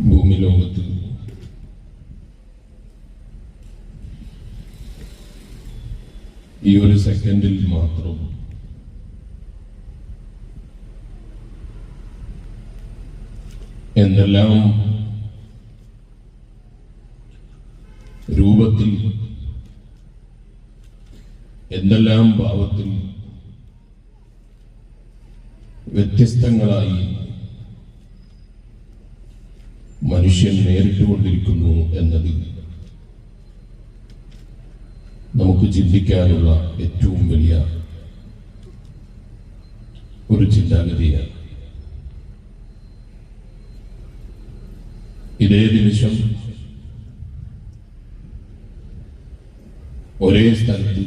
ഭൂമി ലോകത്ത് ഈ ഒരു സെക്കൻഡിൽ മാത്രം എന്തെല്ലാം രൂപത്തിൽ, എന്തെല്ലാം ഭാവത്തിൽ വ്യത്യസ്തങ്ങളായി മനുഷ്യൻ നേരിട്ടുകൊണ്ടിരിക്കുന്നു എന്നത് നമുക്ക് ചിന്തിക്കാനുള്ള ഏറ്റവും വലിയ ഒരു ചിന്താഗതിയാണ്. ഇതേ നിമിഷം ഒരേ സ്ഥലത്ത്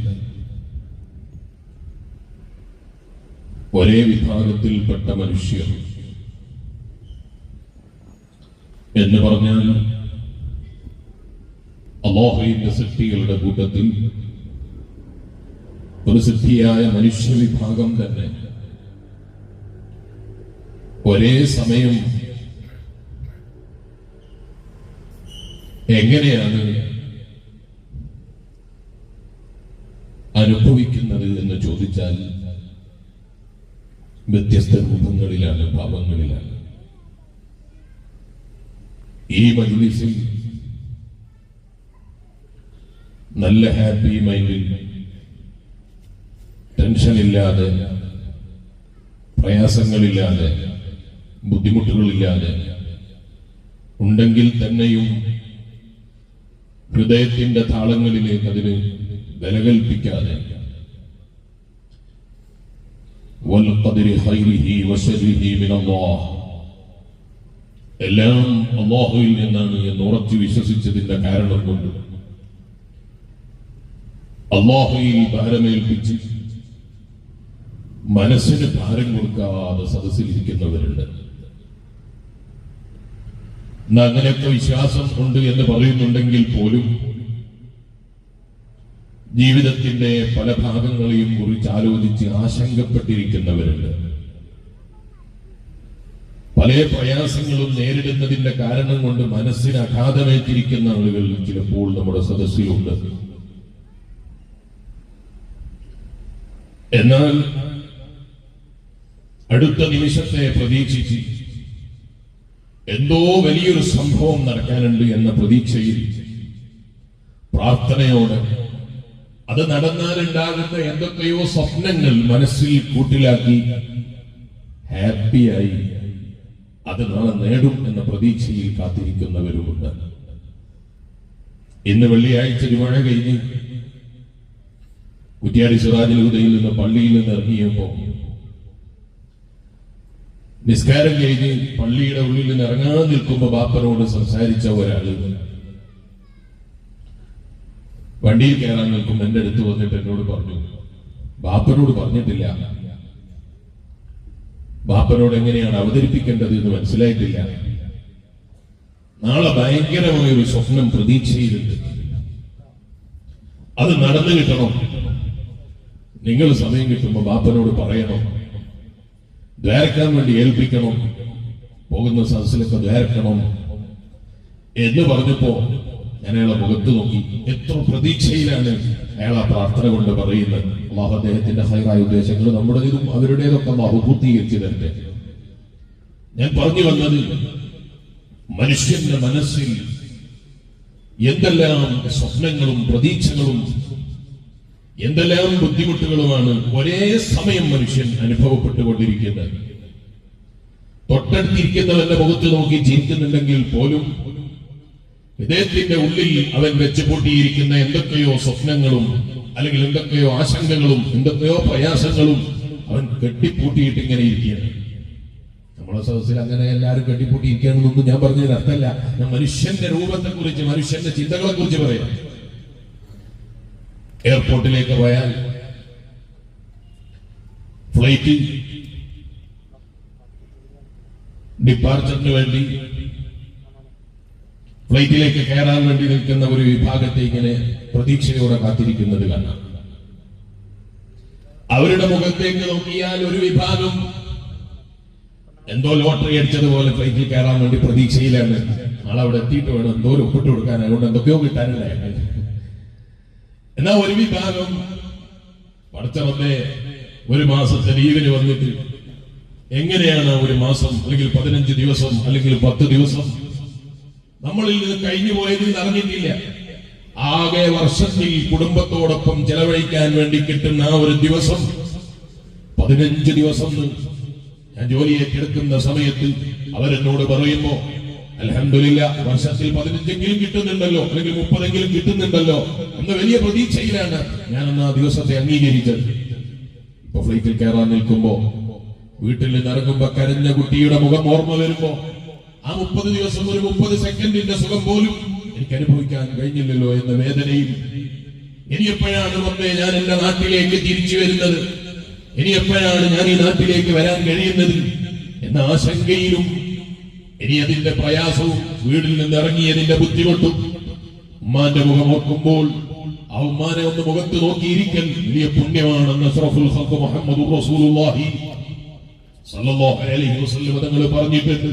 ഒരേ വിഭാഗത്തിൽപ്പെട്ട മനുഷ്യർ എന്ന് പറഞ്ഞാൽ അല്ലാഹുവിന്റെ സൃഷ്ടികളുടെ കൂട്ടത്തിൽ ഒരു സൃഷ്ടിയായ മനുഷ്യ വിഭാഗം തന്നെ ഒരേ സമയം എങ്ങനെയാണ് അനുഭവിക്കുന്നത് എന്ന് ചോദിച്ചാൽ വ്യത്യസ്ത രൂപങ്ങളിലാണ്, ഭാവങ്ങളിലാണ്. ഈ മജ്‌ലിസിൽ നല്ല ഹാപ്പി മൈൻഡിൽ, ടെൻഷനില്ലാതെ, പ്രയാസങ്ങളില്ലാതെ, ബുദ്ധിമുട്ടുകളില്ലാതെ ഉണ്ടെങ്കിൽ തന്നെയും ഹൃദയത്തിന്റെ താളങ്ങളിലേക്ക് അതിന് വിലകൽപ്പിക്കാതെ വൽഖദരി ഖൈരിഹി വശർരിഹി മിനല്ലാഹ്, എല്ലാം അല്ലാഹുവിൽ നിന്നാണ് എന്ന് ഉറച്ചു വിശ്വസിച്ചതിന്റെ കാരണം കൊണ്ട് അല്ലാഹുവിൽ ഭാരമേൽപ്പിച്ച് മനസ്സിന് ഭാരം കൊടുക്കാതെ സദസ്സിലിരിക്കുന്നവരുണ്ട്. അങ്ങനെയൊക്കെ വിശ്വാസം ഉണ്ട് എന്ന് പറയുന്നുണ്ടെങ്കിൽ പോലും ജീവിതത്തിന്റെ പല ഭാഗങ്ങളെയും കുറിച്ച് ആലോചിച്ച് ആശങ്കപ്പെട്ടിരിക്കുന്നവരുണ്ട്. പല പ്രയാസങ്ങളും നേരിടുന്നതിന്റെ കാരണം കൊണ്ട് മനസ്സിന് അഗാധമേറ്റിരിക്കുന്ന ആളുകൾ ചിലപ്പോൾ നമ്മുടെ സദസ്സിലുണ്ട്. എന്നാൽ അടുത്ത നിമിഷത്തെ പ്രതീക്ഷിച്ച് എന്തോ വലിയൊരു സംഭവം നടക്കാനുണ്ട് എന്ന പ്രതീക്ഷയിൽ, പ്രാർത്ഥനയോടെ, അത് നടന്നാലുണ്ടാകുന്ന എന്തൊക്കെയോ സ്വപ്നങ്ങൾ മനസ്സിൽ കൂട്ടിലാക്കി ഹാപ്പിയായി അത് നാളെ നേടും എന്ന പ്രതീക്ഷയിൽ കാത്തിരിക്കുന്നവരുമുണ്ട്. ഇന്ന് വെള്ളിയാഴ്ച മഴ കഴിഞ്ഞ് കുറ്റ്യാടി സിറാജുൽ ഹുദയിൽ നിന്ന് പള്ളിയിൽ നിന്ന് ഇറങ്ങിയപ്പോ നിസ്കാരം കഴിഞ്ഞ് പള്ളിയുടെ ഉള്ളിൽ നിന്ന് ഇറങ്ങാൻ നിൽക്കുമ്പോ ബാപ്പനോട് സംസാരിച്ച ഒരാള് വണ്ടിയിൽ കയറാൻ നിൽക്കും എന്റെ അടുത്ത് വന്നിട്ട് എന്നോട് പറഞ്ഞു, ബാപ്പനോട് പറഞ്ഞിട്ടില്ല, ബാപ്പനോട് എങ്ങനെയാണ് അവതരിപ്പിക്കേണ്ടത് എന്ന് മനസ്സിലായിട്ടില്ല, നാളെ ഭയങ്കരമായൊരു സ്വപ്നം പ്രതീക്ഷയിലുണ്ട്, അത് നടന്നു കിട്ടണം, നിങ്ങൾ സമയം കിട്ടുമ്പോ ബാപ്പനോട് പറയണം, ദ്വാരക്കാൻ വേണ്ടി ഏൽപ്പിക്കണം, പോകുന്ന സദസ്സിലൊക്കെ ദ്വാരക്കണം എന്ന് പറഞ്ഞപ്പോ ഞാൻ അയാളെ മുഖത്ത് നോക്കി. എത്ര പ്രതീക്ഷയിലാണ് അയാൾ ആ പ്രാർത്ഥന കൊണ്ട് പറയുന്നത്. അല്ലാഹു അദ്ദേഹത്തിന്റെ ഹൈറായ ഉദ്ദേശങ്ങൾ നമ്മുടേതും അവരുടേതൊക്കെ അല്ലാഹു പൂർത്തീകരിച്ചു തരട്ടെ. ഞാൻ പറഞ്ഞു വന്നത്, മനുഷ്യന്റെ മനസ്സിൽ എന്തെല്ലാം സ്വപ്നങ്ങളും പ്രതീക്ഷകളും എന്തെല്ലാം ബുദ്ധിമുട്ടുകളുമാണ് ഒരേ സമയം മനുഷ്യൻ അനുഭവപ്പെട്ടുകൊണ്ടിരിക്കുന്നത്. തൊട്ടടുത്തിരിക്കുന്നവന്റെ മുഖത്ത് നോക്കി ചിരിക്കുന്നുണ്ടെങ്കിൽ പോലും ഹൃദയത്തിന്റെ ഉള്ളിൽ അവൻ വെച്ചുപൂട്ടിയിരിക്കുന്ന എന്തൊക്കെയോ സ്വപ്നങ്ങളും അല്ലെങ്കിൽ എന്തൊക്കെയോ ആശങ്കകളും എന്തൊക്കെയോ പ്രയാസങ്ങളും അവൻ കെട്ടിപ്പൂട്ടിയിട്ട് ഇങ്ങനെ ഇരിക്കുകയാണ്. നമ്മളെ സദസ്സിൽ അങ്ങനെ എല്ലാവരും കെട്ടിപ്പൂട്ടിയിരിക്കുകയാണെന്നൊന്നും ഞാൻ പറഞ്ഞതിന് അർത്ഥമല്ല. ഞാൻ മനുഷ്യന്റെ രൂപത്തെ കുറിച്ച്, മനുഷ്യന്റെ ചിന്തകളെ കുറിച്ച് പറയാം. എയർപോർട്ടിലേക്ക് പോയാൽ ഫ്ലൈറ്റ് ഡിപ്പാർച്ചറിന് വേണ്ടി ഫ്ലൈറ്റിലേക്ക് കയറാൻ വേണ്ടി നിൽക്കുന്ന ഒരു വിഭാഗത്തെ ഇങ്ങനെ പ്രതീക്ഷയോടെ കാത്തിരിക്കുന്നത് കാണാം. അവരുടെ മുഖത്തേക്ക് നോക്കിയാൽ ഒരു വിഭാഗം എന്തോ ലോട്ടറി അടിച്ചതുപോലെ ഫ്ലൈറ്റിൽ കയറാൻ വേണ്ടി പ്രതീക്ഷയിലാണ്. നാളെ അവിടെ എത്തിയിട്ട് വേണം എന്തോ ഒപ്പിട്ട് കൊടുക്കാൻ, അതുകൊണ്ട് എന്തൊക്കെയോ കിട്ടാനുണ്ടായിരുന്നു. എന്നാ ഒരു വിഭാഗം പഠിച്ചവന്റെ ഒരു മാസത്തെ ലീവിന് വന്നിട്ട് എങ്ങനെയാണ് ഒരു മാസം അല്ലെങ്കിൽ 15 ദിവസം അല്ലെങ്കിൽ 10 ദിവസം നമ്മളിൽ നിന്ന് കഴിഞ്ഞു പോയതിൽ അറിഞ്ഞിട്ടില്ല. ആകെ വർഷത്തിൽ കുടുംബത്തോടൊപ്പം ചെലവഴിക്കാൻ വേണ്ടി കിട്ടുന്ന ആ ഒരു ദിവസം 15 ദിവസം. ഞാൻ ജോലി ഏറ്റെടുക്കുന്ന സമയത്ത് അവരെന്നോട് പറയുമ്പോ അൽഹംദുലില്ലാ വർഷത്തിൽ 15 കിട്ടുന്നുണ്ടല്ലോ അല്ലെങ്കിൽ 30 കിട്ടുന്നുണ്ടല്ലോ എന്ന വലിയ പ്രതീക്ഷയിലാണ് ഞാൻ ആ ദിവസത്തെ അംഗീകരിച്ചത്. ഇപ്പൊ ഫ്ലൈറ്റിൽ കയറാൻ നിൽക്കുമ്പോ വീട്ടിൽ നിന്ന് ഇറങ്ങുമ്പോ കരഞ്ഞ കുട്ടിയുടെ മുഖം ഓർമ്മ വരുമ്പോ ആ 30 ദിവസം ഒരു 30 സെക്കൻഡിന്റെ സുഖം പോലും എനിക്ക് അനുഭവിക്കാൻ കഴിഞ്ഞില്ലല്ലോ എന്ന വേദനയിൽ ഇനി എപ്പോഴാണ് വന്നേ ഞാൻ എന്റെ നാട്ടിലേക്ക് തിരിച്ചു വരുന്നത്, ഇനി എപ്പോഴാണ് ഞാൻ ഈ നാട്ടിലേക്ക് വരാൻ കഴിയുന്നത് എന്ന ആശങ്കയിലും ഇനി അതിന്റെ പ്രയാസവും വീട്ടിൽ നിന്ന് ഇറങ്ങിയതിന്റെ ബുദ്ധിമുട്ടും ഉമ്മാന്റെ മുഖം ഓർക്കുമ്പോൾ ആ ഉമ്മാനെ ഒന്ന് മുഖത്ത് നോക്കിയിരിക്കൽ വലിയ പുണ്യമാണെന്ന് അഷ്റഫുൽ ഖൽഖ് മുഹമ്മദുർ റസൂലുള്ളാഹി സ്വല്ലല്ലാഹു അലൈഹി വസല്ലം തങ്ങൾ പറഞ്ഞിട്ടുണ്ട്.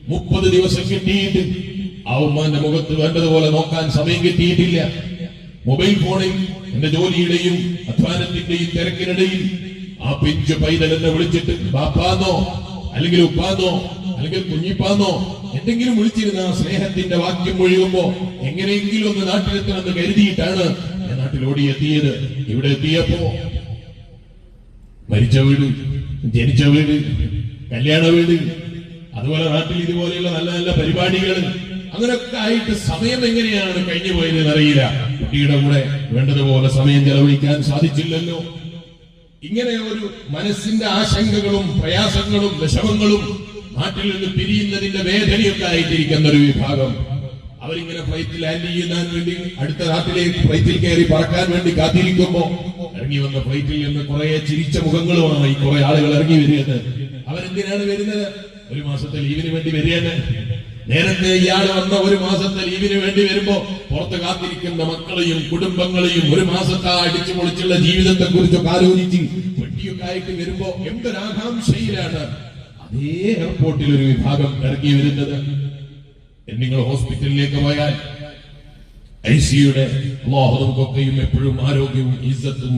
30 ദിവസം കിട്ടിയിട്ട് ആ ഉമ്മാന്റെ മുഖത്ത് വേണ്ടതുപോലെ നോക്കാൻ സമയം കിട്ടിയിട്ടില്ല. മൊബൈൽ ഫോണിൽ എന്റെ ജോലിയുടെയും അധ്വാനത്തിന്റെയും തിരക്കിനിടയിൽ ആ പിഞ്ചു പൈതൽ എന്നെ വിളിച്ചിട്ട് ബാപ്പാന്നോ അല്ലെങ്കിൽ ഉപ്പാന്നോ അല്ലെങ്കിൽ കുഞ്ഞിപ്പാന്നോ എന്തെങ്കിലും വിളിച്ചിരുന്ന ആ സ്നേഹത്തിന്റെ വാക്യം ഒഴുകുമ്പോ എങ്ങനെയെങ്കിലും ഒന്ന് നാട്ടിലെത്തണമെന്ന് കരുതിയിട്ടാണ് ഞാൻ നാട്ടിൽ ഓടിയെത്തിയത്. ഇവിടെ എത്തിയപ്പോ മരിച്ച വീട്, ജനിച്ച വീട്, കല്യാണ വീട്, അതുപോലെ നാട്ടിൽ ഇതുപോലെയുള്ള നല്ല നല്ല പരിപാടികൾ, അങ്ങനെയൊക്കെ ആയിട്ട് സമയം എങ്ങനെയാണ് കഴിഞ്ഞു പോയതെന്ന് അറിയില്ല. കുട്ടിയുടെ കൂടെ വേണ്ടതുപോലെ സമയം ചെലവഴിക്കാൻ സാധിച്ചില്ലല്ലോ. ഇങ്ങനെ ഒരു മനസ്സിന്റെ ആശങ്കകളും പ്രയാസങ്ങളും വിഷമങ്ങളും നാട്ടിൽ നിന്ന് പിരിയുന്നതിന്റെ വേദനയൊക്കെ ആയിട്ടിരിക്കുന്ന ഒരു വിഭാഗം അവരിങ്ങനെ ഫ്ലൈറ്റിൽ ലാൻഡ് ചെയ്യാൻ വേണ്ടി അടുത്ത നാട്ടിലേക്ക് ഫ്ലൈറ്റിൽ കയറി പറക്കാൻ വേണ്ടി കാത്തിരിക്കുമ്പോ ഇറങ്ങി വന്ന ഫ്ലൈറ്റിൽ നിന്ന് കുറെ ചിരിച്ച മുഖങ്ങളുമായി കുറെ ആളുകൾ ഇറങ്ങി വരികയാണ്. അവരെന്തിനാണ് വരുന്നത്? ഒരു മാസത്തെ ലീവിന് വേണ്ടി വരികയാണ്. നേരത്തെ ഇയാൾ വന്ന ഒരു മാസത്തെ ലീവിന് വേണ്ടി വരുമ്പോ പുറത്ത് കാത്തിരിക്കുന്ന മക്കളെയും കുടുംബങ്ങളെയും ഒരു മാസത്തെ അടിച്ചു പൊളിച്ചുള്ള ജീവിതത്തെ കുറിച്ചൊക്കെ ആലോചിച്ച് വെട്ടിയൊക്കെ ആയിട്ട് വരുമ്പോ എന്തൊരാകാംക്ഷയിലാണ് അതേ എയർപോർട്ടിൽ ഒരു വിഭാഗം ഇറങ്ങി വരുന്നത്. നിങ്ങൾ ഹോസ്പിറ്റലിലേക്ക് പോയാൽ ഐസിയുടെ അല്ലാഹു നമുക്കൊക്കെയും എപ്പോഴും ആരോഗ്യവും ഇസ്സത്തും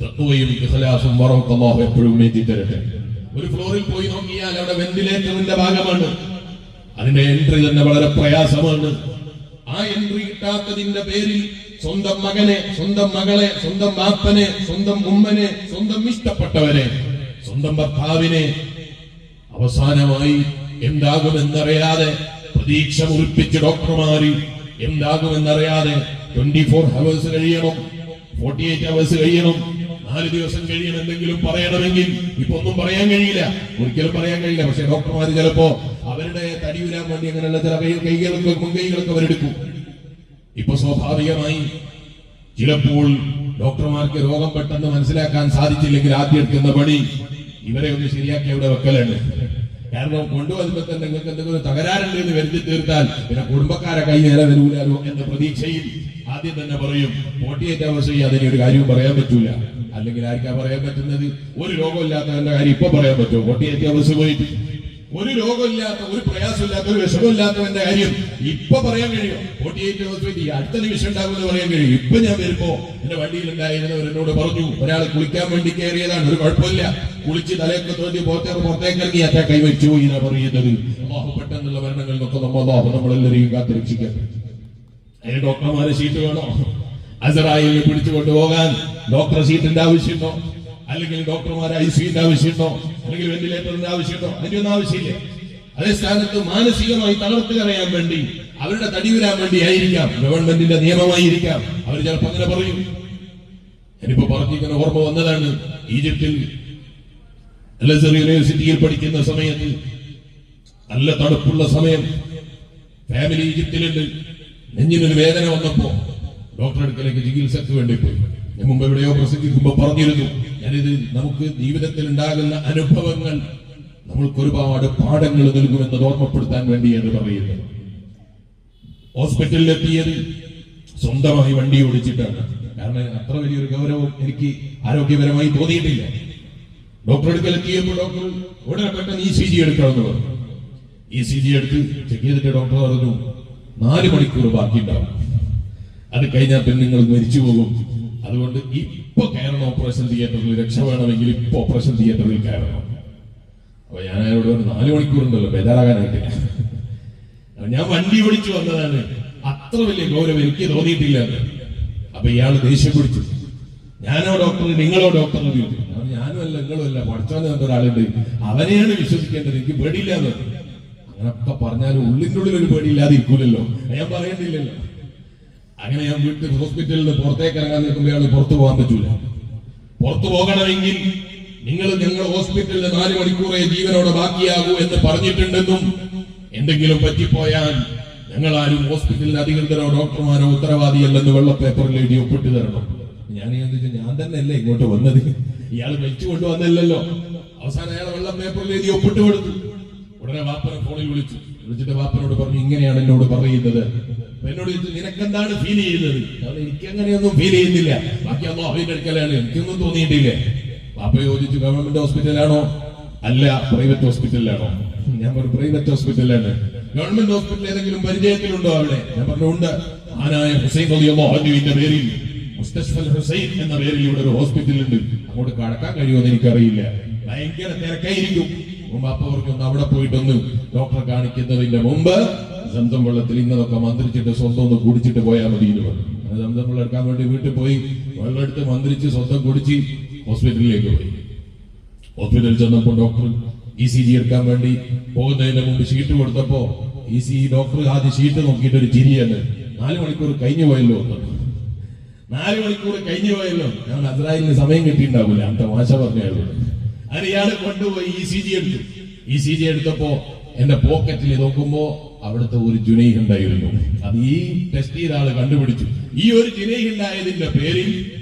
തഖ്വയും ഇഖ്ലാസും വറഹ്മത്തും അല്ലാഹു എപ്പോഴും ഏറ്റി തരട്ടെ. ഒരു ഫ്ലോറിൽ പോയി നോക്കിയാൽ അവിടെ വെന്റിലേറ്ററിന്റെ ഭാഗമാണ്. അതിന്റെ എൻട്രി തന്നെ വളരെ പ്രയാസമാണ്. ആ എൻട്രി കിട്ടാത്തതിന്റെ പേരിൽ സ്വന്തം മകനെ, സ്വന്തം മകളെ, സ്വന്തം ബാപ്പനെ, സ്വന്തം ഉമ്മനെ, സ്വന്തം ഇഷ്ടപ്പെട്ടവരെ, സ്വന്തം ഭർത്താവിനെ അവസാനമായി എന്താകുമെന്നറിയാതെ പ്രതീക്ഷ മുറിപ്പിച്ച് ഡോക്ടർമാര് എന്താകുമെന്നറിയാതെ 24 hours കഴിയണം, 48 hours കഴിയണം, 4 ദിവസം കഴിയണം എന്തെങ്കിലും പറയണമെങ്കിൽ ഇപ്പൊ ഒന്നും പറയാൻ കഴിയില്ല, ഒരിക്കലും പറയാൻ കഴിയില്ല. പക്ഷെ ഡോക്ടർമാര് ചിലപ്പോ അവരുടെ തടി ഉരാൻ വേണ്ടി അങ്ങനെയുള്ള ചില കൈകളൊക്കെ മുൻകൈകളൊക്കെ അവരെടുക്കും. ഇപ്പൊ സ്വാഭാവികമായി ചിലപ്പോൾ ഡോക്ടർമാർക്ക് രോഗം പെട്ടെന്ന് മനസ്സിലാക്കാൻ സാധിച്ചില്ലെങ്കിൽ ആദ്യം എടുക്കുന്ന പണി ഇവരെ ഒന്ന് ശരിയാക്കി അവിടെ വെക്കലാണ്. കാരണം കൊണ്ടുവരുമ്പോ തന്നെ നിങ്ങൾക്ക് എന്തെങ്കിലും തകരാറുണ്ട് എന്ന് വരുത്തി തീർത്താൽ പിന്നെ കുടുംബക്കാരെ കൈ നേരെ വരൂലോ എന്ന പ്രതീക്ഷയിൽ ആദ്യം തന്നെ പറയും 48 hours അതിന് ഒരു കാര്യവും പറയാൻ പറ്റൂല. അല്ലെങ്കിൽ ആർക്കാ പറയാൻ പറ്റുന്നത്? ഒരു രോഗമില്ലാത്തവന്റെ കാര്യം ഇപ്പൊ പറയാൻ പറ്റുമോ? 48 hours പോയിട്ട് ഒരു രോഗമില്ലാത്ത, ഒരു പ്രയാസമില്ലാത്ത, ഒരു വിഷമമില്ലാത്തവന്റെ കാര്യം ഇപ്പൊ പറയാൻ കഴിയും? 48 hours പോയിട്ട് അടുത്ത നിമിഷം ഉണ്ടാകുമെന്ന് പറയാൻ കഴിയും? ഇപ്പൊ ഞാൻ വരുമ്പോ എന്റെ വണ്ടിയിലുണ്ടായിരുന്നവർ എന്നോട് പറഞ്ഞു, ഒരാൾ കുളിക്കാൻ വേണ്ടി കയറിയതാണ്, ഒരു കുഴപ്പമില്ല, കുളിച്ച് തലയൊക്കെ തോന്നി പുറത്തേക്ക് ഇറങ്ങി അറ്റാ കൈവച്ചു എന്നാ പറയുന്നത്. അല്ലാഹു പെട്ടെന്നുള്ള മരണങ്ങളിൽ നിന്നൊക്കെ നമ്മളെല്ലാവരെയും കാത്തിരക്ഷിക്കട്ടെ. അതിന് ഡോക്ടർമാരെ സീറ്റ് വേണോ? അസറായിലിനെ പിടിച്ചു കൊണ്ടുപോകാൻ ഡോക്ടർ സീറ്റിന്റെ ആവശ്യമുണ്ടോ? അല്ലെങ്കിൽ ഡോക്ടർമാരെ ഐസിയുടെ ആവശ്യമുണ്ടോ? അല്ലെങ്കിൽ വെന്റിലേറ്ററിന്റെ ആവശ്യമുണ്ടോ? അതിന്റെയൊന്നും ആവശ്യമില്ല. അതേ സ്ഥാനത്ത് മാനസികമായി തളർത്ത് കളയാൻ വേണ്ടി, അവരുടെ തടി വരാൻ വേണ്ടി ആയിരിക്കാം, ഗവൺമെന്റിന്റെ നിയമമായിരിക്കാം, അവർ ചിലപ്പോൾ അങ്ങനെ പറയും. ഞാനിപ്പോ പറഞ്ഞിങ്ങനെ ഓർമ്മ വന്നതാണ്, ഈജിപ്തിൽ അൽ അസ്ഹർ യൂണിവേഴ്സിറ്റിയിൽ പഠിക്കുന്ന സമയത്ത് നല്ല തണുപ്പുള്ള സമയം, ഫാമിലി ഈജിപ്തിലുണ്ട്. നെഞ്ചിനൊരു വേദന വന്നപ്പോ ഡോക്ടറെ അടുക്കലേക്ക് ചികിത്സക്ക് വേണ്ടി പോയി. ഞാൻ മുമ്പ് എവിടെയോ പ്രസംഗിക്കുമ്പോ പറഞ്ഞിരുന്നു, ഞാനിത് നമുക്ക് ജീവിതത്തിൽ ഉണ്ടാകുന്ന അനുഭവങ്ങൾ നമ്മൾക്ക് ഒരുപാട് പാഠങ്ങൾ നൽകുമെന്നത് ഓർമ്മപ്പെടുത്താൻ വേണ്ടിയാണ് പറയുന്നത്. ഹോസ്പിറ്റലിലെത്തിയത് സ്വന്തമായി വണ്ടി ഓടിച്ചിട്ടാണ്. കാരണം അത്ര വലിയൊരു ഗൗരവം എനിക്ക് ആരോഗ്യപരമായി തോന്നിയിട്ടില്ല. ഡോക്ടർ അടുക്കൽ എത്തിയപ്പോൾ ഡോക്ടർ ഉടനെ പെട്ടെന്ന് ECG എടുക്കണമെന്ന് പറഞ്ഞു. ECG എടുത്ത് ചെക്ക് ചെയ്തിട്ട് ഡോക്ടർ പറഞ്ഞു 4 മണിക്കൂർ ബാക്കിയുണ്ടാവും, അത് കഴിഞ്ഞാൽ പിന്നെ നിങ്ങൾ മരിച്ചു പോകും, അതുകൊണ്ട് ഇപ്പൊ കയറണം ഓപ്പറേഷൻ തിയേറ്ററിൽ, രക്ഷ വേണമെങ്കിൽ ഇപ്പൊ ഓപ്പറേഷൻ തിയേറ്ററിൽ കയറണം. അപ്പൊ ഞാൻ അയാളോട് പറഞ്ഞു 4 മണിക്കൂറുണ്ടല്ലോ, ബേജാറാകാനായിട്ടില്ല, ഞാൻ വണ്ടി ഓടിച്ചു വന്നതാണ്, അത്ര വലിയ ഗൗരവം എനിക്ക് തോന്നിയിട്ടില്ല. അപ്പൊ ഇയാള് ദേഷ്യം പിടിച്ചു, ഞാനോ ഡോക്ടർ നിങ്ങളോ ഡോക്ടർ ഞാനും അല്ല നിങ്ങളും അല്ല, പഠിച്ചോന്ന് പറഞ്ഞ ഒരാളുണ്ട്, അവനെയാണ് വിശ്വസിക്കേണ്ടത്, എനിക്ക് പേടിയില്ലാന്ന്. അങ്ങനൊക്കെ പറഞ്ഞാലും ഉള്ളിൻ്റെ ഉള്ളിൽ ഒരു പേടിയില്ലാതെ ഇരിക്കൂലല്ലോ, ഞാൻ പറയേണ്ടില്ലല്ലോ. അങ്ങനെ ഞാൻ വീട്ടിൽ ഹോസ്പിറ്റലിൽ നിന്ന് പുറത്തേക്ക് ഇറങ്ങാൻ നിൽക്കുമ്പോൾ ഇയാൾ പുറത്തു പോകാൻ പറ്റൂല. പുറത്തു പോകണമെങ്കിൽ ഞങ്ങൾ ഹോസ്പിറ്റലിൽ 4 മണിക്കൂറേ ജീവനോടെ ബാക്കിയാകൂ എന്ന് പറഞ്ഞിട്ടുണ്ടെന്നും എന്തെങ്കിലും പറ്റിപ്പോയാൽ ഞങ്ങൾ ആരും ഹോസ്പിറ്റലിൽ അധികൃതരോ ഡോക്ടർമാരോ ഉത്തരവാദിയല്ലെന്ന് വെള്ള പേപ്പറിൽ എഴുതി ഒപ്പിട്ട് തരണം. ഞാൻ തന്നെ അല്ലേ ഇങ്ങോട്ട് വന്നത്, ഇയാൾ വെച്ചു കൊണ്ടുവന്നല്ലോ. അവസാനം അയാളെ വെള്ള പേപ്പറിൽ എഴുതി ഒപ്പിട്ട് കൊടുത്തു. ഉടനെ വാപ്പനെ ഫോണിൽ വിളിച്ചിട്ട് വാപ്പനോട് പറഞ്ഞു, ഇങ്ങനെയാണ് എന്നോട് പറയുന്നത്. എന്നോട് ചോദിച്ചു, നിനക്കെന്താണ് ഫീൽ ചെയ്യുന്നത്? എനിക്ക് അങ്ങനെയൊന്നും ഫീൽ ചെയ്യുന്നില്ല, ബാക്കി അല്ലാഹുവിന്റെ അടുക്കലാണ്, എനിക്കൊന്നും തോന്നിയിട്ടില്ല. വാപ്പ ചോദിച്ചു, ഗവൺമെന്റ് ഹോസ്പിറ്റലാണോ? അല്ല, പ്രൈവറ്റ് ഹോസ്പിറ്റലിലാണോ? ഞാൻ പറഞ്ഞു, പ്രൈവറ്റ് ഹോസ്പിറ്റലാണ്. ഗവൺമെന്റ് ഹോസ്പിറ്റൽ ഏതെങ്കിലും പരിചയത്തിലുണ്ടോ അവിടെ? ഞാൻ പറഞ്ഞു, ഉണ്ട്. ആനായ ഹുസൈൻ റളിയല്ലാഹു അൻഹുവിന്റെ പേരിൽ മുസ്തശ്ഫൽ ഹുസൈൻ എന്ന പേരിൽ ഇവിടെ ഒരു ഹോസ്പിറ്റലുണ്ട്, അങ്ങോട്ട് കടക്കാൻ കഴിയുമെന്ന് എനിക്കറിയില്ല, ഭയങ്കര തിരക്കായിരിക്കും. അപ്പൊ അവർക്കൊന്ന് അവിടെ പോയിട്ടൊന്ന് ഡോക്ടറെ കാണിക്കുന്നതിന്റെ മുമ്പ് സംസം വെള്ളത്തിൽ ഇന്നതൊക്കെ മന്ത്രിച്ചിട്ട് സ്വന്തം ഒന്ന് കുടിച്ചിട്ട് പോയാൽ മതി എന്ന് പറഞ്ഞു. സംസം വെള്ളം എടുക്കാൻ വേണ്ടി വീട്ടിൽ പോയി വെള്ളം എടുത്ത് മന്ത്രിച്ച് സ്വന്തം കുടിച്ച് ഹോസ്പിറ്റലിലേക്ക് പോയി. ഹോസ്പിറ്റലിൽ ചെന്നപ്പോൾ ഡോക്ടർ ECG എടുക്കാൻ വേണ്ടി പോകുന്നതിന് മുമ്പ് ഷീറ്റ് കൊടുത്തപ്പോ ഡോക്ടർ ആദ്യം ഷീറ്റ് നോക്കിയിട്ട് ഒരു ചിരിയാണ്, 4 മണിക്കൂർ കഴിഞ്ഞു പോയല്ലോ. 4 മണിക്കൂർ കഴിഞ്ഞു പോയല്ലോ. ഞാൻ അസ്രായേലിന് സമയം കിട്ടിയിട്ടുണ്ടാവില്ല, അന്ത മാശ പറഞ്ഞായിരുന്നു. അത് ഇയാളെ കൊണ്ടുപോയി ECG എടുത്തപ്പോ എന്റെ പോക്കറ്റിൽ നോക്കുമ്പോ അവിടുത്തെ ഒരു ജുനൈഹ് ഉണ്ടായിരുന്നു. അത് ഈ ടെസ്റ്റ് ചെയ്ത ആള് കണ്ടുപിടിച്ചു. ഈ ഒരു ജുനൈഹ് ഉണ്ടായതിന്റെ പേരിൽ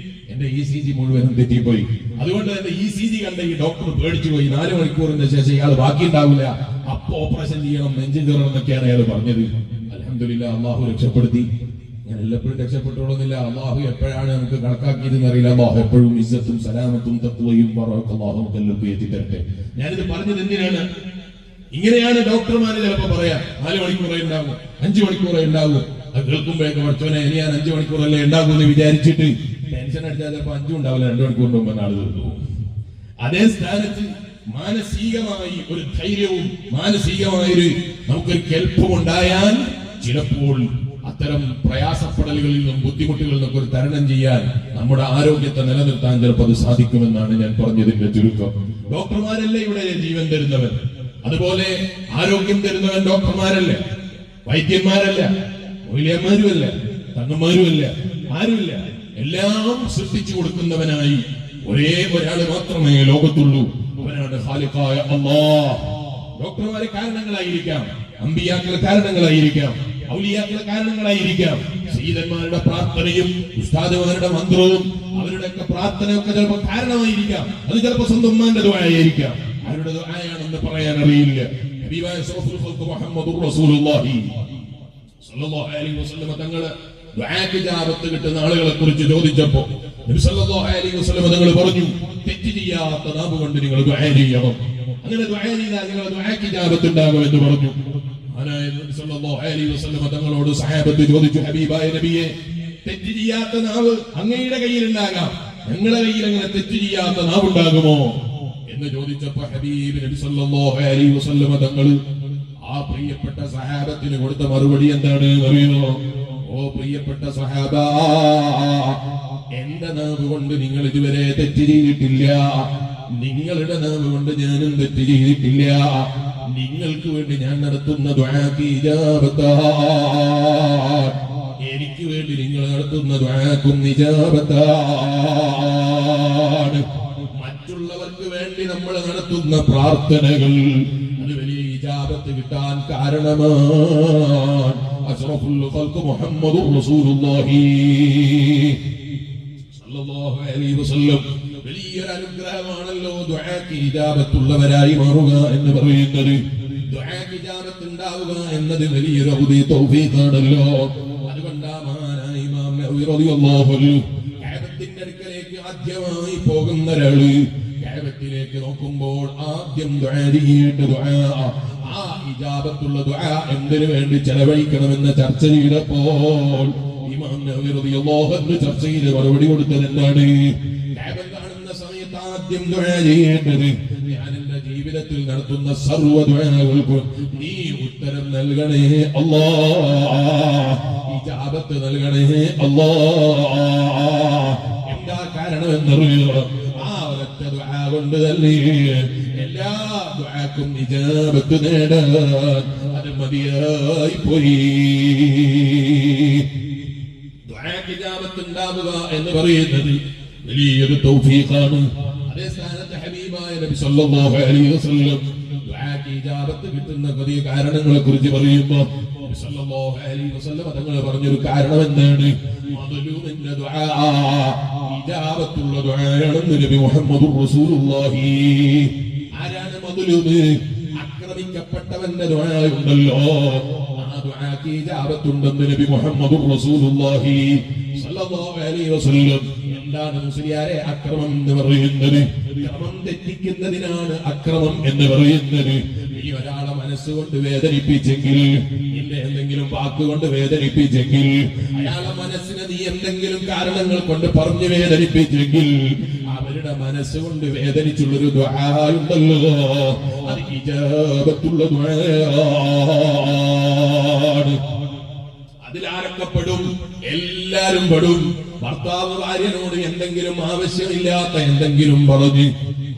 എന്റെ ECG മുഴുവനും തെറ്റിപ്പോയി. അതുകൊണ്ട് തന്നെ ECG കണ്ട ഈ ഡോക്ടർ പേടിച്ചു പോയി. 4 മണിക്കൂറിന് ശേഷം ഇയാൾ ബാക്കി ഉണ്ടാവില്ല, അപ്പൊ ഓപ്പറേഷൻ ചെയ്യണം, നെഞ്ചും കയറണം എന്നൊക്കെയാണ് അയാൾ പറഞ്ഞത്. അൽഹംദുലില്ലാഹ്, അള്ളാഹു രക്ഷപ്പെടുത്തി. ഞാൻ എല്ലപ്പോഴും രക്ഷപ്പെട്ടുകൊള്ളുന്നില്ല, അള്ളാഹു എപ്പോഴാണ് നമുക്ക് കണക്കാക്കിയതെന്ന് അറിയില്ല. അള്ളാഹു എപ്പോഴും ഇസ്സത്തും സലാമത്തും തഖ്വയും അള്ളാഹു നമുക്ക് എല്ലാവർക്കും എത്തി തരട്ടെ. ഞാനിത് പറഞ്ഞത് എന്തിനാണ്? ഇങ്ങനെയാണ് ഡോക്ടർമാര് ചിലപ്പോ പറയാ 4 മണിക്കൂറേ ഉണ്ടാകും, 5 മണിക്കൂറേ ഉണ്ടാകും. അത് കേൾക്കുമ്പോഴേക്ക് പഠിച്ചോനെ ഇനി ഞാൻ 5 മണിക്കൂറല്ലേ ഉണ്ടാകും എന്ന് വിചാരിച്ചിട്ട് ടെൻഷൻ അടിച്ചാൽ ചിലപ്പോ 5 ഉണ്ടാവില്ല, 2 മണിക്കൂറിന് മുമ്പ് ആള് തീർന്നു. അതേ സ്ഥാനത്ത് മാനസികമായി ഒരു ധൈര്യവും മാനസികമായൊരു നമുക്കൊരു കെൽപ്പും ഉണ്ടായാൽ ചിലപ്പോൾ അത്തരം പ്രയാസപ്പെടലുകളിൽ നിന്നും ബുദ്ധിമുട്ടുകളിൽ നിന്നൊക്കെ ഒരു തരണം ചെയ്യാൻ, നമ്മുടെ ആരോഗ്യത്തെ നിലനിർത്താൻ ചിലപ്പോൾ അത് സാധിക്കുമെന്നാണ് ഞാൻ പറഞ്ഞതിന്റെ ചുരുക്കം. ഡോക്ടർമാരല്ലേ ഇവിടെ ജീവൻ തരുന്നവൻ, അതുപോലെ ആരോഗ്യം തരുന്നവൻ ഡോക്ടർമാരല്ല, വൈദ്യന്മാരല്ല, മൗലിയന്മാരുമല്ല, തങ്ങന്മാരുമല്ല, ആരുമില്ല. എല്ലാം സൃഷ്ടിച്ചു കൊടുക്കുന്നവനായി ഒരേ ഒരാൾ മാത്രമേ ലോകത്തുള്ളൂ, അവനാണ് ഖാലിഖായ അല്ലാഹ്. ഡോക്ടർമാരെ കാരണങ്ങളായിരിക്കാം, അമ്പിയാക്കളെ കാരണങ്ങളായിരിക്കാം, ഔലിയാക്കളെ കാരണങ്ങളായിരിക്കാം, സയ്യിദന്മാരുടെ പ്രാർത്ഥനയും ഉസ്താദുമാരുടെ മന്ത്രവും അവരുടെയൊക്കെ പ്രാർത്ഥനയൊക്കെ ചിലപ്പോൾ കാരണമായിരിക്കാം. അത് ചിലപ്പോൾ സ്വന്തം ഉമ്മാന്റെ ദുആയായിരിക്കാം, ആരുടെ ദുആയാണെന്ന് പറയാൻ അറിയില്ല. ഹബീബായ അഷ്റഫുൽ ഖൽഖ് മുഹമ്മദുർ റസൂലുള്ളാഹി സ്വല്ലല്ലാഹു അലൈഹി വസല്ലം തങ്ങളെ ദുആക്ക് ഇജാബത്ത് കിട്ടുന്ന ആളുകളെ കുറിച്ച് ചോദിച്ചപ്പോൾ നബി സല്ലല്ലാഹു അലൈഹി വസല്ലം തങ്ങൾ പറഞ്ഞു, തെറ്റ് ചെയ്യാത്ത നാവ് കൊണ്ട് നിങ്ങൾ ദുആ ചെയ്യണം, അങ്ങനെ ദുആ ചെയ്താൽ നിങ്ങളുടെ ദുആക്ക് ഇജാബത്ത് ഉണ്ടാകും എന്ന് പറഞ്ഞു. നബി സല്ലല്ലാഹു അലൈഹി വസല്ലം തങ്ങളോട് സഹാബത്ത് ചോദിച്ചു, ഹബീബായ നബിയെ, തെറ്റ് ചെയ്യാത്ത നാവ് അങ്ങയുടെ കയ്യിൽ ഉണ്ടാകാം, ഞങ്ങളുടെ കയ്യിൽ അങ്ങനെ തെറ്റ് ചെയ്യാത്ത നാവ് ഉണ്ടാകുമോ എന്ന് ചോദിച്ചപ്പോൾ ഹബീബ് നബി സല്ലല്ലാഹു അലൈഹി വസല്ലം തങ്ങൾ ആ പ്രിയപ്പെട്ട സഹാബത്തിന് കൊടുത്ത മറുപടി എന്താണ് അറിയുമോ? ഓ പ്രിയപ്പെട്ട സഹാബ, എന്റെ നാവ് കൊണ്ട് നിങ്ങൾ ഇതുവരെ തെറ്റ് ചെയ്തിട്ടില്ല, നിങ്ങളുടെ നാവ് കൊണ്ട് ഞാനും തെറ്റ് ചെയ്തിട്ടില്ല. നിങ്ങൾക്ക് വേണ്ടി ഞാൻ നടത്തുന്ന ദുആക്ക് ഇജാബത്താണ്, എനിക്ക് വേണ്ടി നിങ്ങൾ നടത്തുന്ന ദുആക്കും ഇജാബത്താണ്. മറ്റുള്ളവർക്ക് വേണ്ടി നമ്മൾ നടത്തുന്ന പ്രാർത്ഥനകൾ അത് വലിയ ഇജാബത്ത് കിട്ടാൻ കാരണമാണ്. അഷ്റഫുൽ ഖൽഖ് മുഹമ്മദുർ റസൂലുള്ളാഹി സ്വല്ലല്ലാഹു അലൈഹി വസല്ലം വലിയൊരു അനുഗ്രഹമാണല്ലോ ദുആക്ക് ഇജാബത്തുള്ളവരായി മാറുക എന്ന് പറയുന്നത്. ദുആക്ക് ഇജാബത്ത് ഉണ്ടാവുക എന്നത് വലിയൊരു തൗഫീഖാണല്ലോ. അതുകൊണ്ടാണ് മഹാനായ ഇമാം നവവി റളിയല്ലാഹു അൻഹു കഅബത്തിന്റെ അടുക്കലേക്ക് ആദ്യമായി പോകുന്ന ഒരാള്, കഅബത്തിലേക്ക് ഖബറിലേക്ക് നോക്കുമ്പോൾ ആദ്യം ദുആ ചെയ്യേണ്ട ദുആ, ആ ഇജാബത്തുള്ള ദുആ എന്തിനു വേണ്ടി ചെലവഴിക്കണമെന്ന ചർച്ച ചെയ്തപ്പോൾ ഇമാം നവവി റളിയല്ലാഹു അൻഹു ചർച്ചയിൽ മറുപടി കൊടുത്തത് എന്താണ്? കഅബ കാണുന്ന സമയത്ത് ആദ്യം ദുആ ചെയ്യേണ്ടത്, ഞാൻ എന്റെ ജീവിതത്തിൽ നടത്തുന്ന സർവ്വ ദുആകൾക്കും നീ ഉത്തരം നൽകണേ അല്ലാഹ്, ഇജാബത്ത് നൽകണേ അല്ലാഹ്. എന്താ കാരണം എന്നറിയോ? ആ ഒരൊറ്റ ദുആ കൊണ്ട് തന്നെ എല്ലാ ദുആക്കും ഇജാബത്ത് നേടാൻ അത് മതിയായി പോയി. ദുആക്ക് ഇജാബത്ത് ഉണ്ടാവുക എന്ന് പറയുന്നത് വലിയൊരു തൗഫീഖാണ്. അതേ സ്ഥാനത്ത് ഹബീബായ നബി സല്ലല്ലാഹു അലൈഹി വസല്ലം ദുആക്ക് ഇജാബത്ത് കിട്ടുന്ന വലിയ കാരണങ്ങളെ കുറിച്ച് പറയുമ്പോൾ നബി സല്ലല്ലാഹു അലൈഹി വസല്ലം തങ്ങൾ പറഞ്ഞൊരു കാരണം എന്താണ്? മദ്ലൂമിന്റെ ദുആ ഇജാബത്തുള്ള ദുആയാണെന്ന് നബി മുഹമ്മദുർ റസൂലുള്ളാഹി. ആരാണ് മദ്ലൂമ്? ആക്രമിക്കപ്പെട്ടവന്റെ ദുആ ഉണ്ടല്ലോ, ആ ദുആക്ക് ഇജാബത്തുണ്ടെന്ന് നബി മുഹമ്മദുർ റസൂലുള്ളാഹി സല്ലല്ലാഹു അലൈഹി വസല്ലം. എന്താണ് മുസ്ലിയാരെ അക്രമം എന്ന് പറയുന്നത്? ക്രമം തെറ്റിക്കുന്നതിനാണ് അക്രമം എന്ന് പറയുന്നത്. നീ ഒരാളെ മനസ്സുകൊണ്ട് വേദനിപ്പിച്ചെങ്കിൽ, നിന്നെ എന്തെങ്കിലും വാക്കുകൊണ്ട് വേദനിപ്പിച്ചെങ്കിൽ, അയാളെ മനസ്സിനെ നീ എന്തെങ്കിലും കാരണങ്ങൾ കൊണ്ട് പറഞ്ഞു വേദനിപ്പിച്ചെങ്കിൽ, അവരുടെ മനസ്സുകൊണ്ട് വേദനിച്ചുള്ളൊരു ദുആ ഉണ്ടല്ലോ, അത് ഇജാബത്തുള്ള ദുആയാണ്. അതിലാരൊക്കെ പെടും? എല്ലാരും പെടും. ഭർത്താവ് ഭാര്യനോട് എന്തെങ്കിലും ആവശ്യമില്ലാത്ത എന്തെങ്കിലും പറഞ്ഞ്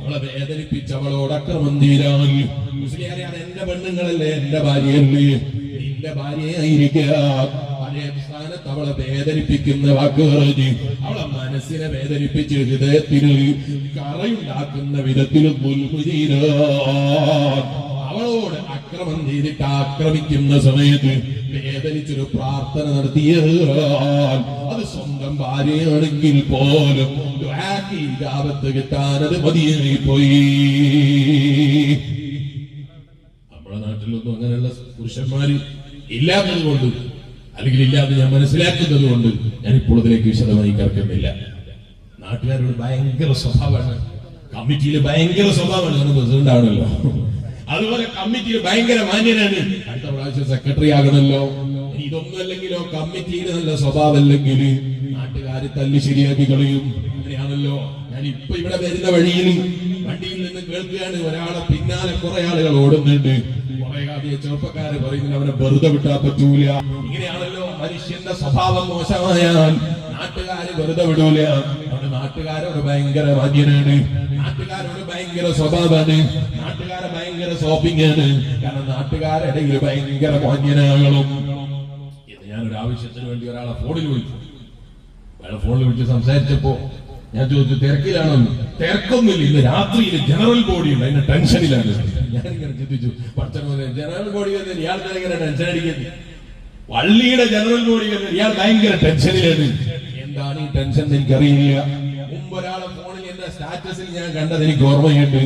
അവളെ വേദനിപ്പിച്ച് അവളോട് അക്രമം ചെയ്താൽ, മുസ്ലിയാരെ അത് എന്റെ പെണ്ണുങ്ങളല്ലേ, എന്റെ ഭാര്യയല്ലേ, നിന്റെ ഭാര്യയായിരിക്കാം, അതേ സ്ഥാനത്ത് അവളെ വേദനിപ്പിക്കുന്ന വാക്ക് പറഞ്ഞ് അവളെ മനസ്സിനെ വേദനിപ്പിച്ച് ഹൃദയത്തിന് കറയുണ്ടാക്കുന്ന വിധത്തിൽ ദുൽമ് ചെയ്താൽ, അവളോട് അക്രമം ചെയ്തിട്ട് ആക്രമിക്കുന്ന സമയത്ത് വേദനിച്ചൊരു പ്രാർത്ഥന നടത്തിയാൽ, അത് സ്വന്തം ഭാര്യയാണെങ്കിൽ പോലും ദുആക്ക് ഇജാബത്ത് കിട്ടാൻ അത് മതിയായി പോയി. നമ്മുടെ നാട്ടിലൊന്നും അങ്ങനെയുള്ള പുരുഷന്മാര് ഇല്ലാത്തത് കൊണ്ട്, അല്ലെങ്കിൽ ഇല്ലാതെ ഞാൻ മനസ്സിലാക്കുന്നത് കൊണ്ട് ഞാൻ ഇപ്പോൾ അതിലേക്ക് വിശദമായി കടക്കുന്നില്ല. നാട്ടുകാരോട് ഭയങ്കര സ്വഭാവമാണ്, കമ്മിറ്റിയിൽ ഭയങ്കര സ്വഭാവമാണ്. കാരണം പ്രസിഡന്റ് ആണല്ലോ, അതുപോലെ കമ്മിറ്റിയിൽ ഭയങ്കര മാന്യനാണ്. അടുത്ത പ്രാവശ്യം സെക്രട്ടറി ആകണല്ലോ. ഇതൊന്നും അല്ലെങ്കിലോ കമ്മിറ്റിയിൽ നല്ല സ്വഭാവമല്ലെങ്കിൽ നാട്ടുകാര് തല്ലി ശരിയാക്കി കളയും. അങ്ങനെയാണല്ലോ. ഞാൻ ഇപ്പൊ ഇവിടെ വരുന്ന വഴിയിൽ വണ്ടിയിൽ നിന്ന് കേൾക്കുകയാണ്, ഒരാളെ പിന്നാലെ കുറെ ആളുകൾ ഓടുന്നുണ്ട്. കുറെ ആദ്യ ചെറുപ്പക്കാര് പറയുന്നത് അവനെ വെറുതെ വിട്ടാൻ പറ്റൂല. ഇങ്ങനെയാണല്ലോ മനുഷ്യന്റെ സ്വഭാവം മോശമായാൽ നാട്ടുകാര് വെറുതെ വിടൂല. അവിടെ നാട്ടുകാരോട് ഭയങ്കര മാന്യനാണ്, നാട്ടുകാരോട് ഭയങ്കര സ്വഭാവമാണ്, നാട്ടുകാരെ ഭയങ്കര ഷോപ്പിംഗ് ആണ്. കാരണം നാട്ടുകാരിടയിൽ ഭയങ്കര മാന്യനാകണം. ഇത് ഞാനൊരു ആവശ്യത്തിന് വേണ്ടി ഒരാളെ ഫോണിൽ വിളിച്ചു. അയാളെ ഫോണിൽ വിളിച്ച് സംസാരിച്ചപ്പോ ഞാൻ ചോദിച്ചു, തിരക്കിലാണോ? തിരക്കൊന്നുമില്ല, ഇന്ന് രാത്രിയിൽ ജനറൽ ബോഡി ഉണ്ട്, അതിന്റെ ടെൻഷനിലാണ്. ഞാനിങ്ങനെ ചിന്തിച്ചു, പച്ചമോനെ ജനറൽ ബോഡി വന്ന് ഇയാൾക്ക് ഇങ്ങനെ ടെൻഷൻ അടിക്കുന്നത്, പള്ളിയുടെ ജനറൽ ബോഡി വന്ന് ഇയാൾ ഭയങ്കര ടെൻഷനിലാണ്. എന്താണ് ഈ ടെൻഷൻ എന്ന് എനിക്കറിയില്ല. മുമ്പ് ഒരാളെ ഫോണിൽ എന്റെ സ്റ്റാറ്റസിൽ ഞാൻ കണ്ടത് എനിക്ക് ഓർമ്മയുണ്ട്.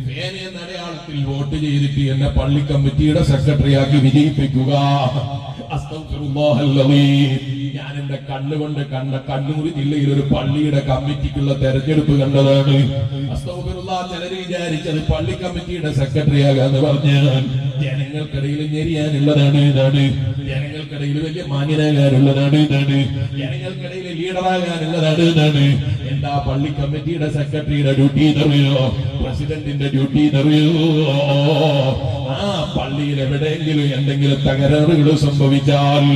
ഫേന എന്ന അടയാളത്തിൽ വോട്ട് ചെയ്തിട്ട് എന്നെ പള്ളി കമ്മിറ്റിയുടെ സെക്രട്ടറിയാക്കി വിജയിപ്പിക്കുക. ഞാൻ എന്റെ കണ്ണുകൊണ്ട് കണ്ട കണ്ണൂർ ജില്ലയിൽ ഒരു പള്ളിയുടെ കമ്മിറ്റിക്കുള്ള തെരഞ്ഞെടുപ്പ് കണ്ടതാണ്. ചിലര് വിചാരിച്ചത് പള്ളി കമ്മിറ്റിയുടെ സെക്രട്ടറി ആകാന്ന് പറഞ്ഞാൽ ജനങ്ങൾക്കിടയിൽ ഞെരിയാനുള്ളതാണ് ഇതാണ്, ജനങ്ങൾക്കിടയിൽ വലിയ മാന്യനാകാനുള്ളതാണ് ഇതാണ്, ജനങ്ങൾക്കിടയിൽ ലീഡറാകാനുള്ളതാണ് ഇതാണ്. എന്താ പള്ളി കമ്മിറ്റിയുടെ സെക്രട്ടറിയുടെ ഡ്യൂട്ടി എന്നറിയോ? പ്രസിഡന്റിന്റെ ഡ്യൂട്ടി എന്നറിയോ? ആ പള്ളിയിൽ എവിടെയെങ്കിലും എന്തെങ്കിലും തകരാറുകൾ സംഭവിച്ചാൽ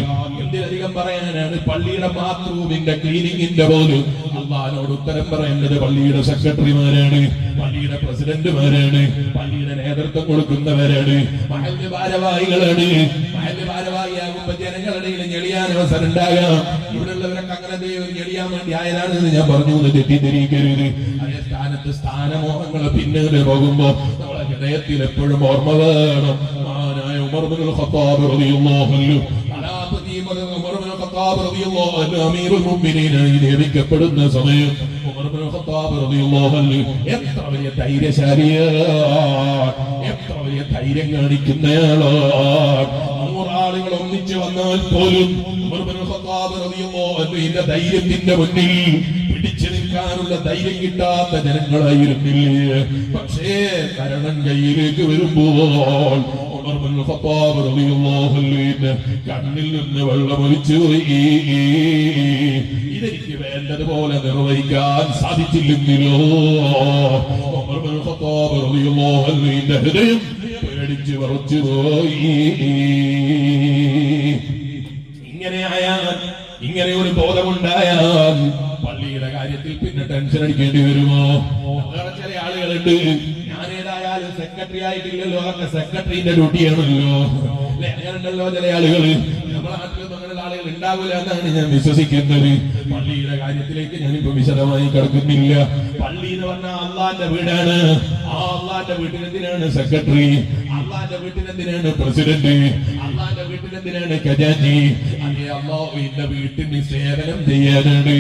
എന്തിനധികം പറയാനാണ്, പള്ളിയുടെ ബാത്റൂമിന്റെ ക്ലീനിങ്ങിന്റെ പോലും അള്ളാഹിനോട് ഉത്തരം പറയേണ്ടത് പള്ളിയുടെ സെക്രട്ടറിമാരാണ്, പള്ളിയുടെ പ്രസിഡന്റുമാരാണ്, പള്ളിയുടെ നേതൃത്വം കൊടുക്കുന്നവരാണ്, മഹല്ല് ഭാരവാഹികളാണ്. മഹല്ല് ഭാരവാഹിയാകുമ്പോ ജനങ്ങളുടെ ഞെളിയാൻ അവസരം ഉണ്ടാകാം. ഇവിടെയുള്ളവരൊക്കെ അങ്ങനെ ഞെളിയാൻ വേണ്ടി ആയതാണെന്ന് ഞാൻ പറഞ്ഞു എന്ന് തെറ്റിദ്ധരിക്കരുത്. അതേ സ്ഥാനത്ത് സ്ഥാനമോഹങ്ങളെ പിന്നീട് പോകുമ്പോ നമ്മളെ ഹൃദയത്തിൽ എപ്പോഴും ഓർമ്മ വേണം. മഹാനായ ഉമർ ഇബ്നുൽ ഖത്താബ് റളിയല്ലാഹു അൻഹു അമീറുൽ മുഅ്മിനീനായി നിയമിക്കപ്പെടുന്ന സമയം ഉമർ ഇബ്നുൽ ഖത്താബ് റളിയല്ലാഹു അൻഹു എത്ര വലിയ ധൈര്യശാലിയാണ്, എത്ര വലിയ ധൈര്യം കാണിക്കുന്നയാളാണ്. 100 ആളുകൾ ഒന്നിച്ചു വന്നാൽ പോലും ഉമർ ഇബ്നുൽ ഖത്താബ് റളിയല്ലാഹു അൻഹുവിന്റെ ധൈര്യത്തിന്റെ മുന്നിൽ പിടിച്ചു നിൽക്കാൻ കൊടുക്കാനുള്ള ധൈര്യം കിട്ടാത്ത ജനങ്ങളായിരുന്നില്ലേ? പക്ഷേ ഭരണം കയ്യിലേക്ക് വരുമ്പോൾ ഉമർ ഇബ്നുൽ ഖത്താബ് റളിയല്ലാഹു അൻഹു കണ്ണിൽ നിന്ന് വെള്ളമൊലിച്ചു പോയി. ഇതെനിക്ക് വേണ്ടതുപോലെ നിർവഹിക്കാൻ സാധിച്ചില്ലെങ്കിലോ? ഉമർ ഇബ്നുൽ ഖത്താബ് റളിയല്ലാഹു അൻഹുവിന്റെ ഹൃദയം പേടിച്ച് വിറച്ചു പോയി. ഇങ്ങനെ ഒരു ബോധമുണ്ടായാൽ പള്ളിയുടെ കാര്യത്തിൽ പിന്നെ ടെൻഷൻ അടിക്കേണ്ടി വരുമോ? വേറെ ചില ആളുകളുണ്ട്, ഞാൻ ഏതായാലും സെക്രട്ടറി ആയിട്ടില്ലല്ലോ, അവരുടെ സെക്രട്ടറിന്റെ ഡ്യൂട്ടിയാണല്ലോ, അല്ലെ? അങ്ങനെ ഉണ്ടല്ലോ ചില ആളുകള്. നമ്മുടെ നാട്ടിലൊന്നും അങ്ങനെയുള്ള ആളുകൾ ഉണ്ടാവില്ല എന്നാണ് ഞാൻ വിശ്വസിക്കുന്നത്. പള്ളിയുടെ കാര്യത്തിലേക്ക് ഞാനിപ്പോ വിശദമായി കിടക്കുന്നില്ല. പള്ളി എന്ന് പറഞ്ഞാൽ അള്ളാന്റെ വീടാണ്. ആ അള്ളാന്റെ വീട്ടിനെന്തിനാണ് സെക്രട്ടറി? അള്ളാന്റെ വീട്ടിനെന്തിനാണ് പ്രസിഡന്റ്? അള്ളാന്റെ വീട്ടിനെന്തിനാണ് ഖജാൻജി? അതേ അള്ളാഹുവിന്റെ വീട്ടിന് സേവനം ചെയ്യാനാണ്,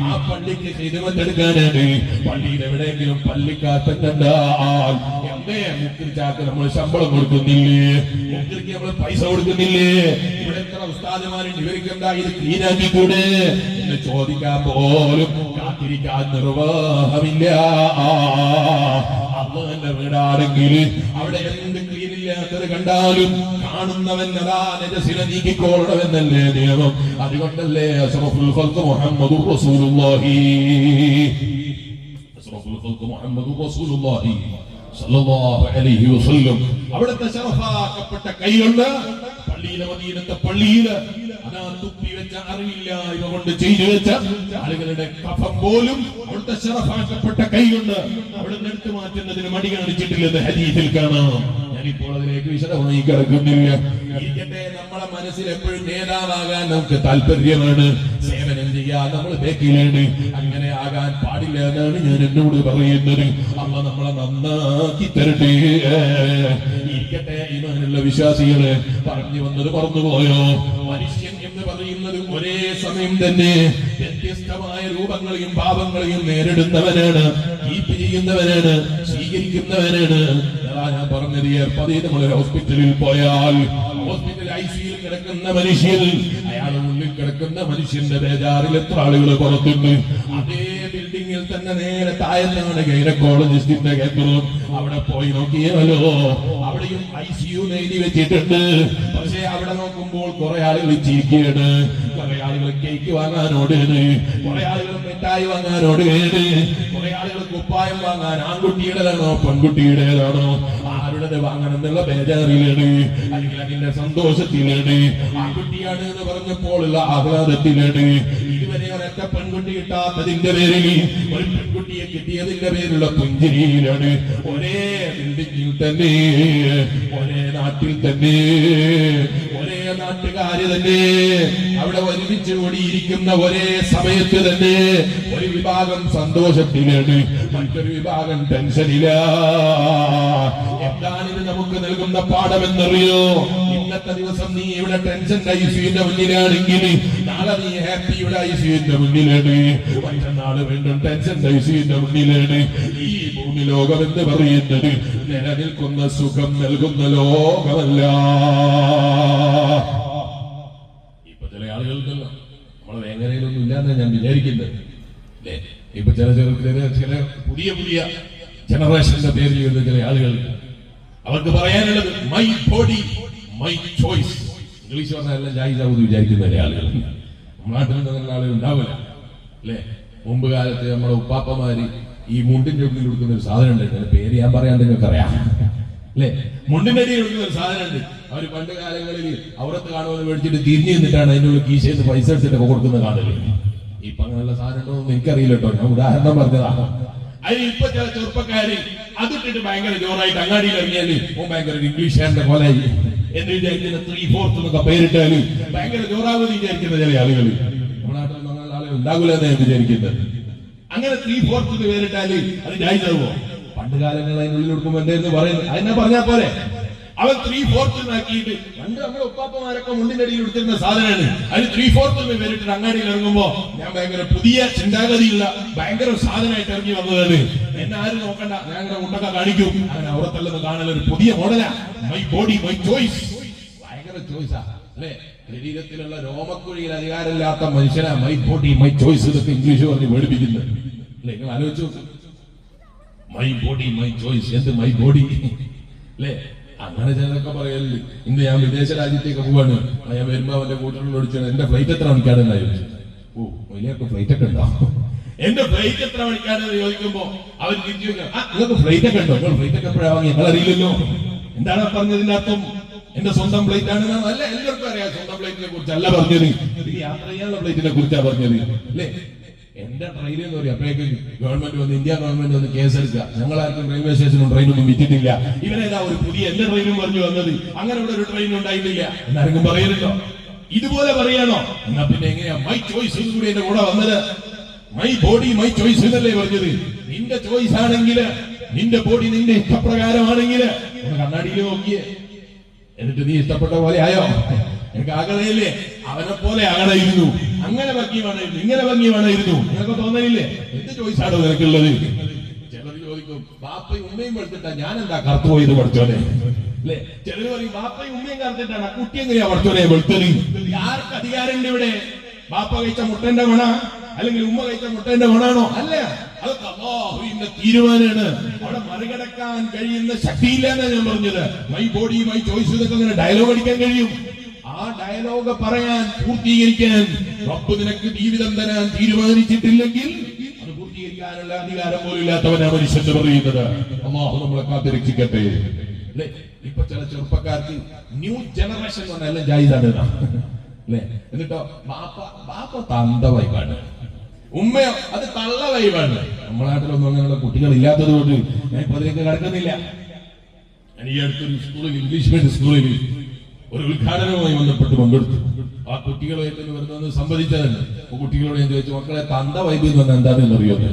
ആ പള്ളിക്ക് ഖിദ്മത്തെടുക്കാനാണ്. പള്ളിയിൽ എവിടെയെങ്കിലും പള്ളിക്കാറ്റം കണ്ടാൽ എന്തേ മുക്രിച്ചാക്ക് നമ്മൾ ശമ്പളം കൊടുക്കുന്നില്ലേ? മുക്രിക്ക് നമ്മൾ പൈസ കൊടുക്കുന്നില്ലേ? ഇവിടെ എത്ര ഉസ്താദുമാരുണ്ട്, ഇവർക്ക് എന്താ ഇത് ക്ലീനാക്കിക്കൂടെ എന്ന് ചോദിക്കാൻ പോലും കാത്തിരിക്കാൻ നിർവാഹമില്ല. അള്ളാന്റെ വീടാണെങ്കിൽ അവിടെ എന്ത് ക്ലീനില്ലാത്തത് കണ്ടാലും കാണുന്നവൻ അതാ നജസിനെ നീക്കിക്കൊള്ളണമെന്നല്ലേ നിയമം. അതുകൊണ്ടല്ലേ അഷ്റഫുൽ ഖൽഖ് മുഹമ്മദുർ റസൂലുള്ളാഹി സല്ലല്ലാഹു അലൈഹി വസല്ലം അവിടുത്തെ ശറഫാക്കപ്പെട്ട കൈകൊണ്ട് പള്ളിയിലെ മദീനത്തെ പള്ളിയില് അതാ തുപ്പി വെച്ച അറിവില്ലായ്മ കൊണ്ട് ചെയ്തു വെച്ച ആളുകളുടെ കഫം പോലും അവിടുത്തെ ശറഫാക്കപ്പെട്ട കൈകൊണ്ട് അവിടെ എടുത്തു മാറ്റുന്നതിന് മടി കാണിച്ചിട്ടില്ലെന്ന് ഹദീസിൽ കാണാം. ഞാനിപ്പോൾ അതിലേക്ക് വിശദമായി കിടക്കുന്നില്ല. ഇരിക്കട്ടെ, നമ്മളെ മനസ്സിൽ എപ്പോഴും നേതാവാകാൻ നമുക്ക് താല്പര്യമാണ്, സേവനം ചെയ്യാൻ നമ്മൾ ബേക്കിലാണ്. അങ്ങനെ ആകാൻ പാടില്ല എന്നാണ് ഞാൻ എന്നോട് പറയുന്നത്. അമ്മ നമ്മളെ നന്നാക്കി തരട്ടെ. ഇരിക്കട്ടെ, ഈമാനുള്ള വിശ്വാസികളെ, പറഞ്ഞു വന്നത് മറന്നുപോയോ? മനുഷ്യൻ എന്ന് പറയുന്നത് ഒരേ സമയം തന്നെ വ്യത്യസ്തമായ രൂപങ്ങളെയും ഭാവങ്ങളെയും നേരിടുന്നവനാണ്, കീപ്പ് ചെയ്യുന്നവനാണ്, സ്വീകരിക്കുന്നവനാണ്. ഞാൻ പറഞ്ഞത് ഏർപ്പാട് നമ്മളൊരു ഹോസ്പിറ്റലിൽ പോയാൽ ഹോസ്പിറ്റൽ ഐസിയിൽ കിടക്കുന്ന മനുഷ്യൻ, അയാളുടെ ഉള്ളിൽ കിടക്കുന്ന മനുഷ്യന്റെ ബേജാറിൽ എത്ര ആളുകൾ പുറത്തുണ്ട്. അതേ ബിൽഡിങ്ങിൽ തന്നെ നേരെ താഴെയാണ് ഗൈനക്കോളജിസ്റ്റിന്റെ കേന്ദ്രം. അവിടെ പോയി നോക്കിയാലോ അവിടെയും ICU എഴുതി വെച്ചിട്ടുണ്ട്. പക്ഷെ അവിടെ നോക്കുമ്പോൾ കുറെ ആളുകൾ ചിരിക്കുകയാണ്, കുറെ ആളുകൾ കേക്ക് വാങ്ങാനോടാണ്, കുറെ ആളുകൾ മിഠായി വാങ്ങാനോടാണ്, കുറെ ആളുകൾ കുപ്പായം വാങ്ങാൻ ആൺകുട്ടിയുടേതാണോ പെൺകുട്ടിയുടേതാണോ ആരുടെ വാങ്ങണം എന്നുള്ള ബേജാറിലാണ്, അല്ലെങ്കിൽ അതിന്റെ സന്തോഷത്തിലാണ്. ആൺകുട്ടിയാണ് എന്ന് പറഞ്ഞപ്പോൾ ഉള്ള ആഹ്ലാദത്തിലാണ്. ഇതുവരെ ഒരൊറ്റ പെൺകുട്ടി കിട്ടാത്തതിന്റെ പേരിൽ ഒരു പെൺകുട്ടിയെ കിട്ടിയതിന്റെ പേരിലുള്ള പുഞ്ചിരിയിലാണ്. ഒരേ ബിൽഡിങ്ങിൽ തന്നെ, ഒരേ നാട്ടിൽ തന്നെ, ഒരേ നാട്ടുകാര് തന്നെ അവിടെ ഒരുമിച്ച് കൂടിയിരിക്കുന്ന ഒരേ സമയത്ത് തന്നെ ഒരു വിഭാഗം സന്തോഷത്തിലാണ്, മറ്റൊരു വിഭാഗം ടെൻഷനില്ല. എന്താണിത് നമുക്ക് നൽകുന്ന പാഠമെന്നറിയോ? ഇന്നത്തെ ദിവസം നീ ഇവിടെ ടെൻഷന്റെ ICUവിന്റെ മുന്നിലാണെങ്കിൽ നാളെ നീ ഹാപ്പിയുടെ ICUവിന്റെ മുന്നിലാണ്, മറ്റന്നാള് വീണ്ടും ടെൻഷന്റെ ICUവിന്റെ മുന്നിലാണ്. ഈ ഭൂമി ലോകം എന്ന് പറയുന്നത് നിലനിൽക്കുന്ന സുഖം നൽകുന്ന ലോകമല്ല. ഇപ്പൊ ചില ആളുകൾക്കല്ല, നമ്മളെ വേങ്ങരയിലൊന്നും ഇല്ലാന്ന് ഞാൻ വിചാരിക്കുന്നത് അല്ലേ? ഇപ്പൊ ചില പുതിയ ജനറേഷന്റെ പേരിൽ വരുന്ന ചില ആളുകൾ, അവർക്ക് പറയാനുള്ളത് my body my choice. English പറഞ്ഞാൽ ജായിസാവെന്ന് വിചാരിക്കുന്ന ചില ആളുകൾ നമ്മുടെ നാട്ടിൽ നിന്നുള്ള ആളുകൾ ഉണ്ടാവില്ല അല്ലെ? മുമ്പ് കാലത്ത് നമ്മുടെ ഉപ്പാപ്പമാര് ഈ മുണ്ടിന്റെ ഉള്ളിൽ കൊടുക്കുന്ന ഒരു സാധനം ഉണ്ട്, പേര് ഞാൻ പറയാണ്ട് നിങ്ങൾക്ക് അറിയാം അല്ലെ? മുണ്ടിന്റെ അടിയിൽ കൊടുക്കുന്ന ഒരു സാധനം ഉണ്ട്. അവര് പണ്ട് കാലങ്ങളിൽ അവിടത്ത് കാണുമെന്ന് മേടിച്ചിട്ട് തിരിഞ്ഞു നിന്നിട്ടാണ് അതിന്റെ ഉള്ളിൽ കീശയിൽ പൈസ എടുത്തിട്ടൊക്കെ കൊടുക്കുന്ന കാണല്. ഇപ്പൊ അങ്ങനെയുള്ള സാധനം ഉണ്ടോ എന്ന് എനിക്കറിയില്ല കേട്ടോ, ഞാൻ ഉദാഹരണം പറഞ്ഞതാണ്. അതിന് ഇപ്പൊ ചില ചെറുപ്പക്കാര് അതിട്ടിട്ട് ഭയങ്കര ജോറായിട്ട് അങ്ങാടിയിൽ ഇറങ്ങിയാല് ഭയങ്കര ഇംഗ്ലീഷുകാരന്റെ പോലെ എന്ന് വിചാരിക്കുന്ന 3/4 എന്നൊക്കെ പേരിട്ടാല് ഭയങ്കര ജോറാവെന്ന് വിചാരിക്കുന്ന ചില ആളുകൾ നമ്മുടെ നാട്ടിൽ അങ്ങനെയുള്ള ആളുകൾ ഉണ്ടാകില്ല എന്ന് ഞാൻ വിചാരിക്കുന്നത്. അങ്ങനെ 3/4 പേരിട്ടാല് അത് ജായിസാവോ? പണ്ട് കാലങ്ങളിൽ അതിനുള്ളിൽ കൊടുക്കുമ്പോ എന്തായിരുന്നു പറയുന്നത്? അതിനെ പറഞ്ഞാൽ പോലെ അവൻ 3/4 ആക്കിയിട്ട് പണ്ട് നമ്മുടെ ഉപ്പാപ്പമാരൊക്കെ മുണ്ടിന്റെ അടിയിൽ എടുത്തിരുന്ന സാധനമാണ്. അതിന് 3/4 പേരിട്ട് അങ്ങാടിയിൽ ഇറങ്ങുമ്പോ ഞാൻ ഭയങ്കര പുതിയ ചിന്താഗതിയുള്ള ഭയങ്കര സാധനമായിട്ട് ഇറങ്ങി വന്നതാണ്. എന്നെ ആരും നോക്കണ്ട, ഞാൻ അങ്ങനെ മുണ്ടൊക്കെ കാണിക്കും. അങ്ങനെ അവിടത്തല്ലെന്ന് കാണാൻ ഒരു പുതിയ മോഡലാ. My body my choice. ഭയങ്കര ചോയ്സാ അല്ലെ? ശരീരത്തിലുള്ള രോമക്കുഴിയിൽ അധികാരമില്ലാത്ത മനുഷ്യനാ മൈ ബോഡി മൈ ചോയ്സ് ഇതൊക്കെ ഇംഗ്ലീഷ് പറഞ്ഞ് മേടിപ്പിക്കുന്നത്. അല്ലെ? നിങ്ങൾ ആലോചിച്ചു നോക്ക്. My body my choice. എന്ത് മൈ ബോഡി അല്ലെ? അങ്ങനെ ചിലതൊക്കെ പറയല്. ഇന്ന് ഞാൻ വിദേശ രാജ്യത്തേക്ക് പോവാണ്, ഞാൻ വരുമ്പോ അവന്റെ കൂട്ടറിൽ വിളിച്ചാണ് എന്റെ ഫ്ലൈറ്റ് എത്ര മണിക്കാണെന്ന് ചോദിച്ചു. ഓ, വലിയൊക്കെ ഫ്ലൈറ്റ് ഒക്കെ ഉണ്ടോ? എന്റെ ഫ്ലൈറ്റ് എത്ര മണിക്കാണെന്ന് ചോദിക്കുമ്പോ അവർ തിരിച്ചു ചോദിക്കാം, നിങ്ങൾക്ക് ഫ്ലൈറ്റ് ഒക്കെ ഉണ്ടോ? നിങ്ങൾ ഫ്ലൈറ്റ് ഒക്കെ എപ്പോഴാണ് വാങ്ങി? ഞങ്ങൾ അറിയില്ലല്ലോ. എന്താണ് പറഞ്ഞതിന്റെ അർത്ഥം? എന്റെ സ്വന്തം ഫ്ലൈറ്റ് ആണ് അല്ല, എല്ലാവർക്കും അറിയാം സ്വന്തം ഫ്ലൈറ്റിനെ കുറിച്ചല്ല പറഞ്ഞത്, യാത്ര ചെയ്യാനുള്ള ഫ്ലൈറ്റിനെ കുറിച്ചാണ് പറഞ്ഞത് അല്ലേ? എന്റെ ട്രെയിൻ എന്ന് പറയും. അപ്പോഴേക്ക് ഗവൺമെന്റ് വന്ന്, ഇന്ത്യ ഗവൺമെന്റ് വന്ന് കേസെടുക്കുക, ഞങ്ങളാർക്കും റെയിൽവേ സ്റ്റേഷനും ട്രെയിനൊന്നും വിറ്റിട്ടില്ല, ഇവരേതാ ഒരു പുതിയ എന്റെ ട്രെയിനും പറഞ്ഞു വന്നത്, അങ്ങനെ ഇവിടെ ഒരു ട്രെയിൻ ഉണ്ടായിട്ടില്ല എന്നാർക്കും പറയരുതോ? ഇതുപോലെ പറയാനോ? എന്നാ പിന്നെ എങ്ങനെയാ മൈ ചോയ്സ് കൂടി എന്റെ കൂടെ വന്നത്? മൈ ബോഡി മൈ ചോയ്സ് എന്നല്ലേ പറഞ്ഞത്? നിന്റെ ചോയ്സ് ആണെങ്കിൽ, നിന്റെ ബോഡി നിന്റെ ഇഷ്ടപ്രകാരമാണെങ്കിൽ കണ്ണാടിയിൽ നോക്കിയേ, എന്നിട്ട് നീ ഇഷ്ടപ്പെട്ട പോലെ ആയോ? എനിക്ക് ആകണയില്ലേ? അവനെ പോലെ ആകണമായിരുന്നു, അങ്ങനെ ഭംഗി വേണമായിരുന്നു, ഇങ്ങനെ ഭംഗി വേണമായിരുന്നു, നിനക്ക് തോന്നലില്ലേ? എന്ത് ചോയ്സാണോ നിനക്കുള്ളത്? ചിലർ ചോദിക്കും, ബാപ്പയും ഉമ്മയും പഠിച്ചിട്ടാ ഞാൻ എന്താ കറുത്തു പോയത് പഠിച്ചോനെ അല്ലെ? ചിലർ പറയും, ബാപ്പയും ഉമ്മയും കറുത്തിട്ടാണ്, ആ കുട്ടി എങ്ങനെയാ പഠിച്ചോനെ വെളുത്തത്? ആർക്ക് അധികാരമുണ്ട് ഇവിടെ? ബാപ്പ കഴിച്ച മുട്ടന്റെ മണ അല്ലെങ്കിൽ ഉമ്മ കഴിച്ച മുട്ടന്റെ മണാണോ? അല്ല, അതൊക്കെ അല്ലാഹുവിന്റെ തീരുമാനമാണ്. അവിടെ മറികടക്കാൻ കഴിയുന്ന ശക്തിയില്ല എന്നാണ് ഞാൻ പറഞ്ഞത്. മൈ ബോഡി മൈ ചോയ്സ് ഇതൊക്കെ അങ്ങനെ ഡയലോഗ് അടിക്കാൻ കഴിയും. ആ ഡയലോഗ് പറയാൻ, പൂർത്തീകരിക്കാൻ റബ്ബ് നിനക്ക് ജീവിതം തരാൻ തീരുമാനിച്ചിട്ടില്ലെങ്കിൽ അത് പൂർത്തീകരിക്കാനുള്ള അധികാരം പോലും ഇല്ലാത്തവനാണ് മനുഷ്യൻ എന്ന് പറയുന്നത്. അല്ലാഹു നമ്മളെ കാത്തിരക്ഷിക്കട്ടെ അല്ലെ? ഇപ്പൊ ചില ചെറുപ്പക്കാർക്ക് ന്യൂ ജനറേഷൻ എന്ന് പറഞ്ഞാൽ എല്ലാം ജായിസാണ് അല്ലെ? എന്നിട്ടോ ബാപ്പ തന്ത വൈബാണ്, ഉമ്മയോ അത് തള്ള വൈബാണ്. നമ്മുടെ നാട്ടിലൊന്നും അങ്ങനെയുള്ള കുട്ടികൾ ഇല്ലാത്തത് കൊണ്ട് ഞാൻ ഇപ്പൊ അതിലേക്ക് കടക്കുന്നില്ല. ഞാൻ ഈ അടുത്തൊരു സ്കൂളിൽ, ഇംഗ്ലീഷ് മീഡിയം സ്കൂളിൽ ഒരു ഉദ്ഘാടനവുമായി ബന്ധപ്പെട്ട് പങ്കെടുത്തു. ആ കുട്ടികളുമായിട്ട് വരുന്നത് സംബന്ധിച്ചതന്നെ. അപ്പൊ കുട്ടികളോട് ഞാൻ ചോദിച്ചു, മക്കളെ തന്ത വൈബ് എന്ന് പറഞ്ഞാൽ എന്താണെന്ന് അറിയുമോ?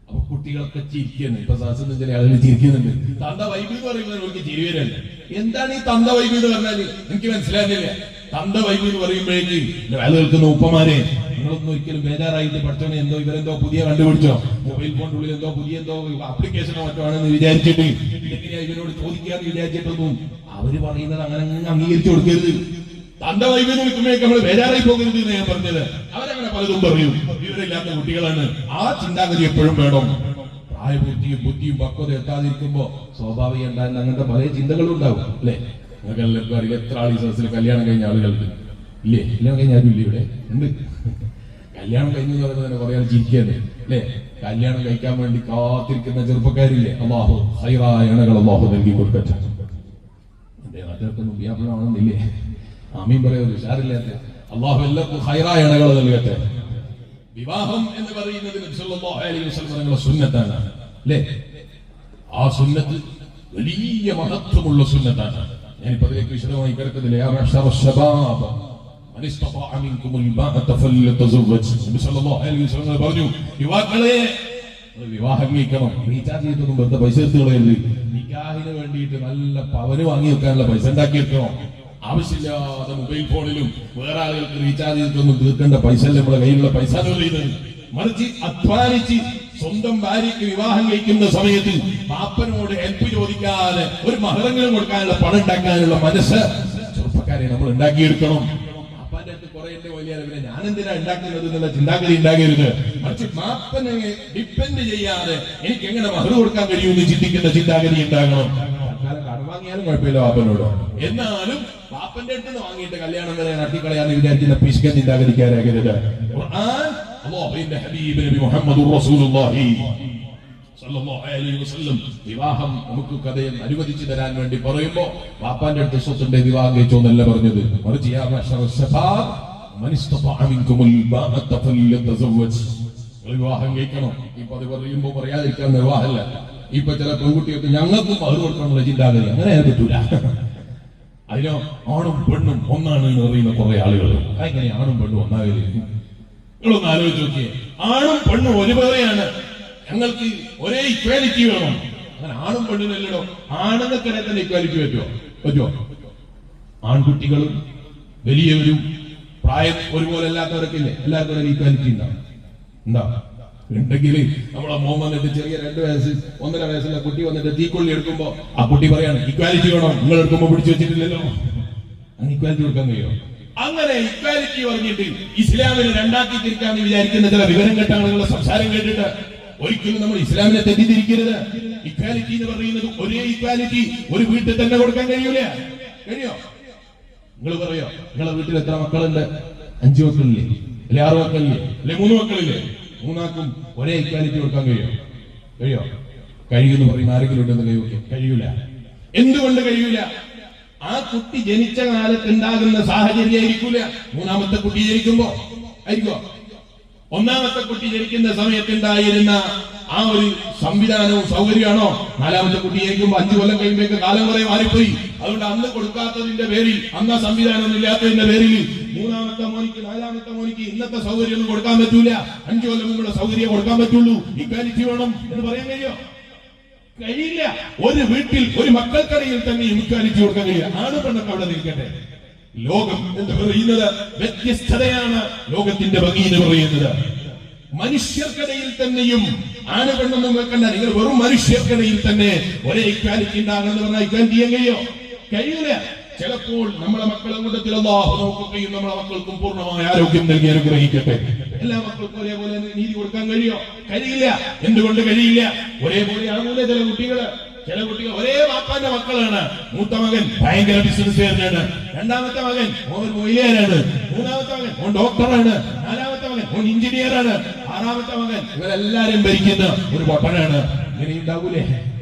അപ്പൊ കുട്ടികളൊക്കെ ചിരിക്കുന്നു. ഇപ്പൊ സാഹസിന് ചില ആളുകൾ ചിരിക്കുന്നുണ്ട്. തന്ത വൈബ് എന്ന് പറയുമ്പോൾ എനിക്ക് ചിരി വരല്ല. എന്താണ് ഈ തന്ത വൈബ് എന്ന് പറഞ്ഞാല് എനിക്ക് മനസ്സിലാകുന്നില്ല. തന്ത വൈബ് എന്ന് പറയുമ്പോഴേക്ക് വേല കേൾക്കുന്ന ഉപ്പമാരെ, നിങ്ങളൊന്നും ഒരിക്കലും ബേജാറായിട്ട് പഠിച്ചോനെ എന്തോ ഇവരെന്തോ പുതിയ കണ്ടുപിടിച്ചോ, മൊബൈൽ ഫോണിന്റെ ഉള്ളിൽ എന്തോ പുതിയ എന്തോ ആപ്ലിക്കേഷനോ മറ്റോ ആണെന്ന് വിചാരിച്ചിട്ട് ഇതെങ്ങനെയാ ഇവരോട് ചോദിക്കാന്ന് വിചാരിച്ചിട്ടൊന്നും അവര് പറയുന്നത് അങ്ങനെ അംഗീകരിച്ചു കൊടുക്കരുത്. തന്റെ വൈബ് എന്ന് വിളിക്കുമ്പോഴേക്ക് നമ്മൾ ബേജാറായി പോകരുത് എന്ന് ഞാൻ പറഞ്ഞത്. അവരങ്ങനെ പലതും പറയും, വിവരമില്ലാത്ത കുട്ടികളാണ്. ആ ചിന്താഗതി എപ്പോഴും വേണം. പ്രായപൂർത്തിയും ബുദ്ധിയും പക്വത എത്താതിരിക്കുമ്പോ സ്വാഭാവികം ഉണ്ടാകുന്ന അങ്ങനത്തെ പല ചിന്തകളും ഉണ്ടാവും അല്ലെ? നിങ്ങൾക്ക് എല്ലാവർക്കും അറിയാം, എത്ര ആൾ ഈ സദസ്സിൽ കല്യാണം കഴിഞ്ഞ ആളുകൾക്ക് ഇല്ലേ? കല്യാണം കഴിഞ്ഞ ആരും ഇല്ലേ ഇവിടെ? ഉണ്ട്. കല്യാണം കഴിഞ്ഞു എന്ന് പറയുന്നത് തന്നെ പറയാൻ ചിരിക്കല്ലേ അല്ലെ? കല്യാണം കഴിക്കാൻ വേണ്ടി കാത്തിരിക്കുന്ന ചെറുപ്പക്കാരില്ലേ? അല്ലാഹു ഹൈറായ ഇണകൾ അല്ലാഹു നൽകി കൊടുക്കട്ടെ. എന്റെ നാട്ടുകാർക്കൊന്നും വ്യാപനമാണെന്നില്ലേ? ആമീൻ പറയുന്നത് ഉഷാറില്ലാത്ത. അല്ലാഹു എല്ലാവർക്കും ഹൈറായ ഇണകൾ നൽകട്ടെ. വിവാഹം എന്ന് പറയുന്നത് നബി സല്ലല്ലാഹു അലൈഹി വസല്ലം തങ്ങളുടെ സുന്നത്താണ് അല്ലേ? ആ സുന്നത്ത് വലിയ മഹത്വമുള്ള സുന്നത്താണ്. ഞാനിപ്പോ അതിലേക്ക് വിശദമായി കിടക്കുന്നില്ല. യാ മഅ്ശറ ശബാബ് മൻ ഇസ്തതാഅ മിൻകുമുൽ ബാഅത ഫല്യതസവ്വജ്. നബി സല്ലല്ലാഹു അലൈഹി വസല്ലം പറഞ്ഞു, യുവാക്കളെ വിവാഹം കഴിക്കണം. റീചാർജ് ചെയ്തൊന്നും വെറുതെ പൈസ എടുത്ത് കളയരുത്. നിക്കാഹിന് വേണ്ടിയിട്ട് നല്ല പവന് വാങ്ങി വെക്കാനുള്ള പൈസ ഉണ്ടാക്കിയെടുക്കണം. ആവശ്യമില്ലാതെ മൊബൈൽ ഫോണിലും വേറെ ആളുകൾക്ക് റീചാർജ് ചെയ്തിട്ടൊന്നും തീർക്കേണ്ട പൈസ അല്ല നമ്മുടെ കയ്യിലുള്ള പൈസ എന്ന് പറയുന്നത്. മറിച്ച് അധ്വാനിച്ച് സ്വന്തം ഭാര്യയ്ക്ക് വിവാഹം കഴിക്കുന്ന സമയത്ത് ബാപ്പനോട് ഹെൽപ്പ് ചോദിക്കാതെ ഒരു മഹറെങ്കിലും കൊടുക്കാനുള്ള പണം ഉണ്ടാക്കാനുള്ള മനസ്സ് ചെറുപ്പക്കാരെ നമ്മൾ ഉണ്ടാക്കിയെടുക്കണം. ബാപ്പാന്റെ അടുത്ത് കുറെ എന്റെ വലിയ പിന്നെ ഞാൻ എന്തിനാ ഉണ്ടാക്കുന്നത് എന്നുള്ള ചിന്താഗതി ഉണ്ടാകരുത്. മറിച്ച് ബാപ്പനെ ഡിപ്പെൻഡ് ചെയ്യാതെ എനിക്ക് എങ്ങനെ മഹർ കൊടുക്കാൻ കഴിയുമെന്ന് ചിന്തിക്കുന്ന ചിന്താഗതി ഉണ്ടാകണം. കടം വാങ്ങിയാലും കുഴപ്പമില്ല ബാപ്പനോട്, എന്നാലും ബാപ്പന്റെ അടുത്ത് നിന്ന് വാങ്ങിയിട്ട് കല്യാണം വരെ നട്ടിക്കളയാന്ന് വിചാരിക്കുന്ന പിശുക്കൻ ചിന്താഗതിക്കാരാകരുത്. ഖുർആൻ അല്ലാഹുവിന്റെ ഹബീബ് നബി മുഹമ്മദുർ റസൂലുള്ളാഹി സല്ലല്ലാഹു അലൈഹി വസല്ലം വിവാഹം നമുക്ക് കഥയും അനുവദിച്ചു തരാൻ വേണ്ടി പറയുമ്പോ ബാപ്പാന്റെ അടുത്ത് സ്വത്തിന്റെ വിവാഹം കഴിച്ചോന്നല്ല പറഞ്ഞത്. മറിച്ച് യാ മഅ്ശറ ശബാബ് മൻ ഇസ്തതാഅ മിൻകുമുൽ ബാഅത ഫല്യതസവ്വജ്. വിവാഹം കഴിക്കണം. ഇപ്പൊ അത് പറയുമ്പോ പറയാതിരിക്കാൻ വിവാഹമല്ല. ഇപ്പൊ ചില പെൺകുട്ടികൾക്ക് ഞങ്ങൾക്കും മഹർ കൊടുക്കാനുള്ള ചിന്താഗതി, അങ്ങനെ പറ്റൂല. അതിനോ ആണും പെണ്ണും ഒന്നാണ് എന്ന് പറയുന്ന കുറെ ആളുകൾ. അങ്ങനെ ആണും പെണ്ണും ഒന്നാകല്? നിങ്ങളൊന്ന് ആലോചിച്ച് നോക്കിയേ. ആണും പെണ്ണും ഒരുപോലെയാണ്, ഞങ്ങൾക്ക് ഒരേ ഇക്വാലിറ്റി വേണം. അങ്ങനെ ആണും പെണ്ണിനല്ലോ. ആണുങ്ങൾക്കിടെ തന്നെ ഇക്വാലിറ്റി പറ്റുമോ? ആൺകുട്ടികളും വലിയവരും പ്രായം ഒരുപോലെ അല്ലാത്തവർക്കില്ലേ? എല്ലാവർക്കും ഒരു ഈക്വാലിറ്റി ഉണ്ടാവും. ഉണ്ടെങ്കിൽ നമ്മളെ മോൻ വന്നിട്ട് ചെറിയ 2 വയസ്സ് 1.5 വയസ്സുള്ള കുട്ടി വന്നിട്ട് തീക്കൊള്ളി എടുക്കുമ്പോ ആ കുട്ടി പറയാണ് ഇക്വാലിറ്റി വേണം, നിങ്ങൾ എടുക്കുമ്പോ പിടിച്ചു വെച്ചിട്ടില്ലല്ലോ. അങ്ങനെ ഇക്വാലിറ്റി കൊടുക്കാൻ കഴിയോ? അങ്ങനെ ഇക്വാലിറ്റി പറഞ്ഞിട്ട് ഇസ്ലാമിനെ രണ്ടാക്കി തിരിക്കാന്ന് വിചാരിക്കുന്ന ചില വിവരം കെട്ട ആളുകളുടെ സംസാരം കേട്ടിട്ട് ഒരിക്കലും നമ്മൾ ഇസ്ലാമിനെ തെറ്റിദ്ധരിക്കരുത്. ഇക്വാലിറ്റി എന്ന് പറയുന്നത് ഒരേ ഇക്വാലിറ്റി ഒരു വീട്ടിൽ തന്നെ കൊടുക്കാൻ കഴിയൂല. കഴിയോ? നിങ്ങൾ പറയോ നിങ്ങളെ വീട്ടിൽ എത്ര മക്കളുണ്ട്? 5 മക്കളില്ലേ? അല്ലെ 6 മക്കളില്ലേ? അല്ലെ 3 മക്കളില്ലേ? മൂന്നാക്കും ഒരേ ഇക്വാലിറ്റി കൊടുക്കാൻ കഴിയോ? കഴിയോ? കഴിയുമെന്ന് പറയും ആരെങ്കിലും ഉണ്ടെന്ന് കഴിയൂല. കഴിയൂല. എന്തുകൊണ്ട് കഴിയൂല? ആ കുട്ടി ജനിച്ച കാലത്ത് ഉണ്ടാകുന്ന സാഹചര്യം ആയിരിക്കൂല മൂന്നാമത്തെ കുട്ടി ജനിക്കുമ്പോ. ആയിരിക്കോ? ഒന്നാമത്തെ കുട്ടി ജനിക്കുന്ന സമയത്തുണ്ടായിരുന്ന ആ ഒരു സംവിധാനവും സൗകര്യമാണോ നാലാമത്തെ കുട്ടി ജനിക്കുമ്പോ? 5 കൊല്ലം കഴിയുമ്പോഴേക്ക് കാലം കുറെ മാറിപ്പോയി. അതുകൊണ്ട് അന്ന് കൊടുക്കാത്തതിന്റെ പേരിൽ, അന്ന് ആ സംവിധാനം ഒന്നും ഇല്ലാത്തതിന്റെ പേരിൽ മൂന്നാമത്തെ മോനിക്ക് നാലാമത്തെ മോനിക്ക് ഇന്നത്തെ സൗകര്യം ഒന്നും കൊടുക്കാൻ പറ്റൂല. 5 കൊല്ലം മുമ്പുള്ള സൗകര്യം കൊടുക്കാൻ പറ്റുള്ളൂ. ഇക്വാലിറ്റി വേണം എന്ന് പറയാൻ കഴിയോ? കഴിയില്ല. ഒരു വീട്ടിൽ ഒരു മക്കൾക്കിടയിൽ തന്നെ ഇക്വാലിറ്റി കൊടുക്കാൻ കഴിയില്ല. ആണ് പെണ്ണൊക്കെ അവിടെ നിൽക്കട്ടെ. ലോകം എന്ന് പറയുന്നത് വ്യത്യസ്തതയാണ്. ലോകത്തിന്റെ ഭംഗി എന്ന് പറയുന്നത് മനുഷ്യർക്കിടയിൽ തന്നെയും ആണ് പെണ്ണൊന്നും വെക്കണ്ട. നിങ്ങൾ വെറും മനുഷ്യർക്കിടയിൽ തന്നെ ഒരേ ഇക്വാലിറ്റി ഉണ്ടാകണമെന്ന് പറഞ്ഞാൽ ഇക്വാലിറ്റി ചെയ്യാൻ കഴിയോ? കഴിയൂല. ചിലപ്പോൾ നമ്മളെ മക്കളെ കൂട്ടത്തിൽ അല്ലാഹു നോക്കുകയും നമ്മളെ മക്കൾക്കും പൂർണ്ണമായ ആരോഗ്യം നൽകി അനുഗ്രഹിക്കട്ടെ. എല്ലാ മക്കൾക്കും ഒരേപോലെ നീതി കൊടുക്കാൻ കഴിയോ? കഴിയില്ല. എന്തുകൊണ്ട് കഴിയില്ല? ഒരേപോലെ ആകൂല ചില കുട്ടികൾ ഒരേ വാപ്പാന്റെ മക്കളാണ്. മൂത്ത മകൻ ഭയങ്കര ബിസിനസ്സുകാരനാണ്, രണ്ടാമത്തെ മകൻ ഓൻ മൊയിലേരാണ്, മൂന്നാമത്തെ മകൻ ഓൻ ഡോക്ടറാണ്, നാലാമത്തെ മകൻ ഓൻ എഞ്ചിനീയറാണ്, ആറാമത്തെ മകൻ ഇവരെല്ലാരും ഭരിക്കുന്ന ഒരു പൊട്ടനാണ്. ഇങ്ങനെ ഉണ്ടാകൂലേ?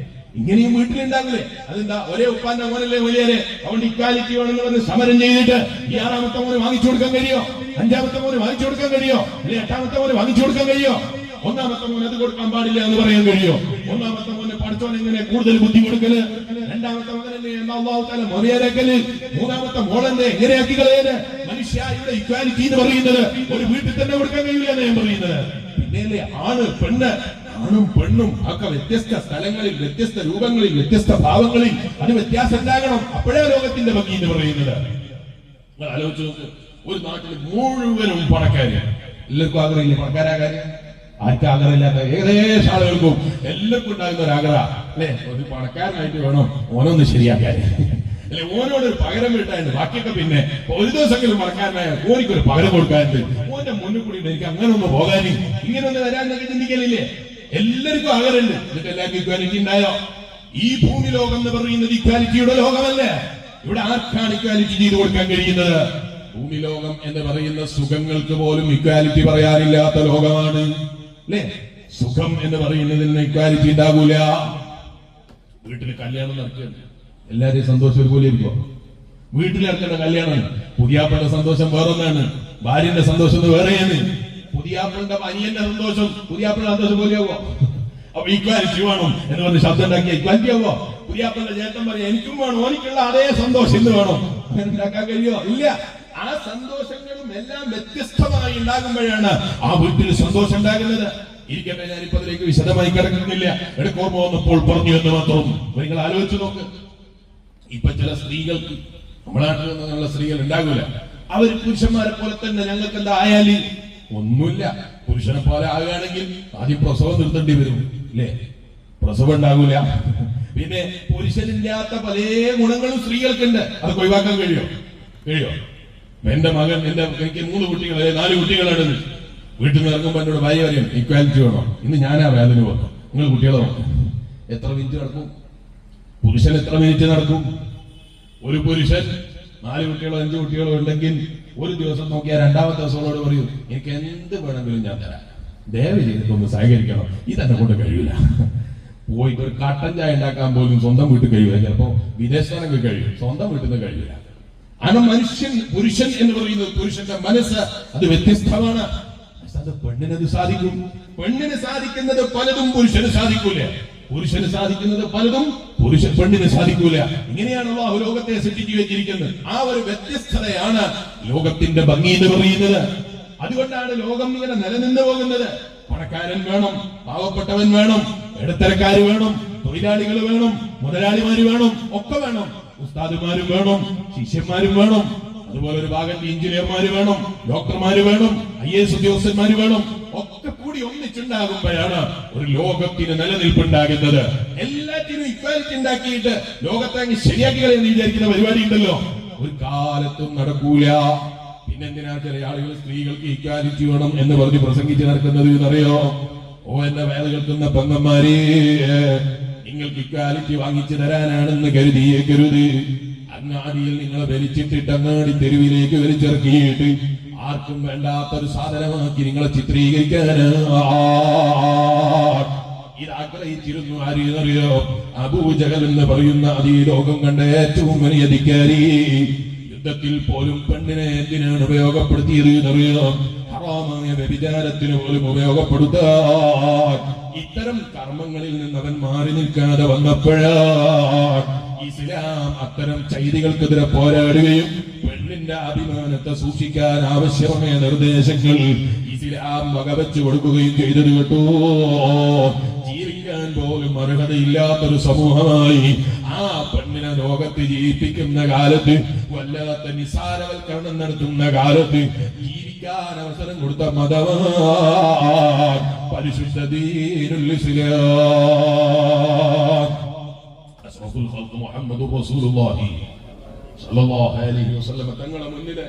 ഇങ്ങനെയും വീട്ടിലുണ്ടാകൂലേ? അതെന്താ? ഒരേ ഉപ്പാന്റെ മോനല്ലേ വലിയരെ. അതുകൊണ്ട് ഇക്വാലിറ്റി വേണമെന്ന് പറഞ്ഞ് സമരം ചെയ്തിട്ട് ഈ 6ാമത്തെ മോന് വാങ്ങിച്ചു കൊടുക്കാൻ കഴിയോ? 5ാമത്തെ മോന് വാങ്ങിച്ചു കൊടുക്കാൻ കഴിയോ? അല്ലെ 8ാമത്തെ മോന് വാങ്ങിച്ചു കൊടുക്കാൻ കഴിയോ? 1ാമത്തെ മോന് അത് കൊടുക്കാൻ പാടില്ല എന്ന് പറയാൻ കഴിയോ? 1ാമത്തെ മോന് പഠിച്ചോൻ എങ്ങനെ കൂടുതൽ ബുദ്ധി കൊടുക്കല്, 2ാമത്തെ മകനെ അല്ലാഹു തആല മൊഴിയാക്കല്, 3ാമത്തെ മോളെന്നെ എങ്ങനെയാക്കി കളയല്? മനുഷ്യ, ഇവിടെ ഇക്വാലിറ്റി എന്ന് പറയുന്നത് ഒരു വീട്ടിൽ തന്നെ കൊടുക്കാൻ കഴിയില്ല എന്ന് ഞാൻ പറയുന്നത്. പിന്നെയല്ലേ ആണ് പെണ്ണ്, ആണും പെണ്ണും ഒക്കെ വ്യത്യസ്ത സ്ഥലങ്ങളിൽ, വ്യത്യസ്ത രൂപങ്ങളിൽ, വ്യത്യസ്ത ഭാവങ്ങളിൽ അത് വ്യത്യാസം ഉണ്ടാകണം. അപ്പോഴേ ലോകത്തിന്റെ ഭംഗി എന്ന് പറയുന്നത്. നിങ്ങൾ ആലോചിച്ച് നോക്ക്, ഒരു നാട്ടിൽ മുഴുവനും പണക്കാര്. എല്ലാവർക്കും ആഗ്രഹമില്ല പണക്കാരാകാൻ? ആർക്കും ആഗ്രഹമില്ലാത്ത ഏകദേശം ആളുകൾക്കും എല്ലാവർക്കും ഉണ്ടാകുന്ന ഒരു ആഗ്രഹം അല്ലെ, ഒരു പണക്കാരനായിട്ട് വേണം ഓനൊന്ന് ശരിയാക്കാൻ, അല്ലെ ഓനോട് ഒരു പകരം വീട്ടാനുണ്ട്. ബാക്കിയൊക്കെ പിന്നെ ഒരു ദിവസമെങ്കിലും പണക്കാരനായ ഓനിക്കൊരു പകരം കൊടുക്കാനുണ്ട്. ഓന്റെ മുന്നിൽ കൂടി എനിക്ക് അങ്ങനെ ഒന്ന് പോകാനും ഇങ്ങനെ ഒന്ന് വരാനൊക്കെ ചിന്തിക്കലില്ലേ? എല്ലാവർക്കും ആഗ്രഹമുണ്ട്. എന്നിട്ട് എല്ലാവർക്കും ഇക്വാലിറ്റി ഉണ്ടായോ? ഈ ഭൂമി ലോകം എന്ന് പറയുന്നത് ഇക്വാലിറ്റിയുടെ ലോകമല്ലേ. ഇവിടെ ആർക്കാണ് ഇക്വാലിറ്റി ചെയ്തു കൊടുക്കാൻ കഴിയുന്നത്? ഭൂമി ലോകം എന്ന് പറയുന്ന സുഖങ്ങൾക്ക് പോലും ഇക്വാലിറ്റി പറയാനില്ലാത്ത ലോകമാണ് അല്ലേ? സുഖം എന്ന് പറയുന്നതിന് ഇക്വാലിറ്റി ഉണ്ടാകൂല. വീട്ടിൽ കല്യാണം നടക്കുകയാണ്, എല്ലാരെയും സന്തോഷം ഒരുപോലെ ഇരിക്കും. വീട്ടിൽ നടക്കേണ്ട കല്യാണം, പുതിയാപ്പളുടെ സന്തോഷം വേറൊന്നാണ്, ഭാര്യന്റെ സന്തോഷം വേറെയാണ്. പുതിയാപ്പളുടെ അനിയന്റെ സന്തോഷം പുതിയാപ്പളുടെ സന്തോഷം പോലെയാവോ? അപ്പൊ ഇക്വാലിറ്റി വേണം എന്ന് പറഞ്ഞ് ശബ്ദം ഉണ്ടാക്കിയ ഇക്വാലിറ്റി ആവോ? പുതിയാപ്പളുടെ ചേട്ടൻ പറയാം എനിക്കും വേണം, ഓനിക്കുള്ള അതേ സന്തോഷം ഇന്ന് വേണം, അങ്ങനെ ഉണ്ടാക്കാൻ കഴിയോ? ഇല്ല. ആ സന്തോഷങ്ങളും എല്ലാം വ്യത്യസ്തമായി ഉണ്ടാകുമ്പോഴാണ് ആ വീട്ടിൽ സന്തോഷം ഉണ്ടാകുന്നത്. ഇരിക്കട്ടെ, ഞാനിപ്പോ അതിലേക്ക് വിശദമായി കിടക്കുന്നില്ല. ഇടയ്ക്ക് ഓർമ്മ വന്നപ്പോൾ പറഞ്ഞു എന്ന് മാത്രം. നിങ്ങൾ ആലോചിച്ച് നോക്ക്, ഇപ്പൊ ചില സ്ത്രീകൾക്ക് നമ്മളെ നാട്ടിൽ നിന്നുള്ള സ്ത്രീകൾ ഉണ്ടാകൂല. അവര് പുരുഷന്മാരെ പോലെ തന്നെ ഞങ്ങൾക്ക് എന്താ ആയാലും ഒന്നുമില്ല. പുരുഷനെ പോലെ ആകുകയാണെങ്കിൽ ആദ്യം പ്രസവം നിർത്തേണ്ടി വരും അല്ലേ? പ്രസവം ഉണ്ടാകൂല. പിന്നെ പുരുഷനില്ലാത്ത പല ഗുണങ്ങളും സ്ത്രീകൾക്കുണ്ട്. അത് ഒഴിവാക്കാൻ കഴിയോ? എന്റെ മകൻ, എനിക്ക് 3 കുട്ടികൾ, 4 കുട്ടികളാണ്. വീട്ടിൽ നിന്ന് ഇറങ്ങുമ്പോൾ എന്നോട് ഭാര്യ പറയും ഇക്വാലിറ്റി വേണോ? ഇന്ന് ഞാനാ വേദന പറഞ്ഞു. നിങ്ങൾ കുട്ടികളെ നോക്കും, എത്ര മിനിറ്റ് നടക്കും? പുരുഷൻ എത്ര മിനിറ്റ് നടക്കും? ഒരു പുരുഷൻ 4 കുട്ടികളോ 5 കുട്ടികളോ ഉണ്ടെങ്കിൽ ഒരു ദിവസം നോക്കിയാൽ 2ാമത്തെ ദിവസങ്ങളോട് പറയും എനിക്ക് എന്ത് വേണമെങ്കിലും ഞാൻ തരാം, ദയവ് ചെയ്തിട്ടൊന്ന് സഹകരിക്കണം. ഇതെന്നെ കൊണ്ട് കഴിയൂല. പോയിട്ട് ഒരു കട്ടൻ ചായ ഉണ്ടാക്കാൻ പോലും സ്വന്തം വീട്ടിൽ കഴിയൂല. ചിലപ്പോ വിദേശത്താണെങ്കിൽ കഴിയും, സ്വന്തം വീട്ടിൽ നിന്ന് കഴിയൂല. കാരണം പുരുഷൻ എന്ന് പറയുന്നത്, പുരുഷന്റെ മനസ്സ് അത് വ്യത്യസ്തമാണ്. അത് പെണ്ണിനത് സാധിക്കും. പെണ്ണിന് സാധിക്കുന്നത് പലതും പുരുഷന് സാധിക്കൂല. പുരുഷന് സാധിക്കുന്നത് പലതും പെണ്ണിന് സാധിക്കൂല. ഇങ്ങനെയാണ് അല്ലാഹു ലോകത്തെ സൃഷ്ടിച്ചു വെച്ചിരിക്കുന്നത്. ആ ഒരു വ്യത്യസ്തതയാണ് ലോകത്തിന്റെ ഭംഗി എന്ന് പറയുന്നത്. അതുകൊണ്ടാണ് ലോകം ഇങ്ങനെ നിലനിന്ന് പോകുന്നത്. പണക്കാരൻ വേണം, പാവപ്പെട്ടവൻ വേണം, ഇടത്തരക്കാര് വേണം, തൊഴിലാളികൾ വേണം, മുതലാളിമാര് വേണം, ഒക്കെ വേണം. ഉസ്താദുമാരും വേണം, ശിഷ്യന്മാരും വേണം, അതുപോലെ ഒരു ഭാഗത്ത് എഞ്ചിനീയർമാര് വേണം, ഡോക്ടർമാര് വേണം, IAS ഉദ്യോഗസ്ഥന്മാര് വേണം. ഒക്കെ കൂടി ഒന്നിച്ചുണ്ടാകുമ്പോഴാണ് ഒരു ലോകത്തിന് നിലനിൽപ്പുണ്ടാകുന്നത്. എല്ലാറ്റിനും ഇക്വാലിറ്റി ഉണ്ടാക്കിയിട്ട് ലോകത്തെ അങ്ങ് ശരിയാക്കി കളയെന്ന് വിചാരിക്കുന്ന പരിപാടി ഉണ്ടല്ലോ, ഒരു കാലത്തും നടക്കൂല. പിന്നെന്തിനാ ചില ആളുകൾ സ്ത്രീകൾക്ക് ഈക്വാലിറ്റി വേണം എന്ന് പറഞ്ഞ് പ്രസംഗിച്ച് നടക്കുന്നത് എന്നറിയോ? ഓ എന്നെ വേല കേൾക്കുന്ന പെങ്ങന്മാരെ, നിങ്ങൾക്ക് ഇക്വാലിറ്റി വാങ്ങിച്ചു തരാനാണെന്ന് കരുതിയേക്കരുത്. അങ്ങാടിയിൽ നിങ്ങളെ വലിച്ചിട്ടിട്ട് അങ്ങാടി തെരുവിലേക്ക് വലിച്ചിറക്കിയിട്ട് ആർക്കും വേണ്ടാത്തൊരു സാധനമാക്കി നിങ്ങളെ ചിത്രീകരിക്കാനാ ഇതാഗ്രഹിച്ചിരുന്നു. ആരെന്നറിയോ? അബൂജഹൽ എന്ന് പറയുന്ന ഈ ലോകം കണ്ട ഏറ്റവും വലിയ അധികാരി. യുദ്ധത്തിൽ പോലും പെണ്ണിനെ എന്തിനാണ് ഉപയോഗപ്പെടുത്തിയത് എന്നറിയോ? ഹറാമായ വ്യഭിചാരത്തിന് പോലും ഉപയോഗപ്പെടുത്താൻ. ഇത്തരം കർമ്മങ്ങളിൽ നിന്ന് അവൻ മാറി നിൽക്കാതെ വന്നപ്പോഴാണ് ഇസ്ലാം അത്തരം ചെയ്തികൾക്കെതിരെ പോരാടുകയും പെണ്ണിന്റെ അഭിമാനത്തെ സൂക്ഷിക്കാൻ ആവശ്യമായ നിർദ്ദേശങ്ങൾ ഇസ്ലാം വകവെച്ചു കൊടുക്കുകയും ചെയ്തത് കേട്ടോ. ജീവിക്കാൻ പോലും അർഹതയില്ലാത്തൊരു സമൂഹമായി ആ പെണ്ണിനെ ലോകത്ത് ജീവിപ്പിക്കുന്ന കാലത്ത്, വല്ലാത്ത നിസാരവൽക്കരണം നടത്തുന്ന കാലത്ത് ജീവിക്കാൻ അവസരം കൊടുത്ത മതമാണ് പരിശുദ്ധ ദീനുൽ ഇസ്ലാം. അഷ്റഫുൽ ഖൽഖ് മുഹമ്മദുർ റസൂലുള്ളാഹി സ്വല്ലല്ലാഹു അലൈഹി വസല്ലം തങ്ങളുടെ മുന്നിലെ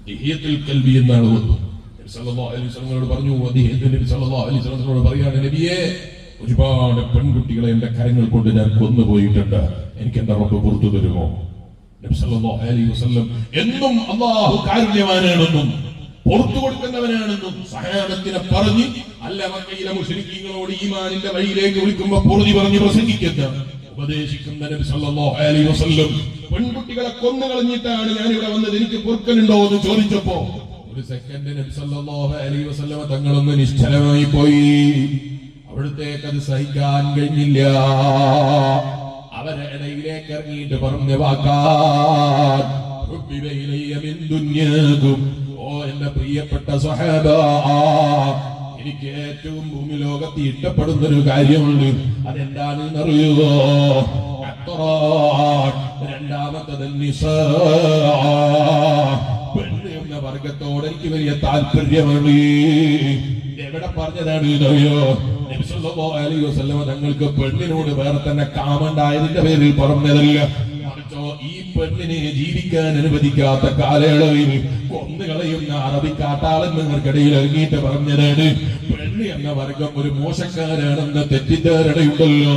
ദിഹിയത്തുൽ ഖൽബി എന്നാണ് വന്നത്. നബി സല്ലല്ലാഹു അലൈഹി വസല്ലമയോട് പറഞ്ഞു, നബി സല്ലല്ലാഹു അലൈഹി വസല്ലമയോട് പറയാണ്, നബിയേ, ഒരുപാട് പെൺകുട്ടികളെ എന്റെ കരങ്ങൾ കൊണ്ട് ഞാൻ കൊന്നുപോയിട്ടുണ്ട്, എനിക്ക് എന്റെ റബ്ബ് പുറത്തു തരുമോ? നബി സല്ലല്ലാഹു അലൈഹി വസല്ലം എന്നും അല്ലാഹു കാരുണ്യവാനാണെന്നും പുറത്തു കൊടുക്കുന്നവനാണെന്നും സഹാബത്തിനെ പറഞ്ഞ് അല്ല മക്കയിലെ മുശ്രിക്കീങ്ങളോട് ഈമാനിന്റെ വഴിയിലേക്ക് വിളിക്കുമ്പോ പൊറുതി പറഞ്ഞ് പ്രസംഗിക്കുന്ന ഉപദേശിക്കുന്ന നബി സല്ലല്ലാഹു അലൈഹി വസല്ലം പെൺകുട്ടികളെ കൊന്നു കളഞ്ഞിട്ടാണ് ഞാൻ ഇവിടെ വന്നത്, എനിക്ക് പൊറുക്കലുണ്ടോ എന്ന് ചോദിച്ചപ്പോ ഒരു സെക്കൻഡ് നബി സല്ലല്ലാഹു അലൈഹി വസല്ലം തങ്ങളൊന്ന് നിശ്ചലമായി പോയി. അവിടുത്തേക്ക് അത് സഹിക്കാൻ കഴിഞ്ഞില്ല. അവരെ ഇടയിലേക്ക് ഇറങ്ങിയിട്ട് പറഞ്ഞ വാക്കാൻ, ഓ എന്റെ പ്രിയപ്പെട്ട സ്വഹാബ, എനിക്ക് ഏറ്റവും ഭൂമി ലോകത്ത് ഇഷ്ടപ്പെടുന്ന ഒരു കാര്യമുണ്ട്. അതെന്താണെന്ന് അറിയുമോ? രണ്ടാമത്തത് നിസാ. പെണ്ണ് എന്ന വർഗത്തോട് എനിക്ക് വലിയ താല്പര്യമാണ്. എവിടെ പറഞ്ഞതാണ് അറിയോ? നബി സല്ലല്ലാഹു അലൈഹി വസല്ലം തങ്ങൾക്ക് പെണ്ണിനോട് വേറെ തന്നെ കാമണ്ടായതിന്റെ പേരിൽ പറഞ്ഞതല്ല, മറിച്ചോ ഈ പെണ്ണിനെ ജീവിക്കാൻ അനുവദിക്കാത്ത കാലയളവിൽ കൊന്നുകളയുന്ന അറബി കാട്ടാളന്മാർക്കിടയിൽ ഇറങ്ങിയിട്ട് പറഞ്ഞതാണ്, പെണ്ണ് എന്ന വർഗം ഒരു മോശക്കാരാണെന്ന തെറ്റിദ്ധാരണയുണ്ടല്ലോ,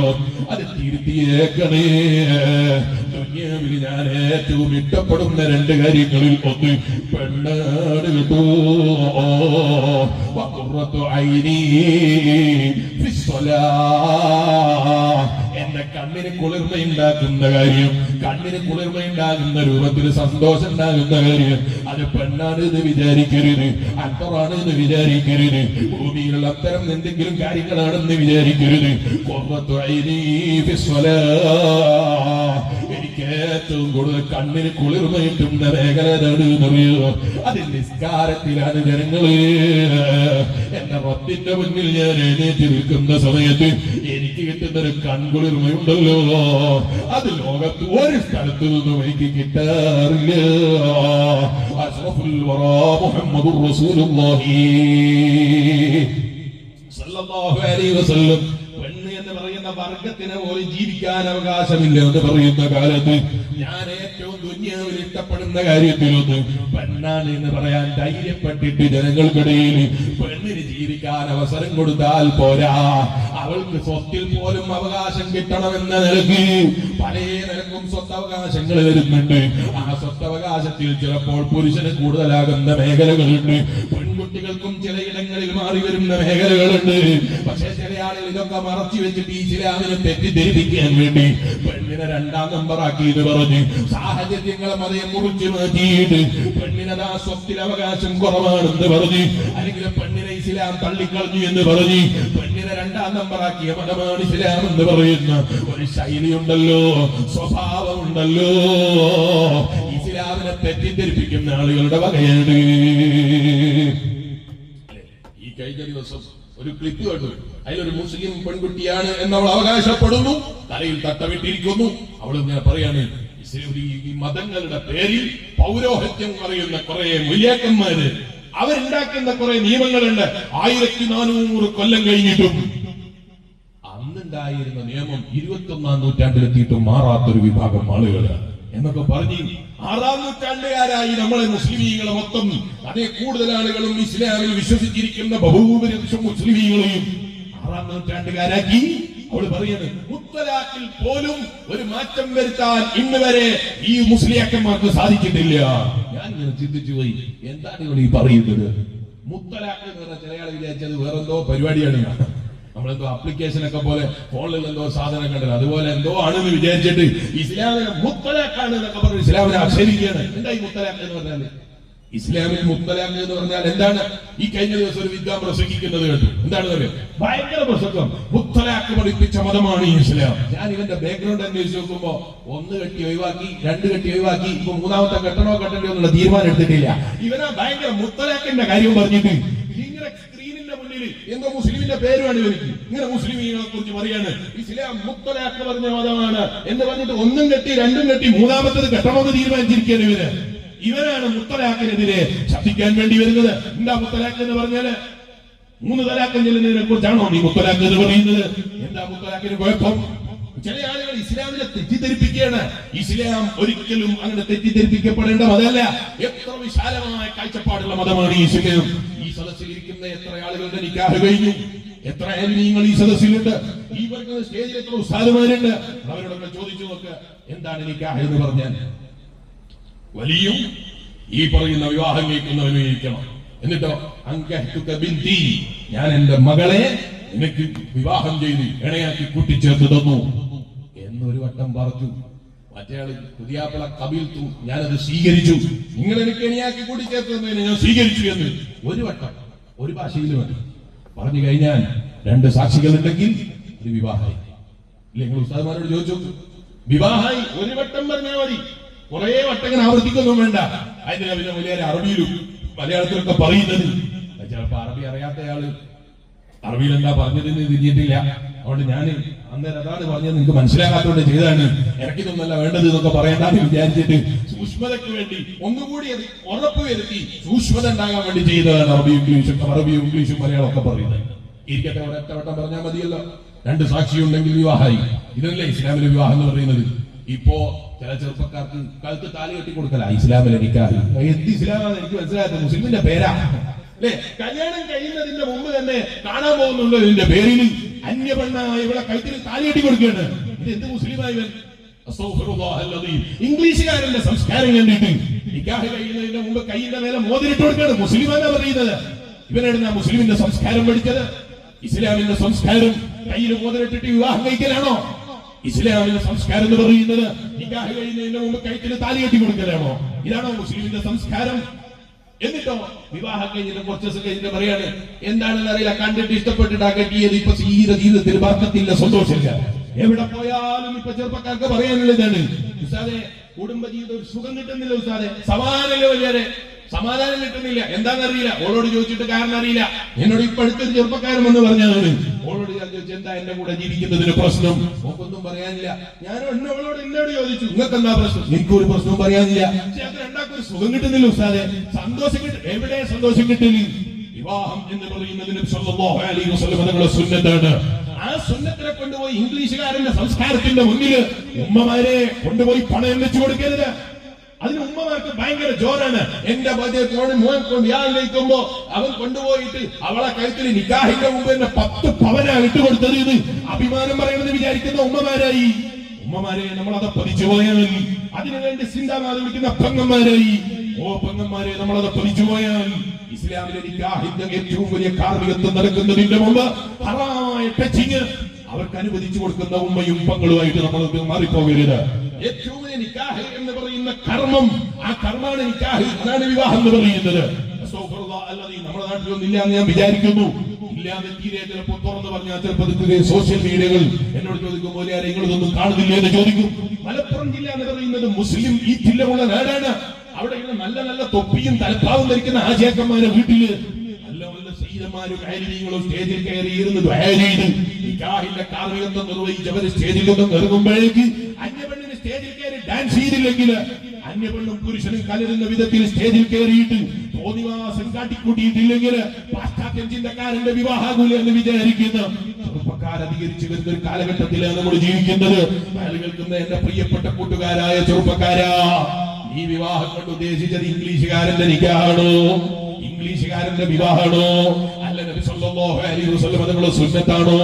അത് തിരുത്തിയേക്കണേ. ദുനിയാവിൽ ഞാൻ ഏറ്റവും ഇഷ്ടപ്പെടുന്ന രണ്ട് കാര്യങ്ങളിൽ ഒന്ന് പെണ്ണാണ് കേട്ടോ. വഖുറത്തു ഐനി ഫിസ്സലാഹ്, എന്റെ കണ്ണിന് കുളിർമയുണ്ടാക്കുന്ന കാര്യം, കണ്ണിന് കുളിർമയുണ്ടാകുന്ന രൂപത്തിൽ സന്തോഷം ഉണ്ടാകുന്ന കാര്യം അത് പെണ്ണാണ് എന്ന് വിചാരിക്കരുത്, അന്തറാണ് എന്ന് വിചാരിക്കരുത്, ഭൂമിയിലുള്ള അത്തരം എന്തെങ്കിലും കാര്യങ്ങളാണെന്ന് വിചാരിക്കരുത്. ഖുറത്തു ഐനി ഫിസ്സലാഹ്, എനിക്ക് ഏറ്റവും കൂടുതൽ കണ്ണിന് കുളിർമയിട്ടുന്ന മേഖല എന്നറിയോ? അത് നിസ്കാരത്തിലാണ്. ജനങ്ങള്, എന്റെ റബ്ബിന്റെ മുന്നിൽ ഞാൻ എഴുന്നേറ്റ് നിൽക്കുന്ന സമയത്ത് എനിക്ക് കിട്ടുന്ന ഒരു കൺകുളിർമയുണ്ടല്ലോ, അത് ലോകത്ത് ഒരു സ്ഥലത്തു നിന്നും എനിക്ക് കിട്ടാറില്ല. അഷ്റഫുൽ വറാ മുഹമ്മദുർ റസൂലുള്ളാഹി സ്വല്ലല്ലാഹു അലൈഹി വസല്ലം പെണ്ണ് എന്ന് പറയുന്ന വർഗത്തിന് പോലും ജീവിക്കാൻ അവകാശമില്ല എന്ന് പറയുന്ന കാലത്ത് ഞാൻ ഏറ്റവും ദുനിയാവിൽ ഇഷ്ടപ്പെടുന്ന കാര്യത്തിലൊന്ന് പെണ്ണാണ് എന്ന് പറയാൻ ധൈര്യപ്പെട്ടിട്ട് ജനങ്ങൾക്കിടയിൽ പെണ്ണിന് ജീവിക്കാൻ അവസരം കൊടുത്താൽ പോരാ, അവൾക്ക് സ്വത്തിൽ പോലും അവകാശം കിട്ടണമെന്ന നിലയ്ക്ക് പല നിലക്കും സ്വത്തവകാശങ്ങൾ വരുന്നുണ്ട്. ആ സ്വത്തവകാശത്തിൽ ചിലപ്പോൾ പുരുഷന് കൂടുതലാകുന്ന മേഖലകളുണ്ട്, പെൺകുട്ടികൾക്കും ചിലയിടങ്ങളിൽ മാറി വരുന്ന മേഖലകളുണ്ട്. പക്ഷേ ചില ആളുകൾ ഇതൊക്കെ മറച്ചു വെച്ചിട്ട് ഇസ്ലാമിനെ തെറ്റിദ്ധരിപ്പിക്കാൻ വേണ്ടി പെണ്ണിനെ രണ്ടാം നമ്പറാക്കി എന്ന് പറഞ്ഞ് സാഹചര്യങ്ങളെ മതയെ മുറിച്ചു മാറ്റിയിട്ട് പെണ്ണിനതാ സ്വത്തിൽ അവകാശം കുറവാണെന്ന് പറഞ്ഞ്, അല്ലെങ്കിൽ പെണ്ണിനെ ഇസ്ലാം തള്ളിക്കളഞ്ഞു എന്ന് പറഞ്ഞ് പെണ്ണിനെ രണ്ടാം നമ്പറാക്കിയ മതമാണ് ഇസ്ലാം എന്ന് പറയുന്ന ഒരു ശൈലിയുണ്ടല്ലോ, സ്വഭാവമുണ്ടല്ലോ, ഇസ്ലാമിനെ തെറ്റിദ്ധരിപ്പിക്കുന്ന ആളുകളുടെ വകയാണ്. ഈ കഴിഞ്ഞ ദിവസം ഒരു ക്ലിപ്പ് കണ്ടു, അതിലൊരു മുസ്ലിം പെൺകുട്ടിയാണ് എന്നവൾ അവകാശപ്പെടുന്നു, തലയിൽ തട്ടമിട്ടിരിക്കുന്നു. അവൾ ഇങ്ങനെ പറയാണ്, ഈ മതങ്ങളുടെ പേരിൽ പൗരോഹിത്യം പറയുന്ന കുറെ മുല്യാക്കന്മാര് അവരുണ്ടാക്കുന്ന കുറെ നിയമങ്ങളുണ്ട്, 1400 കൊല്ലം കഴിഞ്ഞിട്ടും അന്നുണ്ടായിരുന്ന നിയമം 21ാം നൂറ്റാണ്ടിലെത്തിയിട്ടും മാറാത്തൊരു വിഭാഗം ആളുകൾ എന്നൊക്കെ പറഞ്ഞ് 6-ാം നൂറ്റാണ്ടുകാരായി നമ്മളെ മുസ്ലിമീങ്ങളെ മൊത്തം. അതേ കൂടുതൽ ആളുകളും ഇസ്ലാമിൽ വിശ്വസിച്ചിരിക്കുന്ന ബഹുഭൂരിപക്ഷം മുസ്ലിമീങ്ങളെയും 6-ാം നൂറ്റാണ്ടുകാരാക്കി. അവള് പറയുന്നത് മുത്തലാഖിൽ പോലും ഒരു മാറ്റം വരുത്താൻ ഇന്ന് വരെ ഈ മുസ്ലിയാക്കന്മാർക്ക് സാധിച്ചിട്ടില്ല. ഞാൻ ഇങ്ങനെ ചിന്തിച്ചു പോയി, എന്താണ് ഇവിടെ ഈ പറയുന്നത്? മുത്തലാഖ് എന്ന് പറഞ്ഞാൽ ചില ആൾ വിചാരിച്ചത് വേറെന്തോ പരിപാടിയാണ്. നമ്മളെന്തോ ആപ്ലിക്കേഷൻ ഒക്കെ പോലെ ഫോണിൽ എന്തോ സാധനം കണ്ടത് അതുപോലെ എന്തോ ആണെന്ന് വിചാരിച്ചിട്ട് ഇസ്ലാമിനെ മുത്തലാഖാണ് എന്നൊക്കെ പറഞ്ഞ് ഇസ്ലാമിനെ ആക്ഷേപിക്കുകയാണ്. എന്താ ഈ മുത്തലാഖ് എന്ന് പറഞ്ഞാല്? ഇസ്ലാമിൽ മുത്തലാഖ് എന്ന് പറഞ്ഞാൽ എന്താണ്? ഈ കഴിഞ്ഞ ദിവസം ഒരു വിദ്വാൻ പ്രസംഗിക്കുന്നത് കേട്ടു. എന്താണ് പറയുക? ഭയങ്കര പ്രസംഗം. മുത്തലാഖ് പഠിപ്പിച്ച മതമാണ് ഈ ഇസ്ലാം. ഞാൻ ഇവന്റെ ബാക്ക്ഗ്രൗണ്ട് അന്വേഷിച്ച് നോക്കുമ്പോ 1 കെട്ടി ഒഴിവാക്കി, 2 കെട്ടി ഒഴിവാക്കി, ഇപ്പൊ 3ാമത്തെ കെട്ടണോ കെട്ടണ്ടോ എന്നുള്ള തീരുമാനം എടുത്തിട്ടില്ല. ഇവനാ ഭയങ്കര മുത്തലാഖിന്റെ കാര്യം പറഞ്ഞിട്ട് ഇങ്ങനെ സ്ക്രീനിന്റെ മുന്നിൽ എന്തോ മുസ്ലിമിന്റെ പേരുമാണ് ഇവർക്ക്. ഇങ്ങനെ മുസ്ലിമീങ്ങളെ കുറിച്ച് പറയാണ് ഇസ്ലാം മുത്തലാഖ് പറഞ്ഞ മതമാണ് എന്ന് പറഞ്ഞിട്ട് 1 കെട്ടി 2 കെട്ടി 3ാമത്തത് കെട്ടണമെന്ന് തീരുമാനിച്ചിരിക്കുകയാണ് ഇവനാണ് മുത്തലാഖിനെതിരെ ശബ്ദിക്കാൻ വേണ്ടി വരുന്നത്. എന്താ മുത്തലാഖ് എന്ന് പറഞ്ഞാല്? 3 തലാഖ് ചെല്ലുന്നതിനെ കുറിച്ചാണോ നീ മുത്തലാഖ് എന്ന് പറയുന്നത്? എന്താ മുത്തലാഖിന് കുഴപ്പം? ചില ആളുകൾ ഇസ്ലാമിനെ തെറ്റിദ്ധരിപ്പിക്കുകയാണ്. ഇസ്ലാം ഒരിക്കലും അങ്ങനെ തെറ്റിദ്ധരിപ്പിക്കപ്പെടേണ്ട മതമല്ല. എത്ര വിശാലമായ കാഴ്ചപ്പാടുള്ള മതമാണ് ഈ ഇസ്ലാം. ഈ സദസ്സിലിരിക്കുന്ന എത്ര ആളുകളുടെ നിക്കാഹ് കഴിഞ്ഞു, എത്ര ആലിമീങ്ങൾ ഈ സദസ്സിലുണ്ട്, ഈ പറയുന്ന സ്റ്റേജിൽ എത്ര ഉസ്താദുമാരുണ്ട്. അവരോടൊക്കെ ചോദിച്ചു നോക്ക്, എന്താണ് നിക്കാഹ് എന്ന് പറഞ്ഞാൽ? വലിയും ഈ പറയുന്ന വിവാഹം കഴിക്കുന്നവനും ഇരിക്കണം. എന്നിട്ടോ അങ്കഹ്തുക ബിന്തി, ഞാൻ എന്റെ മകളെ നിനക്ക് വിവാഹം ചെയ്ത് ഇണയാക്കി കൂട്ടിച്ചേർത്ത് തന്നു എന്നൊരു വട്ടം പറഞ്ഞു. മറ്റേയാള് പുതിയാപ്പിള കബീൽത്തു, ഞാനത് സ്വീകരിച്ചു, നിങ്ങൾ എനിക്ക് ഇണയാക്കി കൂട്ടിച്ചേർത്ത് തന്നതിന് ഞാൻ സ്വീകരിച്ചു എന്ന് ഒരു വട്ടം ഒരു ഭാഷയിൽ മതി പറഞ്ഞു കഴിഞ്ഞാൽ 2 സാക്ഷികൾ ഉണ്ടെങ്കിൽ ഒരു വിവാഹമായി. ഇല്ല, നിങ്ങൾ ഉസ്താദുമാരോട് ചോദിച്ചു, വിവാഹമായി ഒരു വട്ടം പറഞ്ഞാൽ മതി. കുറെ വട്ടങ്ങൾ ആവർത്തിക്കൊന്നും വേണ്ട. അതിന് പിന്നെ വലിയ അറബിയിലും മലയാളത്തിലൊക്കെ പറയുന്നത്. ചിലപ്പോ അറബി അറിയാത്തയാള് അറബിയിൽ എന്താ പറഞ്ഞതെന്ന് തിരിഞ്ഞിട്ടില്ല. അതുകൊണ്ട് ഞാൻ അന്നേരം അതാണ് പറഞ്ഞത്, നിങ്ങൾക്ക് മനസ്സിലാകാത്തോണ്ട് ചെയ്താണ്, എനിക്കിതൊന്നല്ല വേണ്ടത് എന്നൊക്കെ പറയണ്ടെന്ന് വിചാരിച്ചിട്ട് സൂക്ഷ്മതയ്ക്ക് വേണ്ടി ഒന്നുകൂടി അത് ഉറപ്പ് വരുത്തി സൂക്ഷ്മത ഉണ്ടാകാൻ വേണ്ടി ചെയ്തതാണ് അറബിയും ഇംഗ്ലീഷും മലയാളം ഒക്കെ പറയുന്നത്. ഇരിക്കട്ടെ, ഒരൊറ്റ വട്ടം പറഞ്ഞാൽ മതിയല്ലോ. 2 സാക്ഷിയുണ്ടെങ്കിൽ വിവാഹമായി. ഇതല്ലേ ഇസ്ലാമിലെ വിവാഹം എന്ന് പറയുന്നത്. ഇപ്പോ ചില ചെറുപ്പക്കാർക്ക് കഴുത്ത് താലി കെട്ടി കൊടുക്കല ഇസ്ലാമിലെ നിക്കാഹ്. എന്ത് ഇസ്ലാമാണ് എനിക്ക് മനസ്സിലായത്? മുസ്ലിമിന്റെ പേരാ അല്ലെ? കല്യാണം കഴിയുന്നതിന്റെ മുമ്പ് തന്നെ കാണാൻ പോകുന്നുണ്ടോ ഇതിന്റെ പേരിൽ അന്യപെണ്ണായ ഇവിടെ കഴുത്തിൽ താലി കെട്ടി കൊടുക്കുകയാണ്. ഇത് എന്ത് മുസ്ലിമായവൻ? ഇംഗ്ലീഷുകാരന്റെ സംസ്കാരം കണ്ടിട്ട് നിക്കാഹ് കഴിയുന്നതിന്റെ മുമ്പ് കൈയിന്റെ മേലെ മോതിരിട്ട് കൊടുക്കുകയാണ്. മുസ്ലിമാനാ പറയുന്നത്. ഇവനാണ് മുസ്ലിമിന്റെ സംസ്കാരം പഠിച്ചത്. ഇസ്ലാമിന്റെ സംസ്കാരം കയ്യിൽ മോതിരിട്ടിട്ട് വിവാഹം കഴിക്കലാണോ? ഇസ്ലാമിന്റെ സംസ്കാരം എന്ന് പറയുന്നത് നിക്കാഹ് കഴിയുന്നതിന് മുമ്പ് കഴുത്തിൽ താലി കെട്ടി കൊടുക്കലാണോ? ഇതാണോ മുസ്ലിമിന്റെ സംസ്കാരം? എന്നിട്ടോ വിവാഹം കഴിഞ്ഞിട്ട് കുറച്ച് ദിവസം കഴിഞ്ഞിട്ട് പറയാണ് എന്താണെന്ന് അറിയില്ല, കണ്ടിട്ട് ഇഷ്ടപ്പെട്ടിട്ട് കെട്ടിയത് ഇപ്പൊ ജീവിതത്തിൽ ബർക്കത്തില്ല, സന്തോഷമില്ല. എവിടെ പോയാലും ഇപ്പൊ ചെറുപ്പക്കാർക്ക് പറയാനുള്ളതാണ്, ഉസ്താദെ കുടുംബജീവിതം ഒരു സുഖം കിട്ടുന്നില്ല, ഉസ്താദെ സമാധാനം കിട്ടുന്നില്ല. എന്താണെന്നറിയില്ല. ഓളോട് ചോദിച്ചിട്ട് കാരണം അറിയില്ല. എന്നോട് ഇപ്പൊ അടുത്തൊരു ചെറുപ്പക്കാരൻ എന്ന് പറഞ്ഞാണ്. ഓളോട് ഞാൻ ചോദിച്ചു, എന്താ എന്റെ കൂടെ ജീവിക്കുന്നതിന് പ്രശ്നം? നോക്കൊന്നും പറയാനില്ല. ഞാൻ എന്നോട് ചോദിച്ചു, നിങ്ങൾക്ക് എന്താ പ്രശ്നം? എനിക്കൊരു പ്രശ്നവും പറയാനില്ല. പക്ഷെ അത് രണ്ടാൾക്കൊരു സുഖം കിട്ടുന്നില്ല ഉസ്താദെ, സന്തോഷം കിട്ടും. എവിടെ സന്തോഷം കിട്ടുന്നു? വിവാഹം എന്ന് പറയുന്നതിന് സല്ലല്ലാഹു അലൈഹി വസല്ലം തങ്ങളുടെ സുന്നത്താണ്. ആ സുന്നത്തിനെ കൊണ്ടുപോയി ഇംഗ്ലീഷുകാരന്റെ സംസ്കാരത്തിന്റെ മുന്നിൽ ഉമ്മമാരെ കൊണ്ടുപോയി പണയം വെച്ചു കൊടുക്കരുത്. അതിന് ഉമ്മമാർക്ക് ഭയങ്കര ജോറാണ്. എന്റെ മോൻ വ്യാഴം കഴിക്കുമ്പോ അവൻ കൊണ്ടുപോയിട്ട് അവളെ കഴുത്തിൽ നിക്കാഹിന്റെ മുമ്പ് തന്നെ 10 പവനാ ഇട്ടുകൊടുത്തത്. ഇത് അഭിമാനം പറയണമെന്ന് വിചാരിക്കുന്ന ഉമ്മമാരായി. ഉമ്മമാരെ നമ്മളത് പതിച്ചു പോയാൽ, അതിനുവേണ്ടി സിന്താമാത വിളിക്കുന്ന പെങ്ങന്മാരായി. ഓ പെങ്ങന്മാരെ, നമ്മളത് പതിച്ചു പോയാൽ ഇസ്ലാമിലെ നിക്കാഹിന്റെ ഏറ്റവും വലിയ കാർമികത്വം നടക്കുന്നതിന്റെ മുമ്പ് ഹറാമായ ടച്ചിങ് അവർക്ക് അനുവദിച്ചു കൊടുക്കുന്ന ഉമ്മയും പെങ്ങളുമായിട്ട് നമ്മൾ മാറിപ്പോകരുത്. ഏറ്റവും വലിയ നിക്കാഹ് എന്ന് പറയുന്ന കർമ്മം, ആ കർമ്മാണ് നിക്കാഹ്. അതാണ് വിവാഹം എന്ന് പറയുന്നത്. നമ്മുടെ നാട്ടിലൊന്നും ഇല്ല എന്ന് ഞാൻ വിചാരിക്കുന്നു. ഇല്ലാതെ തീരെ ചിലപ്പോൾ തുറന്നു പറഞ്ഞാൽ ചിലപ്പോൾ സോഷ്യൽ മീഡിയകൾ എന്നോട് ചോദിക്കും, പോലെ നിങ്ങളിതൊന്നും കാണുന്നില്ല എന്ന് ചോദിക്കും. മലപ്പുറം ജില്ല എന്ന് പറയുന്നത് മുസ്ലിം ഈ ജില്ലയുള്ള നാടാണ്. അവിടെ നല്ല നല്ല തൊപ്പിയും തലപ്പാവും ധരിക്കുന്ന ആചാര്യന്മാരെ വീട്ടില് നല്ല നല്ല സയ്യിദന്മാരും ആലിമീങ്ങളും സ്റ്റേജിൽ കയറി ഇരുന്ന് ദുആ ചെയ്ത് നിക്കാഹിന്റെ കാർമികത്വം നിർവഹിച്ചവർ സ്റ്റേജിൽ നിന്നും ഇറങ്ങുമ്പോഴേക്ക് അന്യപെണ്ണിന് സ്റ്റേജിൽ കയറി ഡാൻസ് ചെയ്തില്ലെങ്കിൽ, അന്യപെണ്ണും പുരുഷനും കലരുന്ന വിധത്തിൽ സ്റ്റേജിൽ കയറിയിട്ട് തോന്നിവാസം കാട്ടിക്കൂട്ടിയിട്ടില്ലെങ്കിൽ പാശ്ചാത്യ ചിന്തക്കാരന്റെ വിവാഹാകൂല എന്ന് വിചാരിക്കുന്ന ചെറുപ്പക്കാരധികരിച്ചു വരുന്ന ഒരു കാലഘട്ടത്തിലാണ് നമ്മൾ ജീവിക്കുന്നത്. കേൾക്കുന്ന എന്റെ പ്രിയപ്പെട്ട കൂട്ടുകാരായ ചെറുപ്പക്കാരാ, ഈ വിവാഹം കൊണ്ട് ഉദ്ദേശിച്ചത് ഇംഗ്ലീഷുകാരന്റെ നിക്കാഹാണോ, ഇംഗ്ലീഷുകാരന്റെ വിവാഹമാണോ, അല്ല നബി സല്ലല്ലാഹു അലൈഹി വസല്ലം തങ്ങളുടെ സുന്നത്താണോ?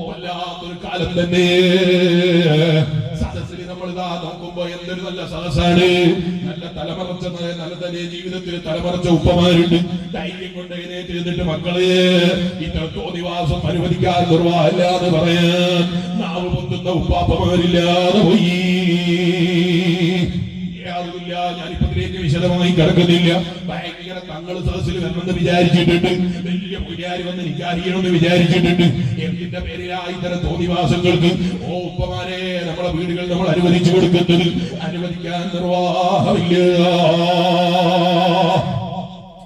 വല്ലാത്തൊരു കാലം തന്നെ. സദസ്സിൽ നമ്മൾ ഇതാ നോക്കുമ്പോ എന്തൊരു നല്ല സദസ്സാണ്. നല്ല തലമറച്ച, നല്ല തന്നെ ജീവിതത്തിൽ തലമറച്ച ഉപ്പമാരുണ്ട്. ധൈര്യം കൊണ്ട് എഴുന്നേറ്റ് ഇരുന്നിട്ട് മക്കളെ ഇത്ര തോന്നിവാസം അനുവദിക്കാൻ നിർവാഹമില്ല എന്ന് പറയാൻ നാവ് പൊന്തുന്ന ഉപ്പാപ്പമാരില്ലാതെ പോയി. ഞാനിപ്പോ ഇതിലേക്ക് വിശദമായി കിടക്കുന്നില്ല. ഭയങ്കര തങ്ങൾ സദസ്സിൽ വരണമെന്ന് വിചാരിച്ചിട്ടുണ്ട്, വലിയ പുരാരി വന്ന് നിക്കാഹിക്കണമെന്ന് വിചാരിച്ചിട്ടുണ്ട്. എന്തിന്റെ പേരിലാ ഇത്തരം തോന്നിവാസങ്ങൾക്ക്? ഓ ഉപ്പമാരെ, നമ്മളെ വീടുകൾ നമ്മൾ അനുവദിച്ചു കൊടുക്കുന്നത് അനുവദിക്കാൻ നിർവാഹമില്ല.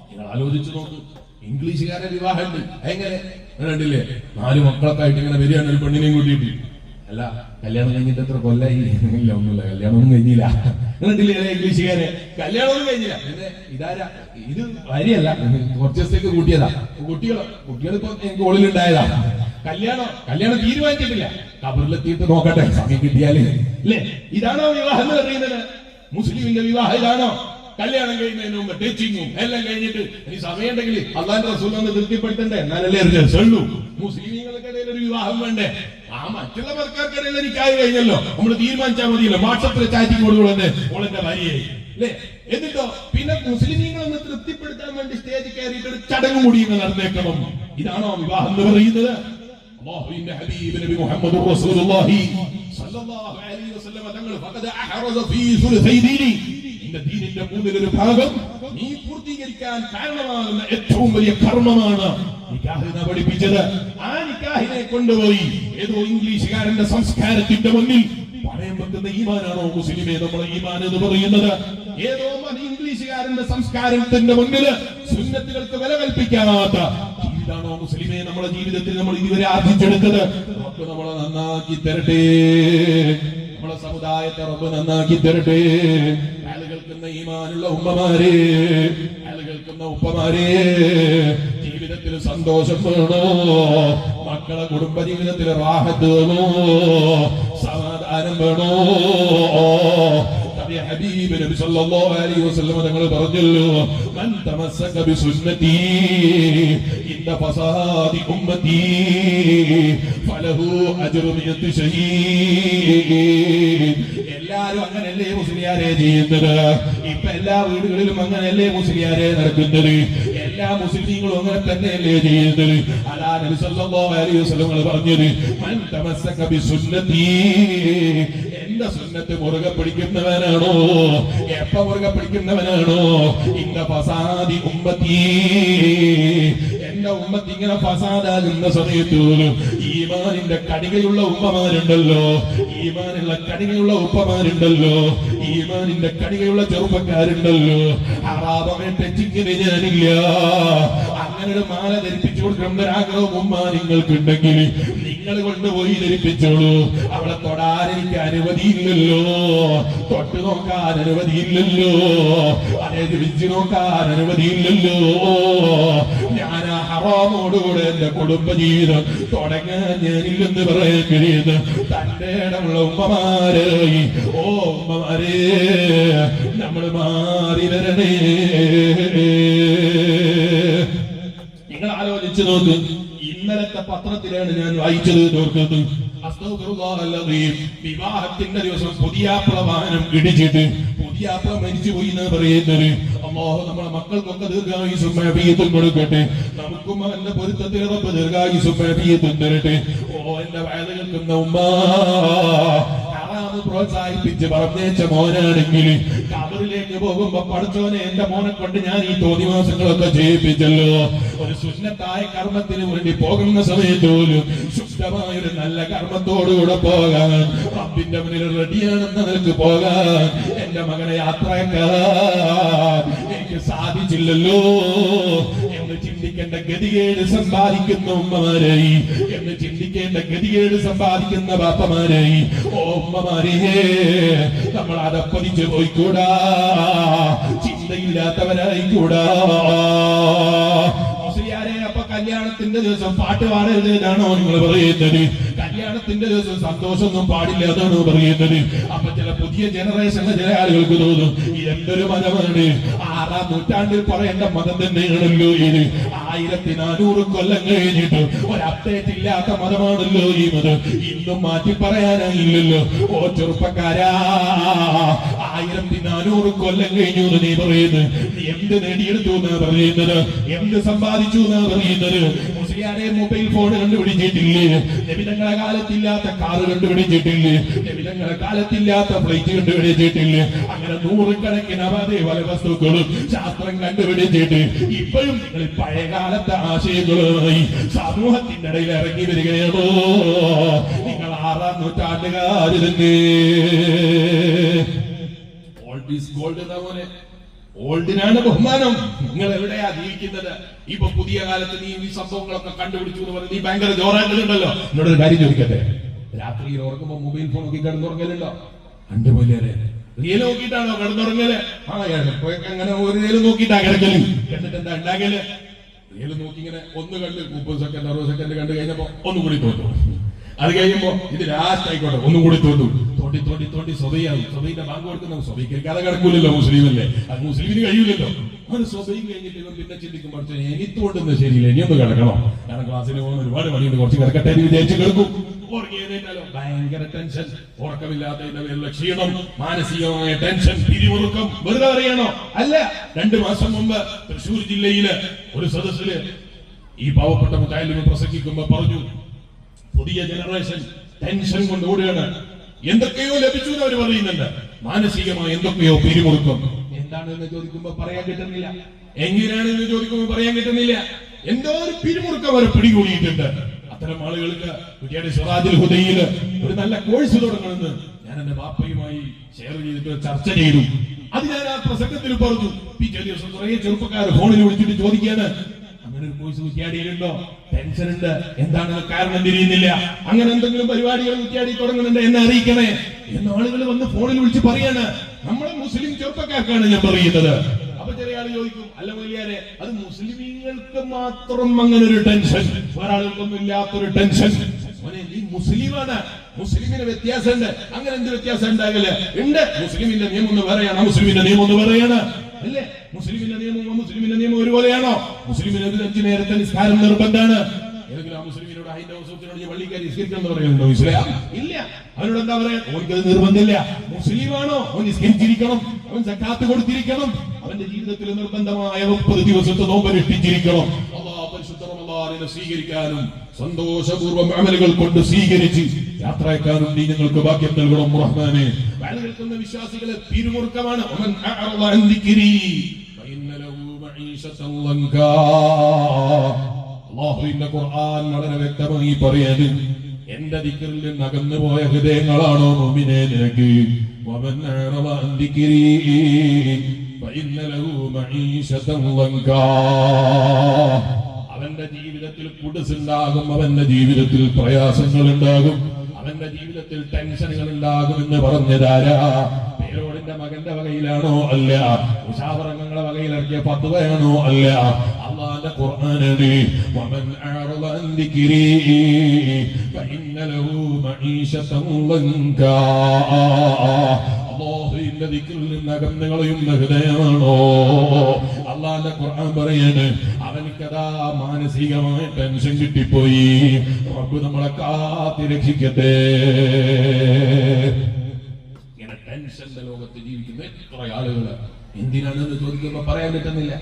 നിങ്ങൾ ആലോചിച്ചു നോക്ക്, ഇംഗ്ലീഷുകാരെ വിവാഹമുണ്ട്. എങ്ങനെ കണ്ടില്ലേ? 4 മക്കളൊക്കെ ആയിട്ട് ഇങ്ങനെ വരികയാണ് ഒരു പെണ്ണിനെയും കൂട്ടിയിട്ട്. അല്ല, കല്യാണം കഴിഞ്ഞിട്ട് എത്ര കൊല്ലായി? ഇല്ല, ഒന്നുമില്ല, കല്യാണമൊന്നും കഴിഞ്ഞില്ല. കണ്ടില്ലേ ഇംഗ്ലീഷുകാരെ? കല്യാണമൊന്നും കഴിഞ്ഞില്ല. ഇതാരാ? ഇത് ഭാര്യയല്ല, കുറച്ച് ദിവസത്തേക്ക് കൂട്ടിയതാ. കുട്ടികളിപ്പോ എനിക്ക് ഓളിലുണ്ടായതാ. കല്യാണം തീരുമാനിച്ചിട്ടില്ല. കബറിലെത്തിയിട്ട് നോക്കട്ടെ, സമയം കിട്ടിയാല്. അല്ലേ? ഇതാണോ വിവാഹം എന്ന് പറയുന്നത്? മുസ്ലിമിന്റെ വിവാഹം ഇതാണോ? കല്യാണം കഴിയുന്നതിന് മുമ്പ് ടീച്ചിങ്ങും എല്ലാം കഴിഞ്ഞിട്ട് ഇനി സമയമുണ്ടെങ്കിൽ അള്ളാന്റെ റസൂൽ ഒന്ന് തൃപ്തിപ്പെടുത്തണ്ടേ? എന്നാലല്ലേ റിസൾട്ടുള്ളൂ. മുസ്ലിമീങ്ങൾക്കിടയിൽ ഒരു വിവാഹം വേണ്ടേ? ആ മറ്റുള്ള മർക്കാർക്കിടയിൽ എനിക്കായി കഴിഞ്ഞല്ലോ, നമ്മൾ തീരുമാനിച്ചാൽ മതിയല്ലോ. വാട്സപ്പിൽ ചാറ്റിങ് കൊടുക്കുള്ളൂ ഓളെന്റെ ഭാര്യയായി, അല്ലേ? എന്നിട്ടോ പിന്നെ മുസ്ലിമീങ്ങളൊന്ന് തൃപ്തിപ്പെടുത്താൻ വേണ്ടി സ്റ്റേജിൽ കയറിയിട്ട് ചടങ്ങ് കൂടിയങ്ങൾ നടന്നേക്കണം. ഇതാണോ വിവാഹം എന്ന് പറയുന്നത്? അല്ലാഹുവിന്റെ ഹബീബ് നബി മുഹമ്മദ് റസൂലുള്ളാഹി സ്വല്ലല്ലാഹു അലൈഹി വസല്ലം തങ്ങൾ ഫഖദ അഹറസ ഫീ സുൽസൈ ദീനി, ദീനിന്റെ 1/3 ഭാഗം നീ പൂർത്തീകരിക്കാൻ കാരണമാകുന്ന ഏറ്റവും വലിയ കർമ്മമാണ് നിക്കാഹിനെ പഠിപ്പിച്ചത്. ആ നിക്കാഹിനെ കൊണ്ടുപോയി ഏതോ ഇംഗ്ലീഷുകാരന്റെ സംസ്കാരത്തിന്റെ മുന്നിൽ പണയം വെക്കുന്ന ഈമാനാണോ മുസ്ലിമേ നമ്മളെ ഈമാൻ എന്ന് പറയുന്നത്? ഏതോ ഇംഗ്ലീഷുകാരന്റെ സംസ്കാരത്തിന്റെ മുന്നിൽ സുന്നത്തുകൾക്ക് വില കൽപ്പിക്കാത്ത ജീവിതമാണോ മുസ്ലിമേ നമ്മളെ ജീവിതത്തിൽ നമ്മൾ ഇതുവരെ ആർജിച്ചെടുത്തത്? റബ്ബ് നമ്മളെ നന്നാക്കി തരട്ടെ, നമ്മളെ സമുദായത്തെ റബ്ബ് നന്നാക്കി തരട്ടെ. അയാൾ കേൾക്കുന്ന ഈമാനുള്ള ഉമ്മമാരെ, അയാൾ കേൾക്കുന്ന ഉപ്പമാരെ, ജീവിതത്തിൽ സന്തോഷം വേണോ? മക്കളെ കുടുംബ ജീവിതത്തിൽ റാഹത്ത് വേണോ? സമാധാനം വേണോ? ഹബീബ് നബി സല്ലല്ലാഹു അലൈഹി വസല്ലം തങ്ങൾ പറഞ്ഞല്ലോ, മൻ തമസ്സക ബിസുന്നതി ഇന്ന ഫസാദി ഉമ്മതി ഫലഹു അജ്റു മിഅത്തി ശഹീദ്. എല്ലാരും അങ്ങനെയല്ലേ മുസ്ലിയാരെ ചെയ്യുന്നത്? ഇപ്പൊ എല്ലാ വീടുകളിലും അങ്ങനെയല്ലേ മുസ്ലിയാരെ നടക്കുന്നത്? എല്ലാ മുസ്ലിങ്ങളും അങ്ങനെ തന്നെയല്ലേ ചെയ്യുന്നത്? അതാ നബി സല്ലല്ലാഹു അലൈഹി വസല്ലം പറഞ്ഞത്, മൻ തമസ്സക ബിസുന്നതി, എന്റെ സുന്നത്ത് മുറുകെ പിടിക്കുന്നവനാണോ, എപ്പ മുറുകെ പിടിക്കുന്നവനാണോ, ഇന്ന ഫസാദി ഉമ്മത്തി, എന്റെ ഉമ്മത്ത് ഇങ്ങനെ ഫസാദാകുന്ന സമയത്ത് പോലും ഈമാനിന്റെ കണികയുള്ള ഉമ്മമാരുണ്ടല്ലോ, ഈമാനുള്ള കണികയുള്ള ഉപ്പമാരുണ്ടല്ലോ, ഈമാനിന്റെ കണികയുള്ള ചെറുപ്പക്കാരുണ്ടല്ലോ, ഹറാമായ ടച്ചിങ്ങിന് ഞാനില്ല. അങ്ങനെ ഒരു മാല ധരിപ്പിച്ചു കൊടുക്കുന്ന ഒരാഗ്രഹം ഉമ്മ നിങ്ങൾക്കുണ്ടെങ്കിൽ നിങ്ങൾ കൊണ്ടുപോയി ധരിപ്പിച്ചോളൂ. അവളെ തൊടാൻ എനിക്ക് അനുമതിയില്ലല്ലോ, തൊട്ട് നോക്കാൻ അനുമതിയില്ലല്ലോ, അതായത് വിളിച്ചു നോക്കാൻ അനുമതിയില്ലല്ലോ. ഞാൻ ആ ഹറാമോടുകൂടെ എന്റെ കുടുംബജീവിതം തുടങ്ങാൻ ഞാനില്ലെന്ന് പറയാൻ കഴിയുന്ന തന്റെ ഇടമുള്ള ഉമ്മമാരായി, ഓ ഉമ്മമാരെ, നമ്മൾ മാറി വരണേ. നിങ്ങൾ ആലോചിച്ചു നോക്ക്, ഇന്നലത്തെ പത്രത്തിലാണ് ഞാൻ വായിച്ചത്. നോക്കുന്നത് വിവാഹത്തിന്റെ ദിവസം പുതിയാപ്പിള വാഹനം ഇടിച്ചിട്ട് പുതിയാപ്പിള മരിച്ചുപോയി എന്ന് പറയുന്നത്. അല്ലാഹു നമ്മളെ മക്കൾക്കൊക്കെ ദീർഘായുസ്സും ആഫിയത്തും കൊടുക്കട്ടെ, നമുക്കും അവന്റെ പൊരുത്തത്തിൽ റബ്ബ് ദീർഘായുസ്സും ആഫിയത്തും തരട്ടെ. ഓ എന്റെ വയല് കേൾക്കുന്ന ഉമ്മ, പ്രോത്സാഹിപ്പിച്ച് പറഞ്ഞേച്ച മോനാണെങ്കിൽ കബറിലേക്ക് പോകുമ്പോ പഠിച്ചോനെ എന്റെ മോനെ കൊണ്ട് ഞാൻ ഈ തോന്നിവാസങ്ങളൊക്കെ ചെയ്യിപ്പിച്ചല്ലോ. ഒരു സുന്നത്തായ കർമ്മത്തിന് വേണ്ടി പോകുന്ന സമയത്ത് പോലും ശുദ്ധമായ ഒരു നല്ല കർമ്മത്തോടുകൂടെ പോകാൻ റബ്ബിന്റെ മുന്നിൽ റെഡിയാണെന്ന് നിനക്ക് പോകാൻ എന്റെ മകനെ യാത്രയാക്കാൻ എനിക്ക് സാധിച്ചില്ലല്ലോ എന്ന് ചിന്തിക്കേണ്ട ഗതികേട് സമ്പാദിക്കുന്ന ഉമ്മമാരായി, എന്ന് ചിന്തിക്കേണ്ട ഗതികേട് സമ്പാദിക്കുന്ന ബാപ്പമാരായി. ഓ ഉമ്മമാരെ, നമ്മൾ അതപ്പതിച്ച് പോയിക്കൂടാ, ചിന്തയില്ലാത്തവരായിക്കൂടാ. മുസ്ലിയാരെ, അപ്പൊ കല്യാണത്തിന്റെ ദിവസം പാട്ട് പാടരുത് എന്നാണോ നിങ്ങൾ പറയുന്നത്? കല്യാണം കല്യാണത്തിന്റെ ദിവസം സന്തോഷമൊന്നും പാടില്ല എന്നാണ് പറയുന്നത്. അപ്പൊ ചില പുതിയ ജനറേഷനിലെ ചില ആളുകൾക്ക് തോന്നും എന്തൊരു മതമാണ്, 6-ാം നൂറ്റാണ്ടിൽ പറയേണ്ട മതം തന്നെയാണല്ലോ ഇത്. 1400 കൊല്ലം കഴിഞ്ഞിട്ട് ഒരു അപ്ഡേറ്റ് ഇല്ലാത്ത മതമാണല്ലോ ഈ മതം. ഇന്നും മാറ്റി പറയാനായില്ലല്ലോ. ഓ ചെറുപ്പക്കാരാ, 1400 കൊല്ലം കഴിഞ്ഞു എന്ന് നീ പറയുന്നത്. നീ എന്ത് നേടിയെടുത്തു എന്നാ പറയുന്നത്, എന്ത് സമ്പാദിച്ചു എന്നാ പറയുന്നത്. മുസ്ലിയാരെ മൊബൈൽ ഫോൺ കണ്ടുപിടിച്ചിട്ടില്ലേ? നബിതങ്ങളെ കാലത്തില്ലാത്ത കാറ് കണ്ടുപിടിച്ചിട്ടില്ലേ? നബിതങ്ങളെ കാലത്തില്ലാത്ത ഫ്ലൈറ്റ് കണ്ടുപിടിച്ചിട്ടില്ലേ? അങ്ങനെ 100 കണക്കിന് അതേപോലെ വസ്തുക്കളും ശാസ്ത്രം കണ്ടുപിടിച്ചിട്ട് ഇപ്പോഴും നിങ്ങൾ പഴയകാലത്തെ ആശയങ്ങളുമായി സമൂഹത്തിന്റെ ഇടയിൽ ഇറങ്ങി വരികയാണോ? നിങ്ങൾ 6-ാം നൂറ്റാണ്ടുകാര് തന്നെ. ഓൾഡ് ഈസ് ഗോൾഡ് എന്ന പോലെ ഓൾഡിനാണ് ബഹുമാനം. നിങ്ങൾ എവിടെയാ ജീവിക്കുന്നത്? ഇപ്പൊ പുതിയ കാലത്ത് നീ ഈ സംഭവങ്ങളൊക്കെ കണ്ടുപിടിച്ചു എന്ന് പറഞ്ഞ് നീ ഭയങ്കര ജോറായിട്ടുണ്ടല്ലോ. എന്നോടൊരു കാര്യം ചോദിക്കട്ടെ, രാത്രിയിൽ ഉറങ്ങുമ്പോ മൊബൈൽ ഫോൺ നോക്കി കിടന്നുറങ്ങലുണ്ടോ? പോലെ റിയൽ നോക്കിയിട്ടാണോ കിടന്നുറങ്ങല്? അങ്ങനെ ഒരു റിയൽ നോക്കിയിട്ടാ കിടക്കല്. എന്നിട്ട് എന്താ ഉണ്ടാകല്? റിയൽ നോക്കി ഇങ്ങനെ ഒന്ന് കണ്ട് 30 സെക്കൻഡ് 60 സെക്കൻഡ് കണ്ടു കഴിഞ്ഞപ്പോ ഒന്നും കൂടി തോന്നും. അത് കഴിയുമ്പോ ഇത് ലാസ്റ്റ് ആയിക്കോട്ടെ ഒന്നും കൂടി തോന്നും. തോണ്ടി സ്വബൈയാവും. സ്വബൈന്റെ ബാങ്ക് കൊടുക്കുന്ന സ്വബൈക്ക് കഥ കിടക്കൂലല്ലോ, മുസ്ലിമല്ലേ, അത് മുസ്ലിമിന് കഴിയൂലല്ലോ. അവന് സ്വബൈയും കഴിഞ്ഞിട്ട് ഇവൻ പിന്നെ ചിന്തിക്കുമ്പോൾ എനിത്തോണ്ടെന്ന് ശരിയില്ല, ഇനിയൊന്ന് കിടക്കണം, കാരണം ക്ലാസ്സിന് പോകുന്ന ഒരുപാട് പണിയുണ്ട്, കുറച്ച് കിടക്കട്ടെ വിചാരിച്ച് കിടക്കും. ഉറങ്ങിയതിനാലോ ഭയങ്കര ടെൻഷൻ, ഉറക്കമില്ലാത്തതിന്റെ പേരിലുള്ള ക്ഷീണം, മാനസികമായ ടെൻഷൻ, പിരിമുറുക്കം. വെറുതെ അറിയണോ? അല്ല. 2 മാസം മുമ്പ് തൃശ്ശൂർ ജില്ലയില് ഒരു സദസ്സില് ഈ പാവപ്പെട്ട മുത്താലിമ് പ്രസംഗിക്കുമ്പോ പറഞ്ഞു, പുതിയ ജനറേഷൻ ടെൻഷൻ കൊണ്ട് ഓടുകയാണ്. എന്തൊക്കെയോ ലഭിച്ചു എന്ന് അവർ പറയുന്നുണ്ട്. മാനസികമായ എന്തൊക്കെയോ പിരിമുറുക്കം. എന്താണെന്ന് ചോദിക്കുമ്പോ പറയാൻ കിട്ടുന്നില്ല. എങ്ങനെയാണെന്ന് ചോദിക്കുമ്പോ പറയാൻ കിട്ടുന്നില്ല. എന്തോ ഒരു പിരിമുറുക്കം അവരെ പിടികൂടിയിട്ടുണ്ട്. അത്തരം ആളുകൾക്ക് കുറ്റിയാടി സിറാജുൽ ഹുദയില് ഒരു നല്ല കോഴ്സ് തുടങ്ങണമെന്ന് ഞാൻ എന്റെ ബാപ്പയുമായി ഷെയർ ചെയ്തിട്ട് ചർച്ച ചെയ്തു. അത് ഞാൻ ആ പ്രസംഗത്തിൽ പറഞ്ഞു. പിറ്റേ ദിവസം കുറെ ചെറുപ്പക്കാർ ഫോണിൽ വിളിച്ചിട്ട് ചോദിക്കാണ്, അങ്ങനെ ഒരു കോഴ്സ് കുറ്റിയാടിയിലുണ്ടോ? ടെൻഷൻ ഉണ്ട്, എന്താണ് കാരണം തിരിയുന്നില്ല, അങ്ങനെ എന്തെങ്കിലും പരിപാടികൾ കുറ്റിയാടി തുടങ്ങുന്നുണ്ട് എന്നെ അറിയിക്കണേ എന്ന് ആളുകൾ വന്ന് ഫോണിൽ വിളിച്ച് പറയാണ്. നമ്മളെ മുസ്ലിം ചെറുപ്പക്കാർക്കാണ് ഞാൻ പറയുന്നത്. അപ്പൊ ചെറിയ ആള് ചോദിക്കും, അല്ല മൊയ്ലിയാരെ, അത് മുസ്ലിമീങ്ങൾക്ക് മാത്രം അങ്ങനെ ഒരു ടെൻഷൻ, ഒരാൾക്കൊന്നും ഇല്ലാത്തൊരു ടെൻഷൻ? നീ മുസ്ലിമാണ്, മുസ്ലിമിന് വ്യത്യാസമുണ്ട്. അങ്ങനെ എന്ത് വ്യത്യാസം ഉണ്ടാകില്ല? ഉണ്ട്. മുസ്ലിമിന്റെ നിയമം ഒന്ന് പറയാണ്, മുസ്ലിമിന്റെ നിയമം ഒന്ന് പറയാണ്, അല്ലേ? മുസ്ലിമിന്റെ നിയമം ഒരുപോലെയാണോ? മുസ്ലിമിന് 5 നേരത്തെ നിസ്കാരം നിർബന്ധമാണ്. ഏതെങ്കിലും ആ മുസ്ലിമിനോട് അതിന്റെ അവസരത്തിനോട് പള്ളിക്കാരി നിസ്കരിക്കണം എന്ന് പറയുന്നുണ്ടോ? ഇസ്ലാം ഇല്ല. അവനോട് എന്താ പറയാ? ഓനിക്കത് നിർബന്ധമില്ല. മുസ്ലിമാണോ? അവൻ നിസ്കരിച്ചിരിക്കണം, അവൻ സക്കാത്ത് കൊടുത്തിരിക്കണം, അവന്റെ ജീവിതത്തിൽ നിർബന്ധമായ 30 ദിവസത്തെ നോമ്പ് അനുഷ്ഠിച്ചിരിക്കണം. അല്ലാഹു പരിശുദ്ധ റമളാനിനെ സ്വീകരിക്കാനും സന്തോഷപൂർവ്വം അമലുകൾ കൊണ്ട് സ്വീകരിച്ച് യാത്രക്കാരും നീ ഞങ്ങൾക്ക് ഭാഗ്യം നൽകണം റഹ്മാനെ. വാഴ നിൽക്കുന്ന വിശ്വാസികളെ പിരിമുറുക്കമാണ്. അല്ലാഹുവിന്റെ ഖുർആൻ വളരെ വ്യക്തമായി പറയാണ്, എന്റെ ദിക്റിൽ നിന്ന് അകന്നുപോയ ഹൃദയങ്ങളാണോ മുഅ്മിനേ നിനക്ക്? വമൻ അഅറദ അൻ ദിക്രി ഫഇന്ന ലഹു മഈശതൻ ലൻകാ. അവന്റെ ജീവിതത്തിൽ കുടുസ് ഉണ്ടാകും, അവന്റെ ജീവിതത്തിൽ പ്രയാസങ്ങൾ ഉണ്ടാകും, അവന്റെ ജീവിതത്തിൽ ടെൻഷനുകൾ ഉണ്ടാകും എന്ന് പറഞ്ഞതാരാ? പേരോടിന്റെ മകന്റെ വകയിലാണോ? അല്ല. ഉഷാവറങ്ങളുടെ വകയിലിറക്കിയ ഫത്വയാണോ? അല്ല. അല്ലാഹുവിന്റെ ഖുർആനാണ്. വമൻ അഅറദ അൻ ദിക്രി ഫഇന്ന ലഹു മഈശതൻ ലൻകാ. അല്ലാഹുവിന്റെ ദിക്റിൽ നിന്ന് അകന്നു കളയുന്ന ഹൃദയമാണോ? അല്ലാഹുവിന്റെ ഖുർആൻ പറയാണ്, അവനിക്കതാ മാനസികമായ ടെൻഷൻ കിട്ടിപ്പോയി. റബ്ബ് നമ്മളെ കാത്തി രക്ഷിക്കട്ടെ. ഇങ്ങനെ ടെൻഷന്റെ ലോകത്ത് ജീവിക്കുന്ന എത്ര ആളുകൾ. എന്തിനാണെന്ന് ചോദിക്കുമ്പോ പറയാൻ പറ്റുന്നില്ല.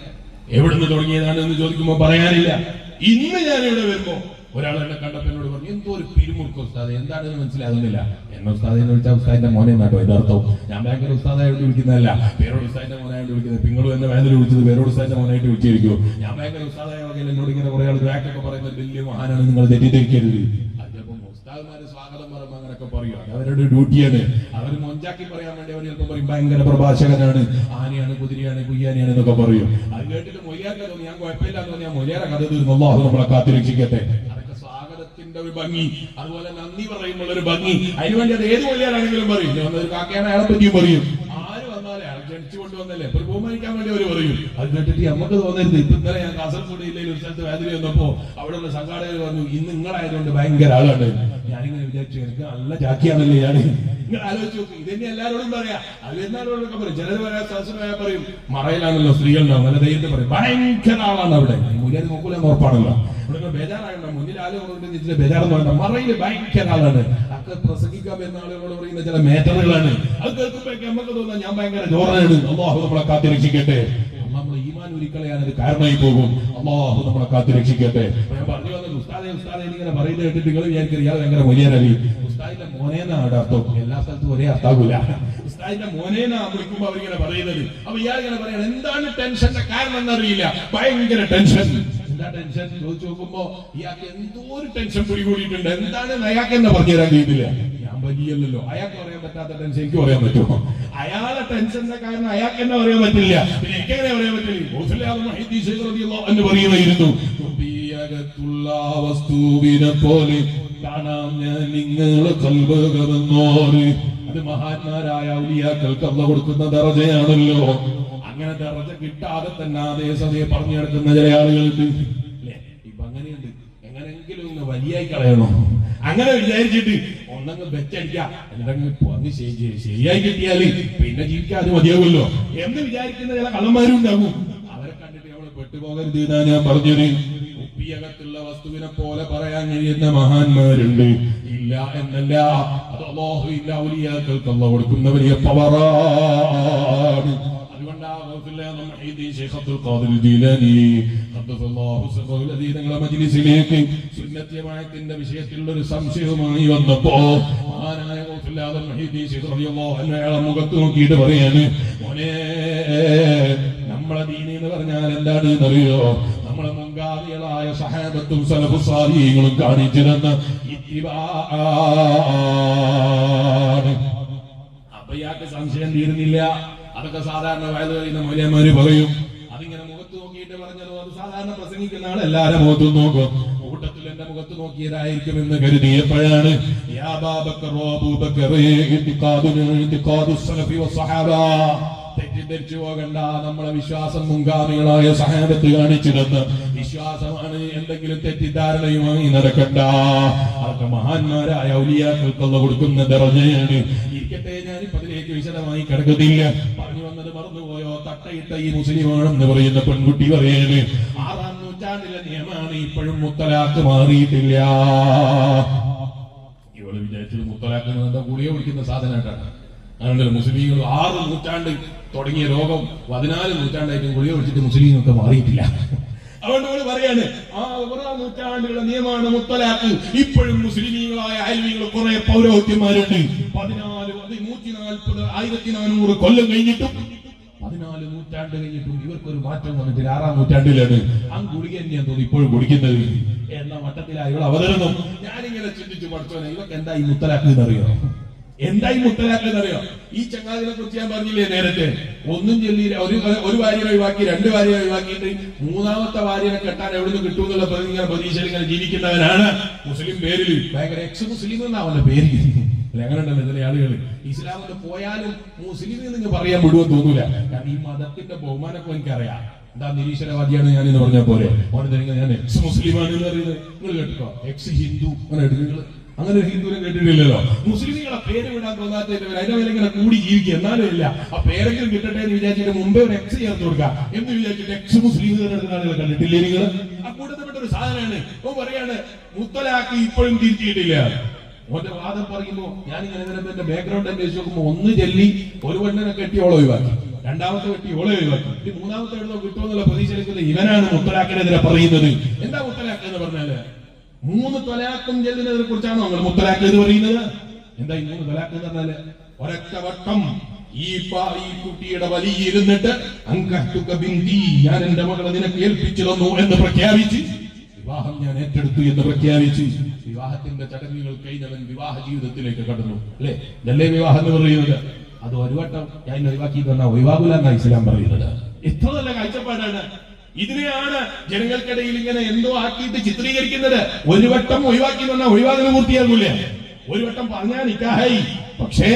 എവിടുന്ന് തുടങ്ങിയതാണെന്ന് ചോദിക്കുമ്പോ പറയാനില്ല. ഇന്ന് ഞാൻ ഇവിടെ വരുമ്പോ ഒരാൾ എന്നെ കണ്ടപ്പോ എന്നോട് പറഞ്ഞു, എന്തോ ഒരു പിരിമുറുക്കം ഉസ്താദ്, എന്താണെന്ന് മനസ്സിലാകുന്നില്ല. എന്നെ ഉസ്താദിനെ വിളിച്ചാൽ ഉസ്താദിന്റെ മോനെ എന്നാട്ടോ എന്റെ അർത്ഥം. ഞാൻ ഭയങ്കര ഉസ്താദായിട്ട് വിളിക്കുന്നതല്ല, പേരോട് ഉസ്താദിന്റെ മോനായിട്ട് വിളിക്കുന്നത്. നിങ്ങളും എന്നെ വേദന വിളിച്ചത് പേരോട് ഉസ്താദിന്റെ മോനായിട്ട് വിളിച്ചിരിക്കുമോ? ഞാൻ ഭയങ്കര ഉസ്താദായ വകയിൽ എന്നോട് ഇങ്ങനെ കുറെ ആൾ ബാക്കൊക്കെ പറയുന്നത് വലിയ മഹാനാണ്, നിങ്ങൾ തെറ്റിദ്ധരിക്കരുത്. അതിപ്പോ ഉസ്താദ്മാര് സ്വാഗതം പറയുമ്പോ അങ്ങനെയൊക്കെ പറയും, അത് അവരുടെ ഡ്യൂട്ടിയാണ്. അവർ മൊഞ്ചാക്കി പറയാൻ വേണ്ടി അവർ ചിലപ്പോൾ പറയും ഭയങ്കര പ്രഭാഷകനാണ്, ആനയാണ്, കുതിരയാണ്, കുയ്യാനിയാണ് എന്നൊക്കെ പറയും. അത് കേട്ടിട്ട് മൊയ്യാർക്ക് തോന്നി ഞാൻ കുഴപ്പമില്ലാന്ന് തോന്നി ഞാൻ മൊയ്യാറെ കഥ തീർന്നു. അല്ലാഹു നമ്മളെ കാത്തിരക്ഷിക്കട്ടെ. സ്വാഗതത്തിന്റെ ഒരു ഭംഗി, അതുപോലെ നന്ദി പറയുമ്പോൾ ഒരു ഭംഗി, അതിനുവേണ്ടി അത് ഏത് മൊയ്യാറാണെങ്കിലും പറയും. ഒരു കാക്കയാണ് അയാളെ പറ്റിയും പറയും. ആര് വന്നാലേ അയാൾ ക്ഷണിച്ചു കൊണ്ടുവന്നല്ലേ. ബഹുമാനിക്കാൻ വേണ്ടി അവർ പറയും. അത് കേട്ടിട്ട് നമുക്ക് തോന്നരുത്. ഇപ്പൊ ഇന്നലെ ഞാൻ കാസർഗോഡ് ജില്ലയിൽ ഒരു സ്ഥലത്ത് വേദന വന്നപ്പോ അവിടെയുള്ള സംഘാടകർ പറഞ്ഞു, ഇന്ന് നിങ്ങളായതുകൊണ്ട് ഭയങ്കര ആളാണ്. ഞാനിങ്ങനെ വിചാരിച്ചു, എനിക്ക് നല്ല ചാക്കിയാണല്ലേ ഞാൻ. നിങ്ങൾ ആലോചിച്ച് നോക്കും, ഇതന്നെ എല്ലാവരോടും പറയാം. അത് എല്ലാവരോടൊക്കെ പറയും. ചിലർ പറയാം, സഹസ്രമായ പറയും മറയിലാണല്ലോ സ്ത്രീകളുണ്ടാവും, നല്ല ധൈര്യത്തിൽ പറയും ഭയങ്കര ആളാണ് അവിടെ. മുന്നിൽ നോക്കൂലെന്ന് ഉറപ്പാണല്ലോ. ഇവിടെ ബേജാറാകണ്ട, മുന്നിൽ ആളുകളുടെ ബേജാറെന്ന് വേണ്ട, മറയിൽ ഭയങ്കര ആളാണ്. ഒക്കെ പ്രസംഗിക്കാൻ വരുന്ന ആളുകളോട് പറയുന്ന ചില മേറ്ററുകളാണ്. അത് കേൾക്കുമ്പോഴേക്ക് നമുക്ക് തോന്നാം ഞാൻ ഭയങ്കര ജോറാണ്. അല്ലാഹു നമ്മളെ കാത്തിരക്ഷിക്കട്ടെ. നമ്മൾ ഈമാൻ ഒരിക്കലെയാണ് അത് കാരണമായി പോകും. അല്ലാഹു നമ്മളെ കാത്തിരക്ഷിക്കട്ടെ. ഞാൻ പറഞ്ഞു വന്നത് ഉസ്താദെ ഇങ്ങനെ പറയുന്നത് കേട്ടിട്ട് നിങ്ങൾ വിചാരിക്കരുത് ഇയാൾ ഭയങ്കര വലിയനറി. ഉസ്താദിന്റെ മോനേന്നാണ് അവിടെ അർത്ഥം. എല്ലാ സ്ഥലത്തും ഒരേ അർത്ഥാകൂല. ഉസ്താദിന്റെ മോനേന്നാ വിളിക്കുമ്പോ അവരിങ്ങനെ പറയുന്നത്. അപ്പൊ ഇയാൾ ഇങ്ങനെ പറയണം, എന്താണ് ടെൻഷന്റെ കാരണം എന്നറിയില്ല, ഭയങ്കര ടെൻഷൻ. എന്താ ടെൻഷൻ ചോദിച്ചു നോക്കുമ്പോ ഇയാൾക്ക് എന്തോ ഒരു ടെൻഷൻ പിടികൂടിയിട്ടുണ്ട്. എന്താണ് അയാൾക്ക് എന്ന് പറഞ്ഞു തരാൻ കഴിയുന്നില്ല. ഞാൻ വലിയല്ലോ, അയാൾക്ക് പറയാൻ പറ്റാത്ത ടെൻഷൻ എനിക്ക് പറയാൻ പറ്റുമോ? അയാളെ ടെൻഷന്റെ കാരണം അയാൾക്ക് തന്നെ പറയാൻ പറ്റില്ല, പിന്നെ എനിക്ക് എങ്ങനെ പറയാൻ പറ്റില്ല? എന്ന് പറയുമായിരുന്നു, വസ്തുവിനെ പോലെ കാണാം ഞാൻ നിങ്ങളെ കൽബകമെന്നോര്. അത് മഹാന്മാരായ ഔലിയാക്കൾക്ക് അല്ലാഹു കൊടുക്കുന്ന ദറജയാണല്ലോ. അങ്ങനെ ദറജ കിട്ടാതെ തന്നെ അതേ സമയം പറഞ്ഞു നടക്കുന്ന ചില ആളുകൾക്ക് അല്ലെ, ഇപ്പൊ അങ്ങനെയുണ്ട്. എങ്ങനെങ്കിലും ഒന്ന് വലിയായി കളയണോ അങ്ങനെ വിചാരിച്ചിട്ട് ഒന്നങ്ങ് വെച്ചടിക്കാം, എന്നിട്ടങ്ങ് ശരിയായി കിട്ടിയാല് പിന്നെ ജീവിക്കാൻ അത് മതിയാവുമല്ലോ എന്ന് വിചാരിക്കുന്ന ചില കള്ളന്മാരും ഉണ്ടാകും. അവരെ കണ്ടിട്ട് നമ്മള് പെട്ടുപോകരുത് എന്നാ ഞാൻ പറഞ്ഞത്. കുപ്പിയകത്തുള്ള വസ്തുവിനെ പോലെ പറയാൻ കഴിയുന്ന മഹാന്മാരുണ്ട്, ഇല്ല എന്നല്ല. അത് അല്ലാഹു ഇല്ല ഔലിയാക്കൾക്ക് അല്ലാഹു കൊടുക്കുന്ന വലിയ പവറാണ്. സുന്നത്തിന്റെ വിഷയത്തിലുള്ള ഒരു സംശയവുമായി വന്നപ്പോ മുഖത്ത് നോക്കിയിട്ട് പറയാണ്, മോനെ നമ്മളെ ദീനി എന്ന് പറഞ്ഞാൽ എന്താണ് എന്നറിയോ? നമ്മളെ മുൻഗാമികളായ സഹാബത്തും സലഫു സാലിഹീങ്ങളും കാണിച്ചു തന്ന ഇത്തിബാഅ്. അപ്പൊ ഇയാൾക്ക് സംശയം തീരുന്നില്ല. അതൊക്കെ സാധാരണ വയത് കഴിയുന്ന മൗലവിമാര് പറയും. അതിങ്ങനെ മുഖത്ത് നോക്കിയിട്ട് പറഞ്ഞതോ അത് സാധാരണ പ്രസംഗിക്കുന്ന ആൾ എല്ലാവരും മുഖത്തും നോക്കും. കൂട്ടത്തിൽ എന്റെ മുഖത്ത് നോക്കിയതായിരിക്കും എന്ന് കരുതിയപ്പോഴാണ് തെറ്റിദ്ധരിച്ചു പോകണ്ട, നമ്മളെ വിശ്വാസം മുൻഗാമികളായ സഹാബത്ത് കാണിച്ചു തന്ന വിശ്വാസമാണ്. എന്തെങ്കിലും തെറ്റിദ്ധാരണയുമായി നടക്കണ്ട. അതൊക്കെ മഹാന്മാരായ ഔലിയാക്കൾക്ക് അല്ലാഹു കൊടുക്കുന്ന ദറജയാണ്. ഇരിക്കട്ടെ, ഞാനിപ്പോ അതിലേക്ക് വിശദമായി കിടക്കുന്നില്ല. പറഞ്ഞു വന്നത് മറന്നുപോയോ? തട്ടയിട്ട ഈ മുസ്ലിമാണെന്ന് പറയുന്ന പെൺകുട്ടി പറയാണ്, 6-ാം നൂറ്റാണ്ടിലെ നിയമമാണ്, ഇപ്പോഴും മുത്തലാഖ് മാറിയിട്ടില്ല. ഇവള് വിചാരിച്ചത് മുത്തലാഖ് എന്താ ഗുളിക കുടിക്കുന്ന സാധനമായിട്ടാണ്. അതുകൊണ്ട് മുസ്ലിങ്ങൾ 6 നൂറ്റാണ്ട് തുടങ്ങിയ രോഗം 14 നൂറ്റാണ്ടായിട്ടും ഗുളിക കുടിച്ചിട്ട് മുസ്ലിങ്ങൾക്ക് മാറിയിട്ടില്ല. അതുകൊണ്ട് അവള് പറയാണ്, 6-ാം നൂറ്റാണ്ടിലുള്ള നിയമമാണ് മുത്തലാഖ്. ഇപ്പോഴും മുസ്ലിമീങ്ങളായ അയൽവികൾ കുറെ പൗരോഹിത്യന്മാരുണ്ട്. 1440 കൊല്ലം കഴിഞ്ഞിട്ടും 14 നൂറ്റാണ്ട് കഴിഞ്ഞിട്ടും ഇവർക്കൊരു മാറ്റം വന്നിട്ടില്ല. 6-ാം നൂറ്റാണ്ടിലാണ് ആ ഗുളിക തന്നെയാന്ന് തോന്നി ഇപ്പോഴും കുടിക്കുന്നത് എന്ന മട്ടത്തിലായി ഇവൾ അവതരണം. ഞാനിങ്ങനെ ചിന്തിച്ചു, പഠിച്ചോനെ ഇവർക്ക് എന്താ ഈ മുത്തലാഖ് എന്നറിയോ? എന്തായി മുത്തലാഖ് എന്നറിയോ? ഈ ചങ്ങാതിനെ കുറിച്ച് ഞാൻ പറഞ്ഞില്ലേ നേരത്തെ, ഒന്നും ചൊല്ലി ഒരു ഭാര്യനെ ഒഴിവാക്കി 2 ഭാര്യനെ ഒഴിവാക്കിയിട്ട് 3-ാമത്തെ ഭാര്യനെ കെട്ടാൻ എവിടുന്ന് കിട്ടുമെന്നുള്ള പ്രതീക്ഷയിൽ ഇങ്ങനെ ജീവിക്കുന്നവനാണ്. മുസ്ലിം പേരിൽ ഭയങ്കര എക്സ് മുസ്ലിം എന്നാ അവന്റെ പേര്. അങ്ങനെ ഉണ്ടല്ലോ ചില ആളുകൾ. ഇസ്ലാമിന് പോയാലും മുസ്ലിം നിങ്ങൾ പറയാൻ വിടുമെന്ന് തോന്നൂല. കാരണം ഈ മതത്തിന്റെ ബഹുമാനമൊക്കെ എനിക്കറിയാം. എന്താ നിരീശ്വരവാദിയാണ് ഞാനെന്ന് പറഞ്ഞ പോലെ ഞാൻ എക്സ് മുസ്ലിമാണ് എന്ന് പറയുന്നത്. നിങ്ങൾ കേട്ടോ എക്സ് ഹിന്ദു അങ്ങനെ എടുക്കുന്നത്? അങ്ങനെ ഒരു ഹിന്ദുവിനെ കേട്ടിട്ടില്ലല്ലോ. മുസ്ലിങ്ങളെ പേര് വിടാൻ തോന്നാത്തവർ അതിന്റെ മേലെ ഇങ്ങനെ കൂടി ജീവിക്കുക. എന്നാലും ഇല്ല, ആ പേരെങ്കിലും കിട്ടട്ടെ എന്ന് വിചാരിച്ചിട്ട് മുമ്പേ ഒരു എക്സ് ചേർത്ത് കൊടുക്കാം എന്ന് വിചാരിച്ചിട്ട് എക്സ് മുസ്ലിം എടുക്കുന്ന ആളുകൾ കണ്ടിട്ടില്ലേ നിങ്ങൾ? ആ കൂട്ടത്തിൽപ്പെട്ട ഒരു സാധനമാണ്. ഓ പറയാണ് മുത്തലാഖ് ഇപ്പോഴും തിരിച്ചിട്ടില്ല. ഓന്റെ വാദം പറയുമ്പോ ഞാനിങ്ങനെ എന്റെ ബാക്ക്ഗ്രൗണ്ട് അന്വേഷിച്ച് നോക്കുമ്പോ ഒന്ന് ചൊല്ലി ഒരു പെണ്ണിനെ കെട്ടി ഓളെ ഒഴിവാക്കി, 2-ാമത്തെ കെട്ടി ഓളെ ഒഴിവാക്കി, 3-ാമത്തെ എഴുതോ കിട്ടുമെന്നുള്ള പ്രതീക്ഷയിലേക്ക് ഇവനാണ് മുത്തലാഖിനെതിരെ പറയുന്നത്. എന്താ മുത്തലാഖ് എന്ന് പറഞ്ഞാല് 3 ത്വലാഖും ചെല്ലുന്നതിനെ കുറിച്ചാണോ നിങ്ങൾ മുത്തലാഖ് എന്ന് പറയുന്നത്? എന്താ ഈ 3 ത്വലാഖ് എന്ന് പറഞ്ഞാല്? ഒരൊറ്റ വട്ടം ഈ കുട്ടിയുടെ വലിയ ഇരുന്നിട്ട് ഞാൻ എന്റെ മകളെ നിനക്ക് ഏൽപ്പിച്ചു തന്നു എന്ന് പ്രഖ്യാപിച്ച്, വിവാഹം ഞാൻ ഏറ്റെടുത്തു എന്ന് പ്രഖ്യാപിച്ച് വിവാഹത്തിന്റെ ചടങ്ങുകൾ കഴിഞ്ഞവൻ വിവാഹ ജീവിതത്തിലേക്ക് കടന്നു. അല്ലെ, ഇതല്ലേ വിവാഹം എന്ന് പറയുന്നത്? അത് ഒരു വട്ടം ഞാൻ ഒഴിവാക്കി തന്ന ഒഴിവാകൂല എന്നാ ഇസ്ലാം പറയുന്നത്. എത്ര നല്ല കാഴ്ചപ്പാടാണ്! ഇതിനെയാണ് ജനങ്ങൾക്കിടയിൽ ഇങ്ങനെ എന്തോ ആക്കിയിട്ട് ചിത്രീകരിക്കുന്നത്. ഒരു വട്ടം ഒഴിവാക്കി തന്ന ഒഴിവാകൽ പൂർത്തിയാകൂലേ? ഒരു വട്ടം പറഞ്ഞാൽ നിക്കാഹായി. പക്ഷേ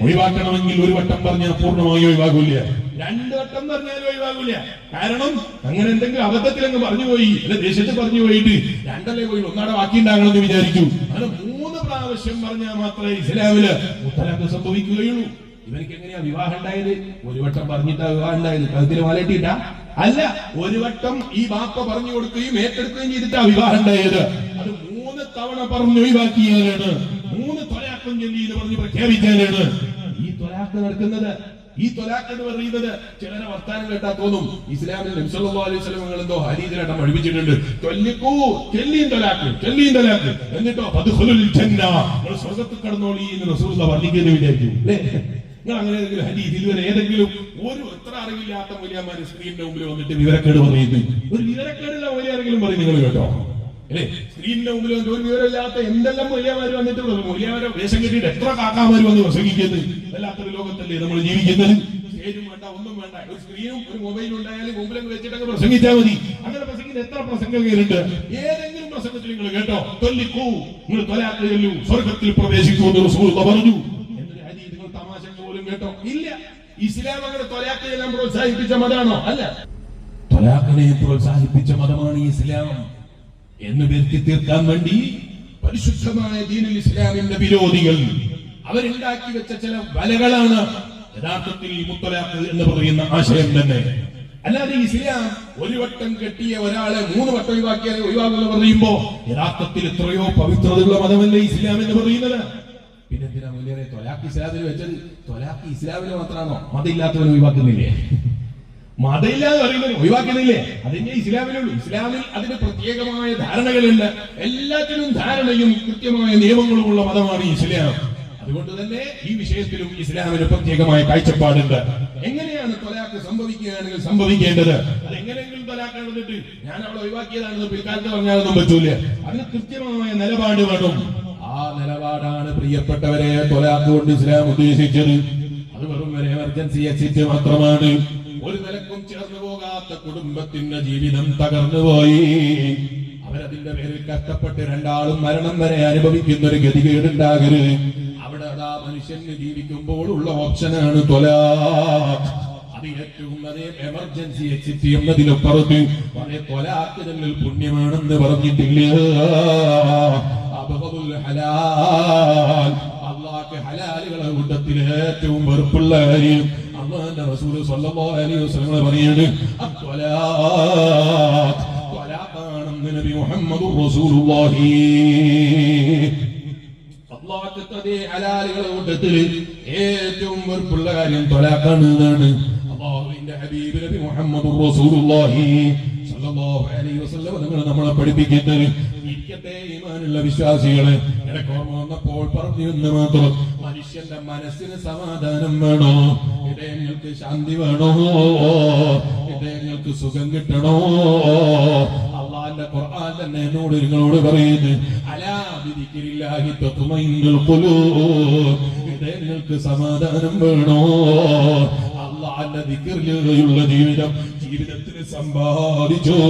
ഒഴിവാക്കണമെങ്കിൽ ഒരു വട്ടം പറഞ്ഞാൽ പൂർണ്ണമായി ഒഴിവാകൂല. 2 വട്ടം പറഞ്ഞാലും ഒഴിവാകൂല. കാരണം അങ്ങനെ എന്തെങ്കിലും അബദ്ധത്തിൽ അങ്ങ് പറഞ്ഞു പോയി, അല്ലെ ദേശത്ത് പറഞ്ഞു പോയിട്ട് 2 പോയി 1 ബാക്കി ഉണ്ടാകണമെന്ന് വിചാരിച്ചു. അങ്ങനെ 3 പ്രാവശ്യം പറഞ്ഞാൽ മാത്രമേ ഇസ്ലാമില് മുത്തലാഖ് സംഭവിക്കുകയുള്ളൂ. ഇവർക്ക് എങ്ങനെയാ വിവാഹം ഉണ്ടായത്? 1 വട്ടം പറഞ്ഞിട്ടാ വിവാഹം ഉണ്ടായത്? കഴുത്തിൽ മാലയിട്ടിട്ടാ? അല്ല, 1 വട്ടം ഈ ബാപ്പ പറഞ്ഞു കൊടുക്കുകയും ഏറ്റെടുക്കുകയും ചെയ്തിട്ടാ വിവാഹം ഉണ്ടായത്. അത് 3 തവണ പറഞ്ഞു ഒഴിവാക്കിയാലാണ്, 3 ത്വലാഖും ചൊല്ലി എന്ന് പറഞ്ഞ് പ്രഖ്യാപിച്ചാലാണ് ഈ ത്വലാഖ് നടക്കുന്നത്. ഈ ത്വലാഖ് എന്ന് പറയുന്നത് ചിലരെ വർത്താനം കേട്ടാ തോന്നും ഇസ്ലാമിൽ നബി സല്ലല്ലാഹു അലൈഹി വസല്ലം എന്തോ ഹദീസിലടം പഠിപ്പിച്ചിട്ടുണ്ട്. എന്നിട്ടോ ഫദ്ഖുലുൽ ജന്ന, നിങ്ങൾ സ്വർഗ്ഗത്തിൽ കടന്നോളി എന്ന് റസൂലുള്ളാഹി പറഞ്ഞിരിക്കുന്നു വിചാരിച്ചു അല്ലേ? നിങ്ങൾ അങ്ങനെ ഏതെങ്കിലും ഹദീസ് ഇതുവരെ ഏതെങ്കിലും എത്ര അറിവില്ലാത്ത മൗലിയാമാര് സ്ക്രീനിന്റെ മുമ്പിൽ വന്നിട്ട് വിവരക്കേട് പറയുന്നത്? ഒരു വിവരക്കേടുള്ള മൗലിയാരെങ്കിലും പറയും നിങ്ങൾ കേട്ടോ അല്ലേ? സ്ക്രീനിന്റെ മുമ്പിൽ വന്നിട്ട് ഒരു വിവരമില്ലാത്ത എന്തെല്ലാം മൗലിയാമാര് വന്നിട്ട് മൗലിയാമാരെ വേഷം കെട്ടിയിട്ട് എത്ര കാക്കാമാര് വന്ന് പ്രസംഗിക്കുന്നത്? വല്ലാത്തൊരു ലോകത്തല്ലേ നമ്മൾ ജീവിക്കുന്നത്? സ്റ്റേജും വേണ്ട, ഒന്നും വേണ്ട, ഒരു സ്ക്രീനും ഒരു മൊബൈലും ഉണ്ടായാലും മുമ്പിലൊക്കെ വെച്ചിട്ടൊക്കെ പ്രസംഗിച്ചാൽ മതി. അങ്ങനെ പ്രസംഗിക്കുന്ന എത്ര പ്രസംഗകരുണ്ട്? ഏതെങ്കിലും പ്രസംഗത്തിൽ നിങ്ങൾ കേട്ടോ തൊല്ലിക്കൂ, നിങ്ങൾ ത്വലാഖ് ചൊല്ലൂ, സ്വർഗ്ഗത്തിൽ പ്രവേശിക്കൂ എന്ന് റസൂലുള്ളാഹി പറഞ്ഞു? കേട്ടോ? ഇല്ല. ഇസ്ലാം അങ്ങനെ ത്വലാഖ് ചെല്ലാൻ പ്രോത്സാഹിപ്പിച്ച മതമാണോ? അല്ല. ത്വലാഖിനെ പ്രോത്സാഹിപ്പിച്ച മതമാണ് ഇസ്ലാം എന്ന് വരുത്തി തീർക്കാൻ വേണ്ടി പരിശുദ്ധമായ ദീനുൽ ഇസ്ലാമിന്റെ വിരോധികൾ അവരുണ്ടാക്കി വെച്ച ചില വലകളാണ് യഥാർത്ഥത്തിൽ മുത്തലാഖ് എന്ന് പറയുന്ന ആശയം തന്നെ. അല്ലാതെ ഇസ്ലാം 1 വട്ടം കെട്ടിയ ഒരാളെ 3 വട്ടം ഒഴിവാക്കിയാൽ ഒഴിവാകുമെന്ന് പറയുമ്പോ യഥാർത്ഥത്തിൽ എത്രയോ പവിത്രതയുള്ള മതമല്ലേ ഇസ്ലാം എന്ന് പറയുന്നത്? പിന്നെ എന്തിനാ മുല്ലേറെ ത്വലാഖ് ഇസ്ലാമിൽ വെച്ചത്? ത്വലാഖ് ഇസ്ലാമിൽ മാത്രമാണോ? മതമില്ലാത്തവൻ ഒഴിവാക്കുന്നില്ലേ? മതമില്ലാതെ പറയുന്നവൻ ഒഴിവാക്കുന്നില്ലേ? അതിന്റെ ഇസ്ലാമിലുള്ളൂ. ഇസ്ലാമിൽ അതിന് പ്രത്യേകമായ ധാരണകളുണ്ട്. എല്ലാത്തിനും ധാരണയും കൃത്യമായ നിയമങ്ങളുമുള്ള മതമാണ് ഇസ്ലാം. അതുകൊണ്ട് തന്നെ ഈ വിഷയത്തിലും ഇസ്ലാമിന് പ്രത്യേകമായ കാഴ്ചപ്പാടുണ്ട്. എങ്ങനെയാണ് ത്വലാഖ് സംഭവിക്കുകയാണെങ്കിൽ സംഭവിക്കേണ്ടത്? അത് എങ്ങനെയെങ്കിലും ത്വലാഖ് നടന്നിട്ട് ഞാൻ അവളെ ഒഴിവാക്കിയതാണെന്ന് പിൽക്കാലത്ത് പറഞ്ഞാലൊന്നും പറ്റൂല. അതിന് കൃത്യമായ നിലപാട് വേണം. ആ നിലപാടാണ് പ്രിയപ്പെട്ടവരെ ത്വലാഖ് കൊണ്ട് ഇസ്ലാം ഉദ്ദേശിച്ചത്. അത് വെറും ഒരു എമർജൻസി എക്സിറ്റ് മാത്രമാണ്. ഒരു നിലക്കും ചേർന്നു പോകാത്ത കുടുംബത്തിന്റെ ജീവിതം തകർന്നുപോയി. അവരതിന്റെ പേരിൽ കഷ്ടപ്പെട്ട് 2 ആളും മരണം വരെ അനുഭവിക്കുന്ന ഒരു ഗതികേടുണ്ടാകരുത്. അവിടെ അതാ മനുഷ്യന് ജീവിക്കുമ്പോൾ ഉള്ള ഓപ്ഷനാണ് ത്വലാഖ്. അത് ഏറ്റവും അതേ എമർജൻസി എക്സിറ്റ് എന്നതിലപ്പുറത്ത് അതേ ത്വലാഖ് തന്നെ പുണ്യമാണെന്ന് പറഞ്ഞിട്ടില്ല. അള്ളാഹ്ക്ക് ഹലാലുകളെ കൂട്ടത്തിൽ ഏറ്റവും വെറുപ്പുള്ള കാര്യം അള്ളാഹുവിന്റെ റസൂൽ സ്വല്ലല്ലാഹു അലൈഹി വസല്ലം പറയുന്നത് ത്വലാഖാണെന്ന് നബി മുഹമ്മദ് റസൂലുള്ളാഹി. അള്ളാഹ്ക്ക് ഹലാലുകളെ കൂട്ടത്തിൽ ഏറ്റവും വെറുപ്പുള്ള കാര്യം ത്വലാഖാണ് എന്നാണ് അള്ളാഹുവിന്റെ ഹബീബ് നബി മുഹമ്മദ് റസൂലുള്ളാഹി സ്വല്ലല്ലാഹു അലൈഹി വസല്ലം നിങ്ങൾ നമ്മളെ പഠിപ്പിക്കുന്നത്. ഇരിക്കട്ടെ ഈമാനുള്ള വിശ്വാസികളെ, ഇടയ്ക്ക് ഓർമ്മ വന്നപ്പോൾ പറഞ്ഞു എന്ന് മാത്രം. മനുഷ്യന്റെ മനസ്സിന് സമാധാനം വേണോ? ഹൃദയങ്ങൾക്ക് ശാന്തി വേണോ? ഹൃദയങ്ങൾക്ക് സുഖം കിട്ടണോ? അള്ളാന്റെ ഖുർആൻ തന്നെ എന്നോട് നിങ്ങളോട് പറയുന്നു, അലാ ബിദിക്രില്ലാഹി തത്മഇന്നുൽ ഖുലൂബ്. ഹൃദയങ്ങൾക്ക് സമാധാനം വേണോ? അള്ളാന്റെ ദിക്റിലുള്ള ജീവിതത്തിന് സമ്പാദിച്ചോ?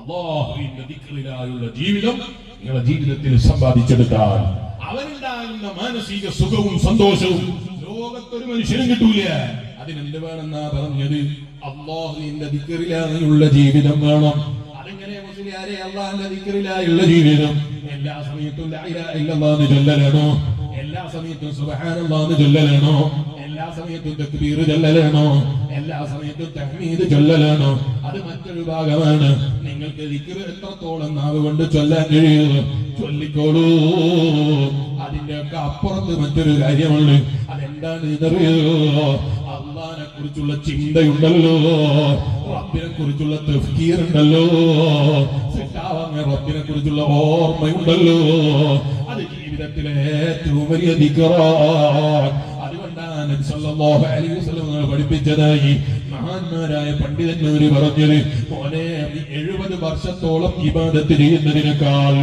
അല്ലാഹുവിന്റെ ദിക്റിലായുള്ള ജീവിതം നിങ്ങളുടെ ജീവിതത്തിൽ സമ്പാദിച്ചെടുത്താൽ അവനുണ്ടാകുന്ന മാനസിക സുഖവും സന്തോഷവും ലോകത്തൊരു മനുഷ്യനും കിട്ടൂല. അതിനെന്ത് വേണമെന്നാ പറഞ്ഞത്? അല്ലാഹുവിന്റെ ദിക്റിലായുള്ള ജീവിതം വേണം. അതെങ്ങനെ മുസ്ലിയാരെ? അല്ലാഹുവിന്റെ ദിക്റിലായുള്ള ജീവിതം എല്ലാ സമയത്തും ലാ ഇലാഹ ഇല്ലല്ലാഹ് ചൊല്ലലാണോ? എല്ലാ സമയത്തും സുബ്ഹാനല്ലാഹ് ചൊല്ലലാണോ? എല്ലാ സമയത്തും തക്ബീർ ചൊല്ലലാണോ? എല്ലാ സമയത്തും തഹ്മീദ് ചൊല്ലലാണോ? അത് മറ്റൊരു ഭാഗമാണ്. നിങ്ങൾക്ക് ദിക്ർ എത്രത്തോളം നാവ് കൊണ്ട് ചൊല്ലാൻ കഴിയുമോ ചൊല്ലിക്കോളൂ. അതിന്റെ ഒക്കെ അപ്പുറത്ത് മറ്റൊരു കാര്യമുണ്ട്. അതെന്താണ് ഇതറിയോ? അള്ളാഹിനെ കുറിച്ചുള്ള ചിന്തയുണ്ടല്ലോ, റബ്ബിനെ കുറിച്ചുള്ള തഫ്കീർ ഉണ്ടല്ലോ, റബ്ബിനെ കുറിച്ചുള്ള ഓർമ്മയുണ്ടല്ലോ. അത് ജീവിതത്തിലെ ഏറ്റവും വലിയ ദിക്റാണ്. അതുകൊണ്ടാണ് നബി സല്ലല്ലാഹു അലൈഹി വസല്ലം പഠിപ്പിച്ചതായി മഹാന്മാരായ പണ്ഡിതന്മാര് പറഞ്ഞത്, മോനെ 70 വർഷത്തോളം ഇബാദത്ത് ചെയ്യുന്നതിനേക്കാൾ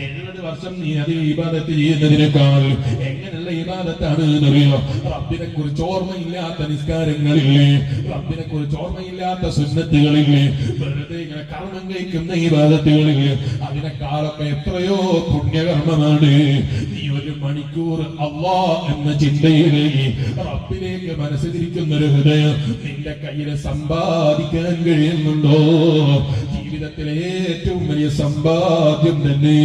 70 വർഷം നീ അതിൽ ഇബാദത്ത് ചെയ്യുന്നതിനേക്കാൾ എങ്ങനെയുള്ള ഇബാദത്താണ് എന്നറിയോ? റബ്ബിനെ കുറിച്ച് ഓർമ്മയില്ലാത്ത നിസ്കാരങ്ങളില്ലേ, റബ്ബിനെ കുറിച്ച് ഓർമ്മയില്ലാത്ത സുന്നത്തുകളില്ലേ, വെറുതെ ഇങ്ങനെ കർമ്മം കഴിക്കുന്ന ഇബാദത്തുകളില്ലേ, അതിനേക്കാളൊക്കെ എത്രയോ പുണ്യകർമ്മമാണ്. നീ ഒരു മണിക്കൂർ അല്ലാഹ് എന്ന ചിന്തയിലേക്ക് റബ്ബിലേക്ക് മനസ്സ് തിരിക്കുന്ന ഒരു ഹൃദയം നിന്റെ കയ്യിൽ സമ്പാദിക്കാൻ കഴിയുന്നുണ്ടോ? ജീവിതത്തിലെ ഏറ്റവും വലിയ സമ്പാദ്യം തന്നെ.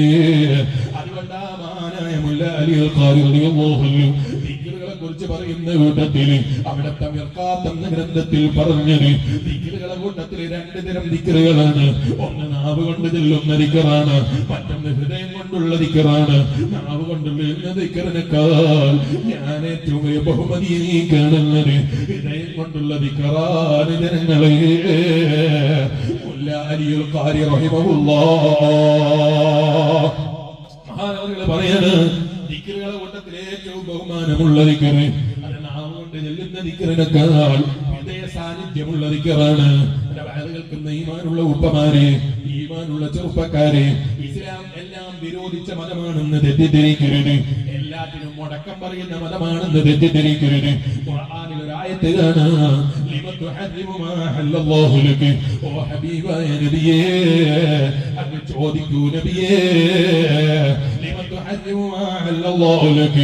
അതുകൊണ്ട് ആ മഹാനായ മുല്ല അലി ഖാരി റളിയല്ലാഹു അൻഹു ദിക്റുകളെ കുറിച്ച് പറയുന്ന കൂട്ടത്തിൽ അവിടുത്തെ മിർഖാത്ത് എന്ന ഗ്രന്ഥത്തിൽ പറഞ്ഞത് ദിക്റുകളെ കൂട്ടത്തിൽ 2 തരം ദിക്റുകളാണ്. ഒന്ന് നാവ് കൊണ്ട് ചൊല്ലുന്ന ദിക്റാണ്, മറ്റൊന്ന് ഹൃദയം കൊണ്ടുള്ള ദിക്റാണ്. നാവ് കൊണ്ടുള്ള ദിക്റിനേക്കാൾ ഞാൻ ഏറ്റവും ബഹുമതിയെ കാണുന്നത് ഹൃദയം കൊണ്ടുള്ള ദിക്റാണ്. ജനങ്ങളെ മുല്ല അലി ഖാരി റഹിമഹുല്ലാഹ് മഹാനവറുകൾ പറയാണ്, ദിക്റുകളെ കൂട്ടത്തിൽ ഏറ്റവും ബഹുമാനമുള്ള ദിക്റ് അത് നാവ് കൊണ്ട് ചൊല്ലുന്ന ദിക്റിനേക്കാൾ ഹൃദയ സാന്നിധ്യമുള്ള ദിക്റാണ്. കേൾക്കുന്ന ഈമാനുള്ള ഉപ്പമാരെ, ഈമാനുള്ള ചെറുപ്പക്കാരെ, ഇസ്ലാം എല്ലാം വിരോധിച്ച മതമാണെന്ന് തെറ്റിദ്ധരിക്കരുത്. എല്ലാത്തിനും മുടക്കം പറയുന്ന മതമാണെന്ന് തെറ്റിദ്ധരിക്കരുത്. ഖുർആനിൽ ഒരു ആയത്ത് കാണാം, ലിമ തുഹരിമു മാ ഹല്ലല്ലാഹു ലക. ഓ ഹബീബായ നബിയേ, അങ്ങ് ചോദിക്കൂ നബിയേ, ലിമ തുഹരിമു മാ ഹല്ലല്ലാഹു ലക.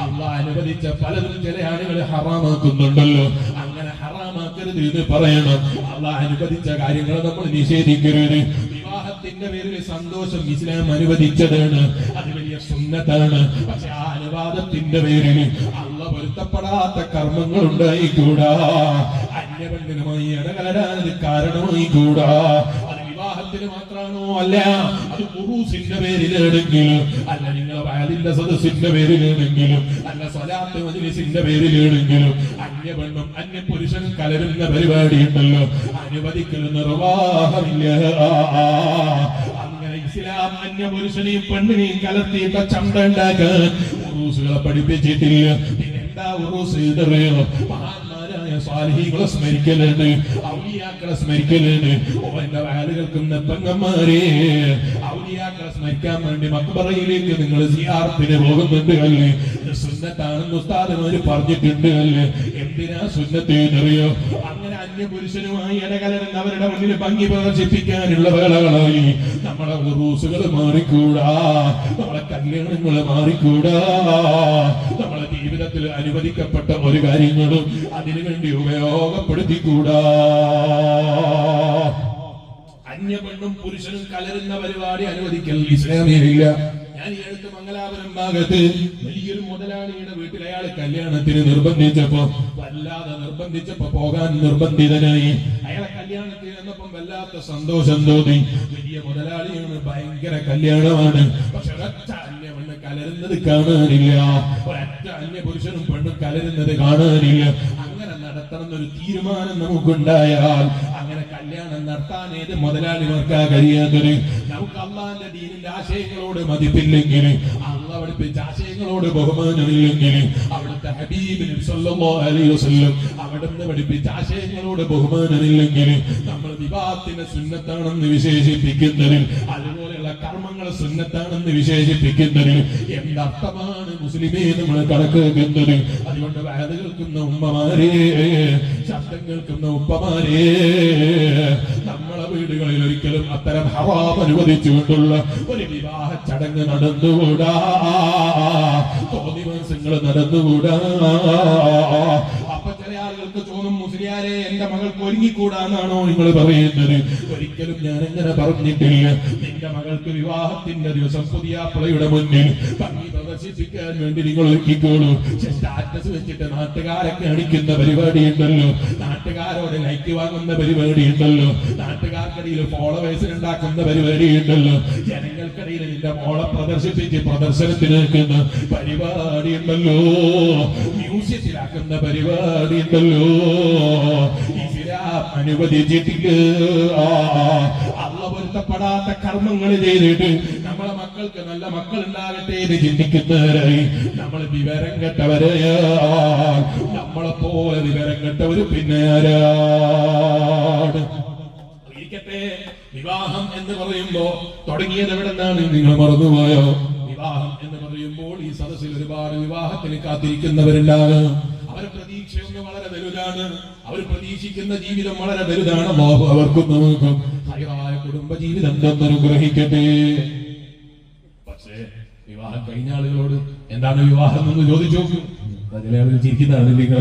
അല്ലാഹു അനുവദിച്ച പലതും ചില ആളുകൾ ഹറാമാക്കുന്നുണ്ടല്ലോ, അങ്ങനെ ഹറാമാക്കരുത് എന്ന് പറയണം. അല്ലാഹു അനുവദിച്ച കാര്യങ്ങൾ നമ്മൾ നിഷേധിക്കരുത്. വിവാഹത്തിന്റെ പേരിൽ സന്തോഷം ഇസ്ലാം അനുവദിച്ചതാണ്, അത് വലിയ സുന്നത്താണ്. പക്ഷെ ആ അനുവാദത്തിന്റെ പേരിൽ അല്ലാഹു പൊരുത്തപ്പെടാത്ത കർമ്മങ്ങൾ ഉണ്ടായിക്കൂടാ. അന്യബന്ധനമായി ഇടകലരാൻ കാരണമായിക്കൂടാ. അത് വിവാഹത്തിന് മാത്രമാണോ? അല്ല, അത് ഉറൂസിന്റെ പേരിലാണെങ്കിലും, അല്ല നിങ്ങളെ വയലിന്റെ സദസ്സിന്റെ പേരിലാണെങ്കിലും, അല്ല സ്വലാത്ത് മജ്ലിസിന്റെ പേരിലാണെങ്കിലും അന്യപെണ്ണും അന്യപുരുഷനും കലരുന്ന പരിപാടി ഉണ്ടല്ലോ, അനുവദിക്കൽ നിർവാഹമില്ല. അങ്ങനെ ഇസ്ലാം അന്യപുരുഷനെയും പെണ്ണിനെയും കലർത്തിയിട്ട് ചന്ത ഉണ്ടാക്കാൻ ഉറൂസുകളെ പഠിപ്പിച്ചിട്ടില്ല. പിന്നെന്താ ഉറൂസ് ഇതറിയോ? മഹാന്മാരായ സ്വാലിഹീകളെ സ്മരിക്കലാണ്, ഔലിയാക്കളെ സ്മരിക്കലാണ്. ഓന്റെ വയലുകൾക്കും പെങ്ങന്മാരെ ഔലിയാക്കളെ സ്മരിക്കാൻ വേണ്ടി മക്ബറയിലേക്ക് നിങ്ങൾ സിയാറത്തിന് പോകുന്നുണ്ട് അല്ലേ? സുന്നത്താണെന്ന് ഉസ്താദുമാര് പറഞ്ഞിട്ടുണ്ട് അല്ലേ? എന്തിനാ സുന്നത്ത് എന്നറിയോ? അങ്ങനെ അന്യപുരുഷനുമായി ഇടകലരുന്ന അവരുടെ മുന്നിൽ ഭംഗി പ്രദർശിപ്പിക്കാനുള്ള വേളകളായി നമ്മളെ ഉറൂസുകൾ മാറിക്കൂടാ, നമ്മളെ കല്യാണങ്ങൾ മാറിക്കൂടാ. നമ്മളെ ജീവിതത്തിൽ അനുവദിക്കപ്പെട്ട ഒരു കാര്യങ്ങളും അതിനുവേണ്ടി ഉപയോഗപ്പെടുത്തിക്കൂടാ. അന്യപെണ്ണും പുരുഷനും കലരുന്ന പരിപാടി അനുവദിക്കൽ ഇസ്ലാമിലില്ല. ഞാൻ ഈ അടുത്ത് മംഗലാപുരം ഭാഗത്ത് വലിയൊരു മുതലാളിയുടെ വീട്ടിൽ അയാൾ കല്യാണത്തിന് വല്ലാതെ നിർബന്ധിച്ചപ്പോ പോകാൻ നിർബന്ധിതനായി. അയാളെ കല്യാണത്തിന് എന്നപ്പം വല്ലാത്ത സന്തോഷം തോന്നി. വലിയ മുതലാളിയാണ്, ഭയങ്കര കല്യാണമാണ്. പക്ഷെ ഒരൊറ്റ അന്യപെണ്ണ് കലരുന്നത് കാണാനില്ല, ഒരൊറ്റ അന്യപുരുഷനും പെണ്ണും കലരുന്നത് കാണാനില്ല. അങ്ങനെ നടത്തണം എന്നൊരു തീരുമാനം നമുക്കുണ്ടായാൽ അങ്ങനെ കല്യാണം നടത്താൻ ഏത് മുതലാളിമാർക്കാ കഴിയാത്തത്? നമുക്ക് അള്ളാന്റെ ദീനിന്റെ ആശയങ്ങളോട് മതിപ്പില്ലെങ്കിൽ, അള്ളാഹ് പഠിപ്പിച്ച ആശയങ്ങളോട് ബഹുമാനമില്ലെങ്കിൽ, അവിടുത്തെ ഹബീബ് നബി സല്ലല്ലാഹു അലൈഹി വസല്ലം അവിടുന്ന് പഠിപ്പിച്ച ആശയങ്ങളോട് ബഹുമാനമില്ലെങ്കിൽ, നമ്മൾ വിവാഹത്തിന് സുന്നത്താണെന്ന് വിശേഷിപ്പിക്കുന്നതിൽ, അതുപോലെയുള്ള കർമ്മങ്ങളെ സുന്നത്താണെന്ന് വിശേഷിപ്പിക്കുന്നതിൽ എന്തർത്ഥമാണ് മുസ്ലിമേ നമ്മൾ കണക്കാക്കുന്നത്? അതുകൊണ്ട് വയത് കേൾക്കുന്ന ഉമ്മമാരെ, ശബ്ദം കേൾക്കുന്ന ഉപ്പമാരെ, നമ്മളെ വീടുകളിൽ ഒരിക്കലും അത്തരം ഹറാം അനുവദിച്ചുകൊണ്ടുള്ള ഒരു വിവാഹ ചടങ്ങ് നടന്നുകൂടാ, തോന്നിവാസങ്ങൾ നടന്നുകൂടാ. അപ്പൊ ചില ആളുകൾക്ക് തോന്നും, മുസ്ലിയാരെ എന്റെ മകൾക്ക് ഒരുങ്ങിക്കൂടാന്നാണോ നിങ്ങൾ പറയുന്നത്? ഒരിക്കലും ഞാൻ അങ്ങനെ പറഞ്ഞിട്ടില്ല. നിന്റെ മകൾക്ക് വിവാഹത്തിന്റെ ദിവസം പുതിയാപ്പിളയുടെ മുന്നിൽ ഭംഗി പ്രദർശിപ്പിക്കാൻ വേണ്ടി നിങ്ങൾ ഒരുക്കിക്കോളൂ. സ്റ്റാറ്റസ് വെച്ചിട്ട് നാട്ടുകാരെ കാണിക്കുന്ന പരിപാടി ഉണ്ടല്ലോ, നാട്ടുകാരോട് ലൈക്ക് വാങ്ങുന്ന പരിപാടി ഉണ്ടല്ലോ, നാട്ടുകാർക്കിടയിൽ ഫോളോവേഴ്സിന് ഉണ്ടാക്കുന്ന പരിപാടി ഉണ്ടല്ലോ, ജനങ്ങൾക്കിടയിൽ നിന്റെ മോളെ പ്രദർശിപ്പിച്ച് പ്രദർശനത്തിന് വെക്കുന്ന പരിപാടി ഉണ്ടല്ലോ, മ്യൂസിയത്തിലാക്കുന്ന പരിപാടി ഉണ്ടല്ലോ, ഇസ്ലാം അനുവദിച്ചിട്ടില്ല. അള്ളാഹ് പൊരുത്തപ്പെടാത്ത കർമ്മങ്ങൾ ചെയ്തിട്ട് നമ്മളെ മക്കൾക്ക് നല്ല മക്കൾ ഉണ്ടാകട്ടെ എന്ന് ചിന്തിക്കുന്നവരായി നമ്മൾ വിവരം കെട്ടവരെയാ. നമ്മളെ പോലെ വിവരം കെട്ടവര് പിന്നെ ആരാണ്? ഇരിക്കട്ടെ, വിവാഹം എന്ന് പറയുമ്പോ തുടങ്ങിയത് എവിടെ നിന്നാണ്? നിങ്ങൾ മറന്നുപോയോ? വിവാഹം എന്ന് പറയുമ്പോൾ ഈ സദസ്സിൽ ഒരുപാട് വിവാഹത്തിന് കാത്തിരിക്കുന്നവരുണ്ടാകും. അവരുടെ പ്രതീക്ഷയൊന്നും വളരെ വലുതാണ്, അവർ പ്രതീക്ഷിക്കുന്ന ജീവിതം വളരെ വലുതാണ്. അല്ലാഹു അവർക്കും നമുക്കും ഹൈറായ കുടുംബ ജീവിതം അനുഗ്രഹിക്കട്ടെ. പക്ഷേ വിവാഹ വിവാഹം കഴിഞ്ഞ ആളുകളോട് എന്താണ് വിവാഹം എന്ന് ചോദിച്ചു നോക്ക്. ചില ആളുകൾ ചിരിക്കുന്നതാണ് നിങ്ങൾ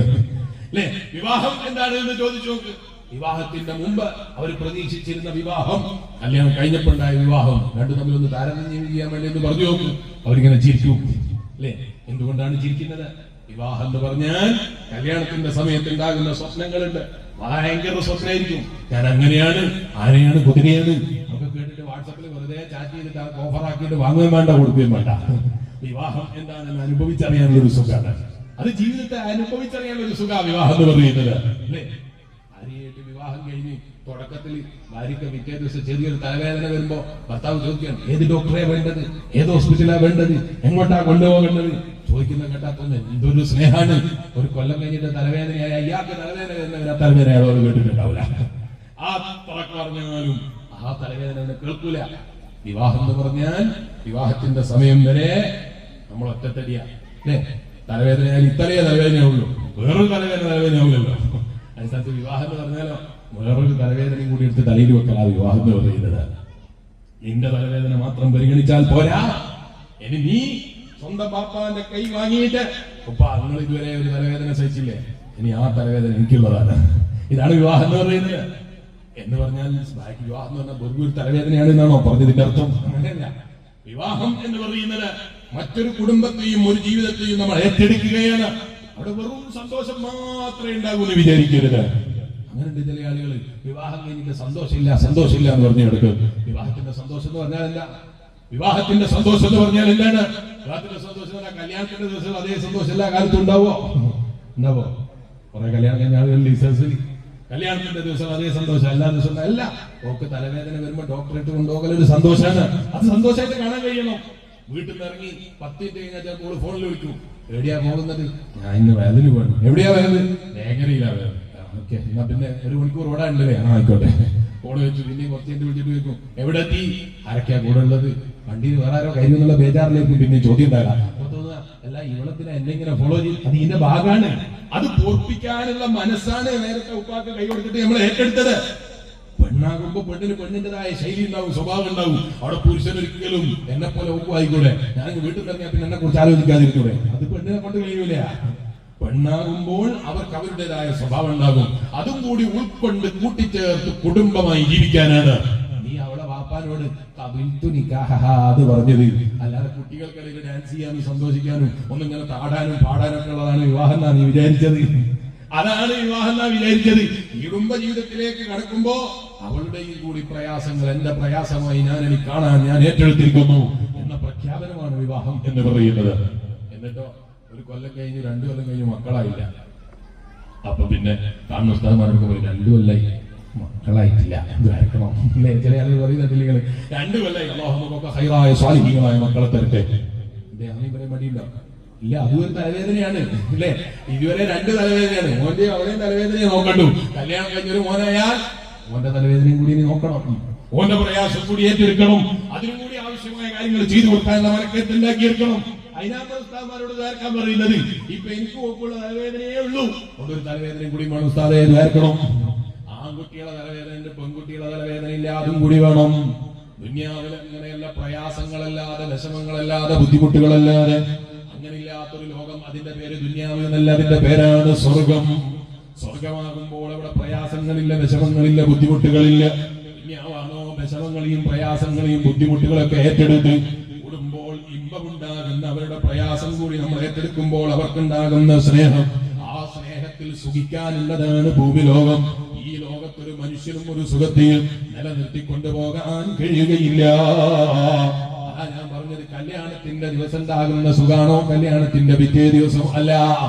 അല്ലെ? വിവാഹം എന്താണ് എന്ന് ചോദിച്ചു നോക്ക്. വിവാഹത്തിന്റെ മുമ്പ് അവർ പ്രതീക്ഷിച്ചിരുന്ന വിവാഹം, കല്യാണം കഴിഞ്ഞപ്പോണ്ടായ വിവാഹം, രണ്ടു തമ്മിലൊന്ന് താരതമ്യം ചെയ്യാൻ വേണ്ടി എന്ന് പറഞ്ഞു നോക്ക്. അവരിങ്ങനെ ചിരിക്കും അല്ലെ? എന്തുകൊണ്ടാണ് ചിരിക്കുന്നത്? വിവാഹം എന്ന് പറഞ്ഞാൽ കല്യാണത്തിന്റെ സമയത്ത് ഉണ്ടാകുന്ന സ്വപ്നങ്ങളുണ്ട്. ഭയങ്കര സ്വപ്നമായിരിക്കും. ഞാൻ അങ്ങനെയാണ്, ആനയാണ്, കുതിരയാണ് ഒക്കെ കേട്ടിട്ട് വാട്സപ്പിൽ വെറുതെ ചാറ്റ് ചെയ്തിട്ട് ഓഫറാക്കിയിട്ട് വാങ്ങുകയും വേണ്ട, കൊടുക്കുകയും വേണ്ട. വിവാഹം എന്താണെന്ന് അനുഭവിച്ചറിയാനുള്ള ഒരു സുഖമാണ്. അത് ജീവിതത്തെ അനുഭവിച്ചറിയാനുള്ള ഒരു സുഖ വിവാഹം എന്ന് പറയുന്നത് അല്ലേ? ഭാര്യയായിട്ട് വിവാഹം കഴിഞ്ഞ് തുടക്കത്തിൽ ഭാര്യയ്ക്ക് പിറ്റേ ദിവസം ചെറിയൊരു തലവേദന വരുമ്പോ ഭർത്താവ് ചോദിക്കുകയാണ്, ഏത് ഡോക്ടറെ വേണ്ടത്, ഏത് ഹോസ്പിറ്റലാ വേണ്ടത്, എങ്ങോട്ടാ കൊണ്ടുപോകേണ്ടത് ചോദിക്കുന്ന കേട്ടാത്തൊന്നും എന്തൊരു സ്നേഹാണ്. ഒരു കൊല്ലം കഴിഞ്ഞിട്ട് തലവേദനയായ അയാൾക്ക് തലവേദന വരുന്നവർ ആ തലവേദന അയാളോട് കേട്ടിട്ടുണ്ടാവില്ല. ആ തുറക്ക് പറഞ്ഞാലും ആ തലവേദന കേൾക്കൂല. വിവാഹം എന്ന് പറഞ്ഞാൽ വിവാഹത്തിന്റെ സമയം വരെ നമ്മൾ ഒറ്റത്തടിയാ അല്ലേ? തലവേദനയാൽ ഇത്തലയെ തലവേദനയുള്ളൂ, വേറൊരു തലവേദനയാവില്ലല്ലോ. അതിനകത്ത് വിവാഹം എന്ന് പറഞ്ഞാലോ വേറൊരു തലവേദനയും കൂടി എടുത്ത് തലയിൽ വെക്കലാ വിവാഹം എന്ന് പറയുന്നത്. നിന്റെ തലവേദന മാത്രം പരിഗണിച്ചാൽ പോരാ, ഇനി നീ സ്വന്തം പാപ്പാന്റെ കൈ വാങ്ങിയിട്ട് ഉപ്പ നിങ്ങൾ ഇതുവരെ ഒരു തലവേദന സഹിച്ചില്ലേ, ഇനി ആ തലവേദന എനിക്കുള്ളതാണ്. ഇതാണ് വിവാഹം എന്ന് പറയുന്നത്. എന്ന് പറഞ്ഞാൽ വിവാഹം എന്ന് പറഞ്ഞാൽ വെറും ഒരു തലവേദനയാണ് എന്നാണോ പറഞ്ഞതിന്റെ അർത്ഥം? അങ്ങനെയല്ല. വിവാഹം എന്ന് പറയുന്നത് മറ്റൊരു കുടുംബത്തെയും ഒരു ജീവിതത്തെയും നമ്മൾ ഏറ്റെടുക്കുകയാണ്. അവിടെ വെറും സന്തോഷം മാത്രമേ ഉണ്ടാകൂ എന്ന് വിചാരിക്കരുത്. അങ്ങനെയുണ്ട് ചില ആളുകൾ വിവാഹം കഴിഞ്ഞിട്ട് സന്തോഷമില്ല എന്ന് പറഞ്ഞു കിടക്കും. വിവാഹത്തിന്റെ സന്തോഷം എന്ന് പറഞ്ഞാൽ എന്താ? വിവാഹത്തിന്റെ സന്തോഷം എന്ന് പറഞ്ഞാൽ എന്താണ്? വിവാഹത്തിന്റെ സന്തോഷം എന്ന് പറഞ്ഞാൽ കല്യാണത്തിന്റെ ദിവസം അതേ സന്തോഷം എല്ലാ കാലത്തും ഉണ്ടാവോ? കുറെ കല്യാണം കഴിഞ്ഞ ആളുകൾ ഡിസേഴ്സിൽ കല്യാണത്തിന്റെ ദിവസം അതേ സന്തോഷം എല്ലാ ദിവസവും അല്ല. ഓക്ക് തലവേദന വരുമ്പോ ഡോക്ടറേറ്റ് കൊണ്ടുപോകൽ ഒരു സന്തോഷമാണ്. അത് സന്തോഷമായിട്ട് കാണാൻ കഴിയണം. വീട്ടിൽ നിന്ന് ഇറങ്ങി 10 മിനിറ്റ് കഴിഞ്ഞാൽ ചിലപ്പോൾ ഫോണിൽ വിളിക്കും, എവിടെയാ പോകുന്നത്? ഞാൻ ഇന്ന് വേദന പോകണം. എവിടെയാ വേദന? മേഖലയിലാ വേദന. ഓക്കെ, എന്നാ പിന്നെ 1 മണിക്കൂർ ഓടാണ്ടല്ലേ? ആയിക്കോട്ടെ. ഫോൺ വെച്ചു. പിന്നെയും കുറച്ച് കഴിഞ്ഞ് വിളിച്ചിട്ട് വെക്കും, എവിടെ എത്തി? ആരൊക്കെയാ കൂടെ ഉള്ളത്? വണ്ടിയിൽ വേറെ ആരോ കഴിഞ്ഞു എന്നുള്ള ബേജാറിലേക്കും പിന്നെ ചോദ്യം ഉണ്ടാകാം. അല്ല, ഇവളത്തിന് എന്നെ ഇങ്ങനെ ഫോളോ ചെയ്യും. അത് ഇതിന്റെ ഭാഗമാണ്. അത് പൂർപ്പിക്കാനുള്ള മനസ്സാണ് നേരത്തെ ഉപ്പാക്ക് കൈ കൊടുത്തിട്ട് നമ്മൾ ഏറ്റെടുത്തത്. പെണ്ണാകുമ്പോ പെണ്ണിന് പെണ്ണിന്റേതായ ശൈലി ഉണ്ടാവും, സ്വഭാവം ഉണ്ടാവും. അവിടെ പുരുഷനൊരിക്കലും എന്നെ പോലെ ഒപ്പായിക്കൂടെ, ഞാൻ വീട്ടിൽ ഇറങ്ങിയാൽ പിന്നെ എന്നെ കുറിച്ച് ആലോചിക്കാതിരിക്കൂടെ? അത് പെണ്ണിനെ കൊണ്ട് കഴിയൂല. പെണ്ണാകുമ്പോൾ അവർക്ക് അവരുടേതായ സ്വഭാവം ഉണ്ടാകും. അതും കൂടി ഉൾക്കൊണ്ട് കൂട്ടിച്ചേർത്ത് കുടുംബമായി ജീവിക്കാനാണ് നീ അവളെ വാപ്പാനോട് അത് പറഞ്ഞത്. അല്ലാതെ കുട്ടികൾക്കിടയിൽ ഡാൻസ് ചെയ്യാനും സന്തോഷിക്കാനും ഒന്നിങ്ങനെ താടാനും പാടാനും ഒക്കെ ഉള്ളതാണ് വിവാഹം എന്നാ നീ വിചാരിച്ചത്. അതാണ് വിവാഹം എന്നാ വിചാരിച്ചത്. കുടുംബ ജീവിതത്തിലേക്ക് കടക്കുമ്പോ അവളുടെയും കൂടി പ്രയാസങ്ങൾ എന്റെ പ്രയാസമായി എനിക്ക് കാണാൻ ഞാൻ ഏറ്റെടുത്തിരിക്കുന്നു എന്ന പ്രഖ്യാപനമാണ് വിവാഹം എന്ന് പറയുന്നത്. എന്നിട്ടോ 1 കൊല്ലം കഴിഞ്ഞ് 2 കൊല്ലം കഴിഞ്ഞ് മക്കളായില്ല. അപ്പൊ പിന്നെ കാണുന്ന ഉസ്താദ്മാരൊക്കെ പറയും 2 കൊല്ലായി മക്കളായിട്ടില്ല, ഇത് അയക്കണം അല്ലേ? ചില ആളുകൾ പറയുന്നുണ്ടെങ്കിൽ 2 കൊല്ലായി അല്ലാഹുമ്മ ഖൈറായ സ്വാലിഹീങ്ങളായ മക്കളെ തരട്ടെ. അങ്ങനെ പറയാൻ മടിയില്ല. ഇല്ല, അതും ഒരു തലവേദനയാണ് അല്ലേ? ഇതുവരെ 2 തലവേദനയാണ്. മോന്റെയും അവളെയും തലവേദനയെ നോക്കണ്ടു. കല്യാണം കഴിഞ്ഞൊരു മോനായാൽ മോന്റെ തലവേദനയും കൂടി നോക്കണം, ഓന്റെ പ്രയാസം കൂടി ഏറ്റെടുക്കണം. അതിനും കൂടി ആവശ്യമായ കാര്യങ്ങൾ ചെയ്തു കൊടുക്കാനുള്ള മനക്കരുത്ത് ഉണ്ടാക്കിയെടുക്കണം. അതിനാണ് ഉസ്താദ്മാരോട് ദ്വാരക്കാൻ പറയുന്നത്. ഇപ്പൊ എനിക്ക് ഒപ്പുള്ള തലവേദനയേ ഉള്ളൂ, അതുകൊണ്ടൊരു തലവേദനയും കൂടി വേണം ഉസ്താദെ ദ്വാരക്കണം. ആൺകുട്ടികളെ തലവേദന, പെൺകുട്ടികളെ തലവേദന ഇല്ല, അതും കൂടി വേണം. ദുനിയാവിൽ അങ്ങനെയല്ല, പ്രയാസങ്ങളല്ലാതെ, വിഷമങ്ങളല്ലാതെ, ബുദ്ധിമുട്ടുകളല്ലാതെ അങ്ങനെയില്ലാത്തൊരു ലോകം. അതിന്റെ പേര് ദുനിയാവ് എന്നല്ല, അതിന്റെ പേരാണ് സ്വർഗം. സ്വർഗമാകുമ്പോൾ അവിടെ പ്രയാസങ്ങളില്ല, വിഷമങ്ങളില്ല, ബുദ്ധിമുട്ടുകളില്ല. ദുനിയാവാണോ വിഷമങ്ങളെയും പ്രയാസങ്ങളെയും ബുദ്ധിമുട്ടുകളൊക്കെ ഏറ്റെടുത്ത് കൂടുമ്പോൾ ഇമ്പമുണ്ടാകുന്ന അവരുടെ പ്രയാസം കൂടി നമ്മൾ ഏറ്റെടുക്കുമ്പോൾ അവർക്കുണ്ടാകുന്ന സ്നേഹം, ആ സ്നേഹത്തിൽ സുഖിക്കാനുള്ളതാണ് ഭൂമി ലോകം. ഈ ലോകത്തൊരു മനുഷ്യനും ഒരു സുഖത്തിൽ നിലനിർത്തിക്കൊണ്ടുപോകാൻ കഴിയുകയില്ല. ഞാൻ പറഞ്ഞത് കല്യാണത്തിന്റെ ദിവസം ഉണ്ടാകുന്ന സുഖാണോ കല്യാണത്തിന്റെ പിറ്റേ ദിവസം അല്ല.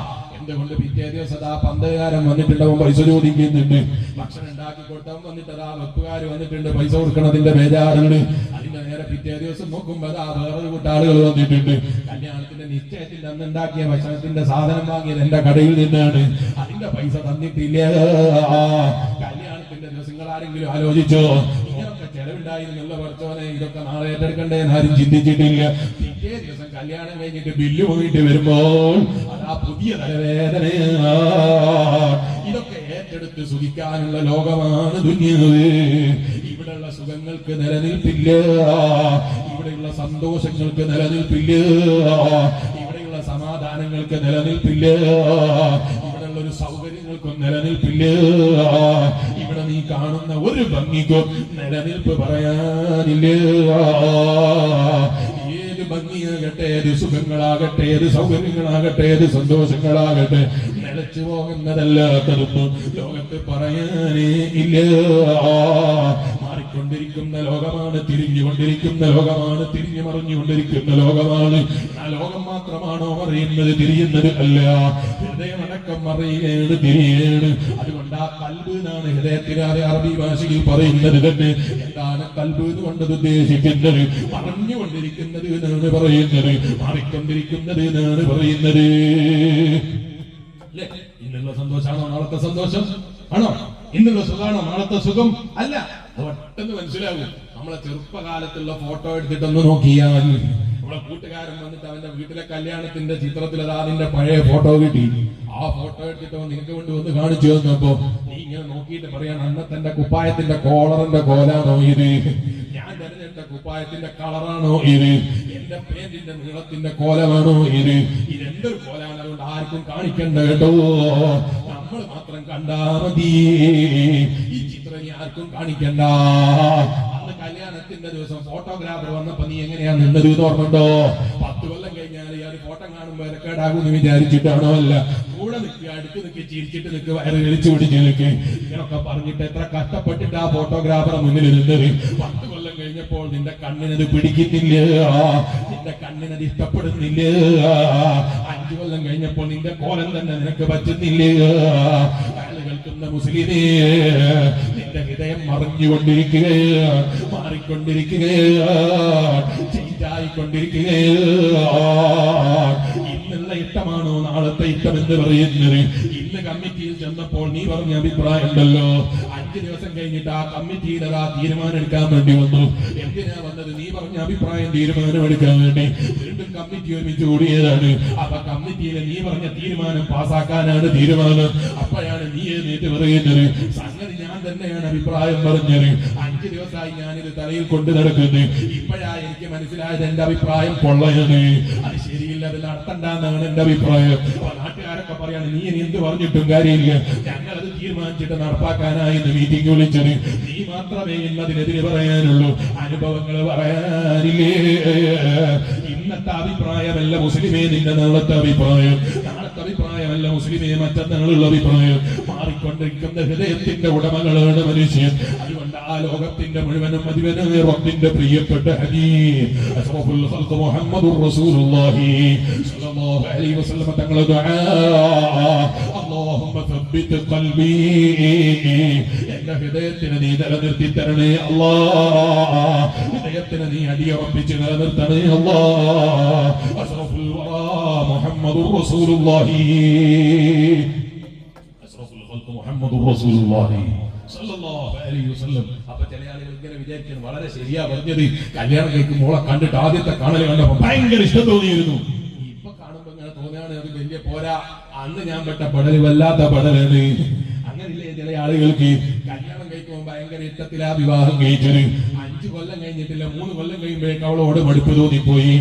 എന്തുകൊണ്ട്? പിറ്റേ ദിവസം ആ പന്തകാരൻ വന്നിട്ടുണ്ടാവും, പൈസ ചോദിക്കുന്നുണ്ട്. ഭക്ഷണം ഉണ്ടാക്കി കൊടുത്തവൻ വന്നിട്ട് അതാ വെപ്പുകാർ വന്നിട്ടുണ്ട്, പൈസ കൊടുക്കണതിന്റെ ബേജാറുണ്ട്. അതിന്റെ നേരെ പിറ്റേ ദിവസം നോക്കുമ്പോ അതാ വേറൊരു കൂട്ടാളുകൾ വന്നിട്ടുണ്ട്. കല്യാണത്തിന്റെ നിശ്ചയത്തിന്റെ അന്ന് ഉണ്ടാക്കിയ ഭക്ഷണത്തിന്റെ സാധനം വാങ്ങിയത് എന്റെ കടയിൽ നിന്നാണ്, അതിന്റെ പൈസ തന്നിട്ടില്ല. കല്യാണത്തിന്റെ ദിവസങ്ങൾ ആരെങ്കിലും ആലോചിച്ചോ? ഇങ്ങനൊക്കെ ചെലവുണ്ടായിരുന്നുള്ള പഠിച്ചോനെ, ഇതൊക്കെ നാളെ ഏറ്റെടുക്കണ്ടേ എന്ന് ആരും ചിന്തിച്ചിട്ടില്ല. പിറ്റേ ദിവസം കല്യാണം കഴിഞ്ഞിട്ട് ബില്ല് പോയിട്ട് വരുമ്പോൾ അതാ പുതിയ തലവേദന. ഇതൊക്കെ കൈക്കലെടുത്ത് സുഖിക്കാനുള്ള ലോകമാണ് ദുനിയാവ്. ഇവിടെയുള്ള സുഖങ്ങൾക്ക് നിലനിൽപ്പില്ല, ഇവിടെയുള്ള സന്തോഷങ്ങൾക്ക് നിലനിൽപ്പില്ല, ഇവിടെയുള്ള സമാധാനങ്ങൾക്ക് നിലനിൽപ്പില്ല, ഇവിടെയുള്ള ഒരു സൗകര്യങ്ങൾക്കും നിലനിൽപ്പില്ല. ഇവിടെ നീ കാണുന്ന ഒരു ഭംഗിക്കും നിലനിൽപ്പ് പറയാനില്ല. ഏത് ഭംഗിയാകട്ടെ, ഏത് സുഖങ്ങളാകട്ടെ, ഏത് സൗകര്യങ്ങളാകട്ടെ, ഏത് സന്തോഷങ്ങളാകട്ടെ, നിലച്ചു പോകുന്നതല്ലാത്തതൊന്നും ലോകത്ത് പറയാനേ ഇല്ല. മാറിക്കൊണ്ടിരിക്കുന്ന ലോകമാണ്, തിരിഞ്ഞുകൊണ്ടിരിക്കുന്ന ലോകമാണ്, തിരിഞ്ഞു മറിഞ്ഞുകൊണ്ടിരിക്കുന്ന ലോകമാണ്. ആ ലോകം മാത്രമാണോ അറിയുന്നത്? തിരിയുന്നത് അല്ല, ഹൃദയമടക്കം അറിയുകയാണ്, തിരിയാണ്. അതുകൊണ്ട് ആ കൽബ് എന്നാണ് ഹൃദയത്തിന് അറബി ഭാഷയിൽ പറയുന്നത് തന്നെ. എന്താണ് കൽബ് എന്നുകൊണ്ടത് ഉദ്ദേശിക്കുന്നത്? പറഞ്ഞുകൊണ്ടിരിക്കുന്നത് എന്നാണ് പറയുന്നത്, മാറിക്കൊണ്ടിരിക്കുന്നത് എന്നാണ് പറയുന്നത്. ഇന്നുള്ള സന്തോഷമാണോ നാളത്തെ സന്തോഷം? ആണോ? ഇന്നുള്ള സുഖമാണോ നാളത്തെ സുഖം? അല്ല. പെട്ടെന്ന് മനസ്സിലാകും. നമ്മളെ ചെറുപ്പകാലത്തുള്ള ഫോട്ടോ എടുത്തിട്ടൊന്ന് നോക്കിയാൽ നമ്മളെ കൂട്ടുകാരൻ വന്നിട്ട് അവന്റെ വീട്ടിലെ കല്യാണത്തിന്റെ ചിത്രത്തിൽ അതാ അതിന്റെ പഴയ ഫോട്ടോ കിട്ടി. ആ ഫോട്ടോ എടുത്തിട്ടോ നിനക്ക് കൊണ്ട് വന്ന് കാണിച്ചു തന്നപ്പോ നീ ഇങ്ങനെ നോക്കിയിട്ട് പറയാണ്, അന്നത്തെ കുപ്പായത്തിന്റെ കോളറിന്റെ കോലാണോ ഇത്? ഞാൻ തെരഞ്ഞെടുത്ത കുപ്പായത്തിന്റെ കളറാണോ ഇത്? എന്റെ പേന്റിന്റെ നീളത്തിന്റെ കോലമാണോ ഇത്? ഇതെന്തൊരു കോലാണ്, അതുകൊണ്ട് ആർക്കും കാണിക്കണ്ട കേട്ടോ, നമ്മൾ മാത്രം കണ്ടാ മതി. ഈ ചിത്രം നീ ആർക്കും കാണിക്കണ്ട. അന്ന് കല്യാണത്തിന്റെ ദിവസം ഫോട്ടോഗ്രാഫർ വന്നപ്പോ നീ എങ്ങനെയാ നിന്നത് ഓർമ്മണ്ടോ? 10 കൊല്ലം കഴിഞ്ഞാൽ ഈ ഫോട്ടോ കാണുമ്പോ ഇലക്കേടാകുമെന്ന് വിചാരിച്ചിട്ടാണോ? അല്ല, കൂടെ നിൽക്കുക, അടുത്ത് നിൽക്കുക, ചിരിച്ചിട്ട് നിൽക്കുക, വയറ് വലിച്ചു പിടിച്ച് നിൽക്കുക. ഇങ്ങനൊക്കെ പറഞ്ഞിട്ട് എത്ര കഷ്ടപ്പെട്ടിട്ട് ആ ഫോട്ടോഗ്രാഫറെ മുന്നിൽ നിന്നത്. 10 കൊല്ലം കഴിഞ്ഞപ്പോൾ നിന്റെ കണ്ണിനത് പിടിക്കുന്നില്ല, നിന്റെ കണ്ണിനത് ഇഷ്ടപ്പെടുന്നില്ല. 5 കൊല്ലം കഴിഞ്ഞപ്പോൾ നിന്റെ കോലം തന്നെ നിനക്ക് പറ്റുന്നില്ല. കേൾക്കുന്ന മുസ്ലിമേ, നിന്റെ ഹൃദയം മറിഞ്ഞുകൊണ്ടിരിക്കുകയാണ്, മാറിക്കൊണ്ടിരിക്കുകയാണ്, ചേഞ്ചായിക്കൊണ്ടിരിക്കുകയാണ്. ഇന്നുള്ള ഇഷ്ടമാണോ നാളത്തെ ഇഷ്ടം എന്ന് പറയുന്നത്? ഇന്ന് കമ്മിറ്റിയിൽ ചെന്നപ്പോൾ നീ പറഞ്ഞ അഭിപ്രായം ഉണ്ടല്ലോ, 5 ദിവസം കഴിഞ്ഞിട്ട് ആ കമ്മിറ്റിയിൽ ആ തീരുമാനം എടുക്കാൻ വേണ്ടി വന്നു. എന്തിനാ വന്നത്? നീ പറഞ്ഞ അഭിപ്രായം തീരുമാനം എടുക്കാൻ വേണ്ടി. വീണ്ടും കമ്മിറ്റി ഒരുമിച്ച് കൂടിയതാണ്. അപ്പൊ കമ്മിറ്റിയിൽ നീ പറഞ്ഞ തീരുമാനം പാസ്സാക്കാനാണ് തീരുമാനം. അപ്പോഴാണ് നീ എന്നിട്ട് പറയുന്നത്, സംഗതി ഞാൻ തന്നെയാണ് അഭിപ്രായം പറഞ്ഞത്. 5 ദിവസമായി ഞാനിത് തലയിൽ കൊണ്ട് നടക്കുന്നത്. ഇപ്പോഴാ എനിക്ക് മനസ്സിലായത് എന്റെ അഭിപ്രായം പൊള്ളയാണ്, അത് ശരിയില്ല, അത് നടത്തണ്ടെന്നാണ് എന്റെ അഭിപ്രായം. അപ്പൊ നാട്ടുകാരൊക്കെ പറയാണ്, നീ ഇനി എന്ത് പറഞ്ഞിട്ടും കാര്യമില്ല, ഞങ്ങളത് തീരുമാനിച്ചിട്ട് നടപ്പാക്കാനായി മീറ്റിംഗ് വിളിച്ചത്. നീ മാത്രമേ ഇന്നതിനെതിരെ പറയാനുള്ളൂ, അനുഭവങ്ങൾ പറയാനില്ലേ. ഇന്നത്തെ അഭിപ്രായമല്ല മുസ്ലിമേ നിന്റെ നാളത്തെ അഭിപ്രായം, നാളത്തെ അഭിപ്രായമല്ല മുസ്ലിമേ മറ്റന്നാളുള്ള അഭിപ്രായം. മാറിക്കൊണ്ടിരിക്കുന്ന ഹൃദയത്തിന്റെ ഉടമകളാണ് മനുഷ്യൻ. അതുകൊണ്ട് ആ ലോകത്തിന്റെ മുഴുവനും അധിപനായ റബ്ബിന്റെ പ്രിയപ്പെട്ട ഹബീബ് അഷ്റഫുൽ ഖൽഖ് മുഹമ്മദുർ റസൂലുള്ളാഹി സ്വല്ലല്ലാഹു അലൈഹി വസല്ലം തങ്ങളുടെ ദുആ, അല്ലാഹുമ്മ തബ്ബിത് ഖൽബി, എന്റെ ഹൃദയത്തിനെ നീ നിലനിർത്തി തരണേ അല്ലാഹ്, ഹൃദയത്തിനെ നീ അടിയുറപ്പിച്ച് നിലനിർത്തണേ അല്ലാഹ്. അഷ്റഫുൽ വറാ മുഹമ്മദുർ റസൂലുള്ളാഹി മുഹമ്മദുർ റസൂലുള്ളാഹി സ്വല്ലല്ലാഹു അലൈഹി വസല്ലം. അപ്പൊ ചില ആളുകൾ ഇങ്ങനെ വിചാരിക്കുന്നു, വളരെ ശരിയാ പറഞ്ഞത്, കല്യാണം കഴിക്കും മോളെ കണ്ടിട്ട് ആദ്യത്തെ കാണൽ കണ്ടപ്പോ ഭയങ്കര ഇഷ്ടം തോന്നിയിരുന്നു. ഇപ്പൊ കാണുമ്പോ ഇങ്ങനെ തോന്നുകയാണ് അത് വലിയ പോരാ, അന്ന് ഞാൻ പെട്ട പടല് വല്ലാത്ത പടലാണ്. അങ്ങനില്ലേ ചില ആളുകൾക്ക് കല്യാണം കഴിക്കുമ്പോൾ ഭയങ്കര ഇഷ്ടത്തിലാ വിവാഹം കഴിച്ചത്. 5 കൊല്ലം കഴിഞ്ഞിട്ടില്ല, 3 കൊല്ലം കഴിയുമ്പോഴേക്ക് അവളോട് മടുപ്പ് തോന്നിപ്പോയി.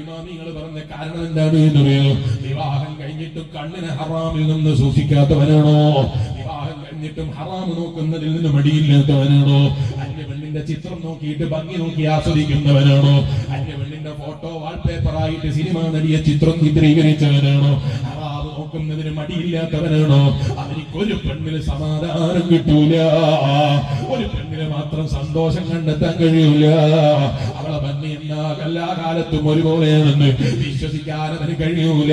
ഇമാമിങ്ങൾ പറഞ്ഞ കാരണം എന്താണ് എന്നറിയോ? വിവാഹം കഴിഞ്ഞിട്ടും കണ്ണിന് ഹറാമിൽ നിന്ന് സൂക്ഷിക്കാത്തവനാണോ? വിവാഹം കഴിഞ്ഞിട്ടും ഹറാം നോക്കുന്നതിൽ നിന്ന് മടിയില്ലാത്തവനാണോ? അന്യ പെണ്ണിന്റെ ചിത്രം നോക്കിയിട്ട് ഭംഗി നോക്കി ആസ്വദിക്കുന്നവനാണോ? അന്യ പെണ്ണിന്റെ ഫോട്ടോ വാൾപേപ്പറായിട്ട് സിനിമ നടിയെ ചിത്രം ചിത്രീകരിച്ചവനാണോ? ഹറാം നോക്കുന്നതിന് മടിയില്ലാത്തവനാണോ? അവനിക്കൊരു പെണ്ണിന് സമാധാനം കിട്ടൂല, ഒരു പെണ്ണിന് മാത്രം സന്തോഷം കണ്ടെത്താൻ കഴിയൂല. അവളെ ഭംഗി എല്ലാ കാലത്തും ഒരുപോലെയാണെന്ന് വിശ്വസിക്കാൻ അവന് കഴിയൂല.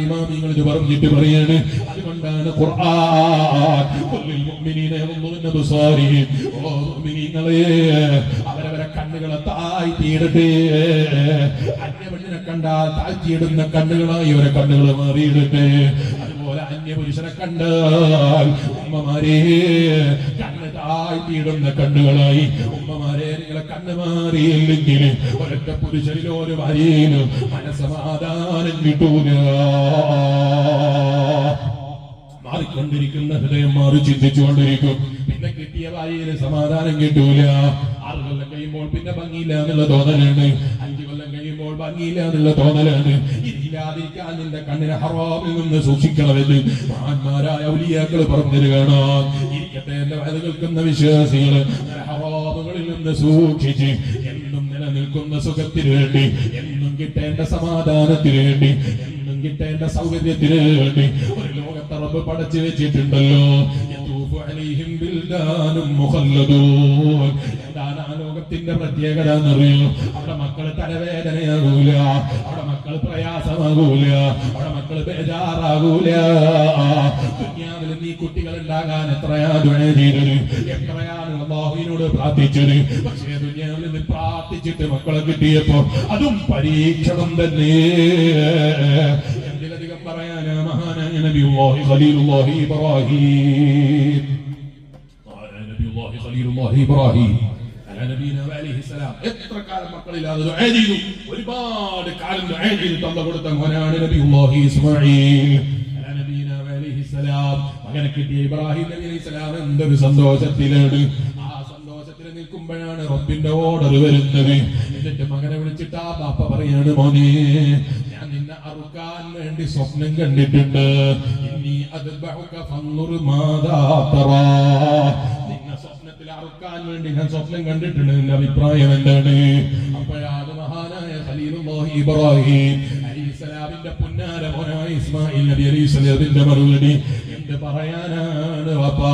ഇമാമിങ്ങൾ ഇത് പറഞ്ഞിട്ട് പറയാണ്. അതുകൊണ്ടാണ് ഖുർആൻ അവരവരെ കണ്ണുകളെ താഴ്ത്തിയിടട്ടെ. അന്യപെണ്ണിനെ കണ്ടാൽ താഴ്ത്തിയിടുന്ന കണ്ണുകളായി അവരെ കണ്ണുകളെ മാറിയിടട്ടെ. അതുപോലെ അന്യപുരുഷനെ കണ്ടാൽ ഉമ്മമാരെ കണ്ണ് താഴ്ത്തിയിടുന്ന കണ്ണുകളായി. ഉമ്മമാരെ നിങ്ങളെ കണ്ണ് മാറിയില്ലെങ്കിൽ ഒരൊറ്റ പുരുഷനിലോ ഒരു ഭാര്യയിലോ മനസ്സമാധാനം കിട്ടൂല. മാറിക്കൊണ്ടിരിക്കുന്ന ഹൃദയം മാറി ചിന്തിച്ചുകൊണ്ടിരിക്കും. പിന്നെ കിട്ടിയ വായിൽ സമാധാനം കിട്ടൂല. 6 കൊല്ലം കഴിയുമ്പോൾ പിന്നെ ഭംഗിയില്ല എന്നുള്ള തോന്നലാണ്. 5 കൊല്ലം കഴിയുമ്പോൾ ഭംഗിയില്ല എന്നുള്ള തോന്നലാണ്. ഇതില്ലാതിരിക്കാൻ നിന്റെ കണ്ണിനെ ഹറാമിൽ നിന്ന് സൂക്ഷിക്കണമെന്ന് മഹാന്മാരായ ഔലിയാക്കൾ പറഞ്ഞിരുകയാണ്. ഇരിക്കട്ടെ എന്റെ വയത് കേൾക്കുന്ന വിശ്വാസികൾ, ഹറാമുകളിൽ നിന്ന് സൂക്ഷിച്ച് എന്നും നിലനിൽക്കുന്ന സുഖത്തിന് വേണ്ടി, എന്നും കിട്ടേണ്ട സമാധാനത്തിന് വേണ്ടി, എന്നും കിട്ടേണ്ട സൗകര്യത്തിന് വേണ്ടി ഒരു ലോകത്തെ റബ്ബ് പടച്ചു വെച്ചിട്ടുണ്ടല്ലോ. എന്താണ് ആ ലോകത്തിന്റെ പ്രത്യേകത എന്നറിയോ? അവിടെ മക്കള് തലവേദനയാകൂല, അവിടെ മക്കൾ പ്രയാസമാകൂല, അവിടെ മക്കൾ ബേജാറാകൂല. ദുനിയാവിൽ നീ കുട്ടികൾ ഉണ്ടാകാൻ എത്രയാ ദുആ ചെയ്തത്, എത്രയാണ് അല്ലാഹുവിനോട് പ്രാർത്ഥിച്ചത്. പക്ഷേ ദുനിയാവിൽ നീ പ്രാർത്ഥിച്ചിട്ട് മക്കളെ കിട്ടിയപ്പോ അതും പരീക്ഷണം തന്നെ. എന്തിലധികം പറയാനാ മഹാനായ നബിയുല്ലാഹി ഖലീലുല്ലാഹി ഇബ്രാഹിം, ഇബ്രാഹിം എത്ര കാലം മക്കളില്ലാതെ ദുആ ചെയ്തു, ഒരുപാട് കാലം ദുആ ചെയ്തിട്ട് അല്ലാഹു കൊടുത്ത മോനാണ് നബിയുല്ലാഹി ഇസ്മാഈൽ അലൈഹിസ്സലാം. മകനെ കിട്ടിയ ഇബ്രാഹിം നബി അലൈഹിസ്സലാം എന്തൊരു സന്തോഷത്തിലാണ്. ആ സന്തോഷത്തിൽ നിൽക്കുമ്പോഴാണ് റബ്ബിന്റെ ഓർഡർ വരുന്നത്. എന്നിട്ട് മകനെ വിളിച്ചിട്ട് ആ ബാപ്പ പറയാണ്, മോനെ ഞാൻ നിന്നെ അറുക്കാൻ വേണ്ടി സ്വപ്നം കണ്ടിട്ടുണ്ട്. ഇന്നീ അദ്ബഉക ഫൻദുർ മാദാ തറാ. നിന്നെ സ്വപ്നത്തിൽ അറുക്കാൻ വേണ്ടി ഞാൻ സ്വപ്നം കണ്ടിട്ടുണ്ട്, നിന്റെ അഭിപ്രായം എന്താണ്? അപ്പോഴാണ് മഹാനായ ഖലീലുല്ലാഹി ഇബ്രാഹിം അലൈഹിസ്സലാമിന്റെ പുന്നാര മോനായ ഇസ്മായിൽ നബി അലൈഹിസ്സലാമിന്റെ മറുപടി എന്ത് പറയാനാണ്? വാപ്പാ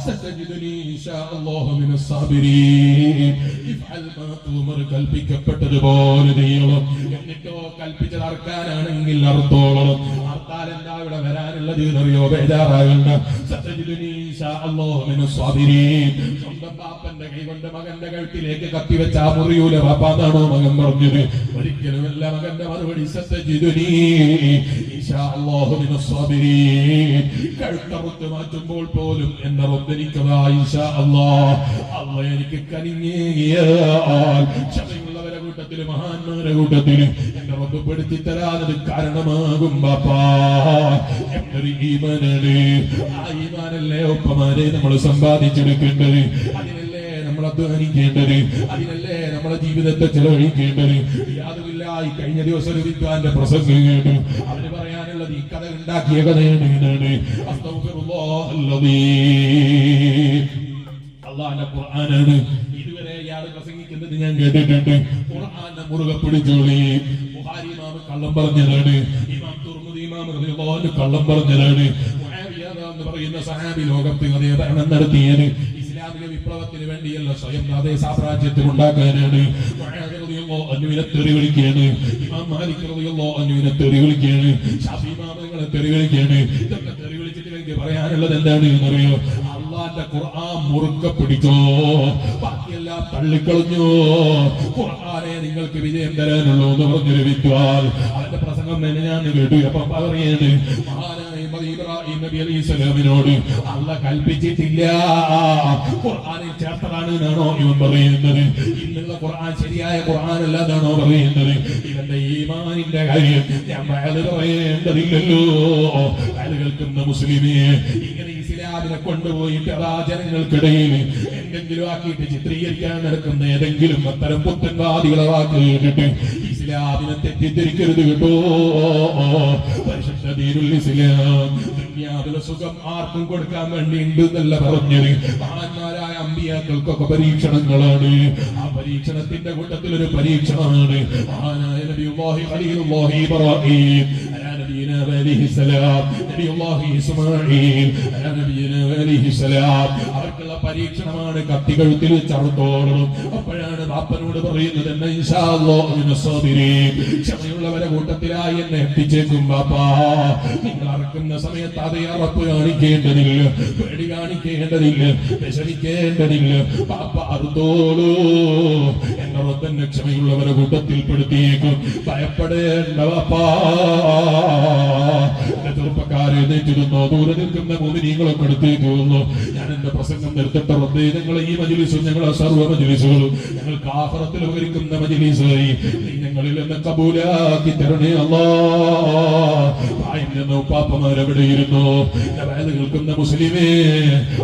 സതജിദുനി ഇൻഷാ അല്ലാഹു മിനസ് സാബിരീൻ. ഇഫ്അൽ മാ തുമർ, കൽപ്പിക്കപ്പെട്ടതുപോലെ ചെയ്യണം. എന്നിട്ടോ കൽപ്പിച്ചത് അറുക്കാനാണെങ്കിൽ അറുത്തോളം. അർത്താൽ എന്താ ഇവിടെ വരാനുള്ളത് എന്നറിയോ? ബേജാറാകണ്ട. സതജിദുനി ഇൻഷാ അല്ലാഹു മിനസ് സാബിരീൻ. സ്വന്തം ബാപ്പന്റെ കൈ കൊണ്ട് മകന്റെ കഴുത്തിലേക്ക് കത്തിവെച്ച ആ മുറിയൂല ബാപ്പാന്നാണോ മകൻ പറഞ്ഞത്? ഒരിക്കലുമല്ല. മകന്റെ മറുപടി സതജിദുനി ഇൻഷാ അല്ലാഹു മിനസ് സാബിരീൻ. കഴുത്തറുത്ത് മാറ്റുമ്പോൾ പോലും എന്റെ റബ്ബ് എനിക്കതാ ഇൻഷാ അല്ലാഹ്, അല്ലാഹ് എനിക്ക് കനിഞ്ഞേകിയാൽ ക്ഷമയുള്ളവരെ കൂട്ടത്തില്, മഹാന്മാരുടെ കൂട്ടത്തില് എന്റെ റബ്ബ് പെടുത്തി തരാനത് കാരണമാകും ബാപ്പാ. എന്നൊരു ഈമാനാണ്. ആ ഈമാനല്ലേ ഒപ്പമാരെ നമ്മൾ സമ്പാദിച്ചെടുക്കേണ്ടത്, അതിനല്ലേ നമ്മൾ അധ്വാനിക്കേണ്ടത്, അതിനല്ലേ നമ്മളെ ജീവിതത്തെ ചെലവഴിക്കേണ്ടത്. യാതൊരുമില്ലായി കഴിഞ്ഞ ദിവസം ഒരു വിദ്വാന്റെ പ്രസംഗം കേട്ടു. അവന് പറയാനുള്ളത് ഈ കഥ ഉണ്ടാക്കിയ കഥയാണ്. അള്ളാന്റെ ഖുർആനാണ്. ഇതുവരെ ഇയാൾ പ്രസംഗിക്കുന്നത് ഞാൻ കേട്ടിട്ടുണ്ട്. ഖുർആനെ മുറുകെ പിടിച്ചോളി. ബുഖാരി ഇമാം കള്ളം പറഞ്ഞതാണ്, ഇമാം തുർമുദി ഇമാം റളിയല്ലാഹു അൻഹു കള്ളം പറഞ്ഞതാണ്. മുആവിയ എന്ന് പറയുന്ന സഹാബി ലോകത്ത് അതേ ഭരണം നടത്തിയത് ഇസ്ലാമിക വിപ്ലവത്തിന് വേണ്ടിയല്ല, സ്വയം അതേ സാമ്രാജ്യത്തിൽ ഉണ്ടാക്കാനാണ്. അന്നുവിനെ തെറി വിളിക്കുകയാണ്, ഇമാം മാലിക് റളിയല്ലാഹു അൻഹുവിനെ തെറി വിളിക്കുകയാണ്, ശാഫി ഇമാമുകളെ തെറി വിളിക്കുകയാണ്. ഇതൊക്കെ തെറി വിളിച്ചിട്ട് എനിക്ക് പറയാനുള്ളത് എന്താണ് എന്നറിയോ? അള്ളാന്റെ ഖുർആൻ മുറുക്കെ പിടിച്ചോ, ബാക്കിയെല്ലാം തള്ളിക്കളഞ്ഞോ. ഖുർആനെ നിങ്ങൾക്ക് വിജയം തരാനുള്ളൂ എന്ന് പറഞ്ഞൊരു വിദ്വാൻ അവന്റെ പ്രസംഗം തന്നെ ഞാൻ കേട്ടു. അപ്പൊ പറയാണ്, മഹാനായ ഇബ്രാഹിം നബി അലൈഹിസ്സലാമിനോട് അള്ളാഹ് കൽപ്പിച്ചിട്ടില്ല, ഖുർആനിൽ ചേർത്തതാണ് എന്നാണോ ഇവൻ പറയുന്നത്? ഇന്നുള്ള ഖുർആൻ ശരിയായ ഖുർആൻ അല്ലാതാണോ പറയുന്നത്? ഇവന്റെ ഈമാനിന്റെ കാര്യം ഞാൻ പറയേണ്ടതില്ലല്ലോ. അത് കേൾക്കുന്ന മുസ്ലിമേ, ഇങ്ങനെ ഇസ്ലാമിനെ കൊണ്ടുപോയിട്ട് ആ ജനങ്ങൾക്കിടയിൽ എന്തെങ്കിലും ആക്കിയിട്ട് ചിത്രീകരിക്കാൻ നടക്കുന്ന ഏതെങ്കിലും അത്തരം പുത്തൻവാദികളെ വാക്ക് കേട്ടിട്ട് ഇസ്ലാമിനെ തെറ്റിദ്ധരിക്കരുത് കേട്ടോ. പരിശുദ്ധ ദീനുൽ ഇസ്ലാം ദുനിയാവിലെ സുഖം ആർക്കും കൊടുക്കാൻ വേണ്ടി ഉണ്ട് എന്നല്ല പറഞ്ഞത്. മഹാന്മാരായ അമ്പിയാക്കൾക്കൊക്കെ പരീക്ഷണങ്ങളാണ്. ആ പരീക്ഷണത്തിന്റെ കൂട്ടത്തിൽ ഒരു പരീക്ഷണമാണ് മഹാനായ നബിയുല്ലാഹി ഖലീലുല്ലാഹി ഇബ്രാഹിം നബിയുനാ അലൈഹിസ്സലാം, നബിയുല്ലാഹി ഇസ്മാഈൽ നബിയുനാ അലൈഹിസ്സലാം. അവർക്കുള്ള പരീക്ഷണമാണ് കത്തി കഴുത്തിൽ ചറുത്തോളണം. അപ്പോഴാണ് ബാപ്പനോട് പറയുന്നത്, എന്നെ ഇൻഷാ അല്ലാഹു മിനസ് സാബിരീൻ, ക്ഷമയുള്ളവരെ കൂട്ടത്തിലായി എന്നെ എത്തിച്ചേക്കും ബാപ്പാ. നിങ്ങൾ അറക്കുന്ന സമയത്ത് അതേ അറപ്പ് കാണിക്കേണ്ടതില്ല, പേടി കാണിക്കേണ്ടതില്ല, വിഷമിക്കേണ്ടതില്ല. ബാപ്പ അറുത്തോളൂ, എന്റെ റബ്ബെന്നെ ക്ഷമയുള്ളവരെ കൂട്ടത്തിൽ പെടുത്തിയേക്കും. ഭയപ്പെടേണ്ട ബാപ്പാ. ചെറുപ്പക്കാരെ എഴുന്നേറ്റിരുന്നോ, ദൂരെ നിൽക്കുന്ന മുഅ്മിനീങ്ങളൊക്കെ അടുത്തേക്ക് വന്നു. ഞാൻ എന്റെ പ്രസംഗം നിർത്തട്ടെ റബ്ബേ. ഞങ്ങളെ ഈ മജ്‌ലിസും ഞങ്ങളെ സർവ്വ മജ്‌ലിസുകളും ഞങ്ങൾക്ക് ആഖിറത്തിൽ ഉപകരിക്കുന്ന മജ്‌ലിസായി നീ ഞങ്ങളിൽ നിന്ന് കബൂലാക്കി തരണേ അല്ലാ. ഉപ്പാപ്പമാരെവിടെയിരുന്നു കേൾക്കുന്ന മുസ്ലിമേ,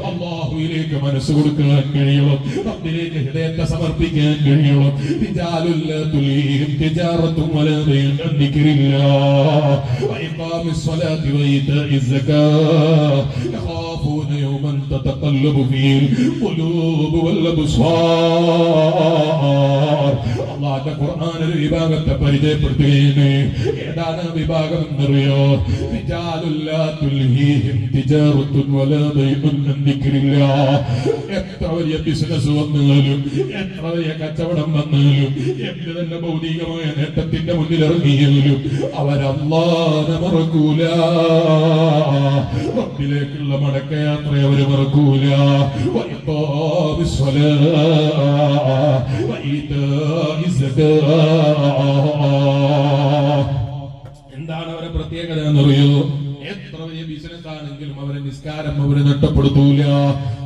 അല്ലാഹുവിലേക്ക് മനസ്സ് കൊടുക്കാൻ കഴിയണം, റബ്ബിലേക്ക് ഹൃദയത്തെ സമർപ്പിക്കാൻ കഴിയണം. തിജാറത്തും വലാ ബൈഉൻ അൻ ദിക്രില്ലാഹ് വഇഖാമിസ് സ്വലാത്തി വഇതാഇസ് സകാത്ത് യഖാഫൂന യൗമൻ തതഖല്ലബു ഫീഹിൽ ഖുലൂബു വൽ അബ്സാർ. അല്ലാഹുവിന്റെ ഖുർആനിൽ ഒരു വിഭാഗത്തെ പരിചയപ്പെടുത്തുകയാണ്. ഏതാണ് വിഭാഗം എന്നറിയോ? റിജാലുൽ ലാ തുൽഹീഹിം തിജാറത്തുൻ വലാ ബൈഉൻ അൻ ദിക്രില്ലാഹ്. എത്ര വലിയ ബിസിനസ് വന്നാലും, എത്ര വലിയ കച്ചവടം വന്നാലും, എന്ത് തന്നെ ഭൗതികമായ നേട്ടത്തിന്റെ മുന്നിൽ ഇറങ്ങിയാലും അവരല്ലാഹുവിനെ മറക്കൂല. റബ്ബിലേക്കുള്ള മടക്കയാത്ര അവർ മറക്കൂല. വഇഖാമിസ് സ്വലാത്ത് വഇതാഇസ് സകാത്ത്. എന്താണ് അവരെ പ്രത്യേകത എന്നറിയോ? എത്ര വലിയ ബിസിനസ് ആണെങ്കിലും അവരെ നിസ്കാരം അവരെ നഷ്ടപ്പെടുത്തൂല.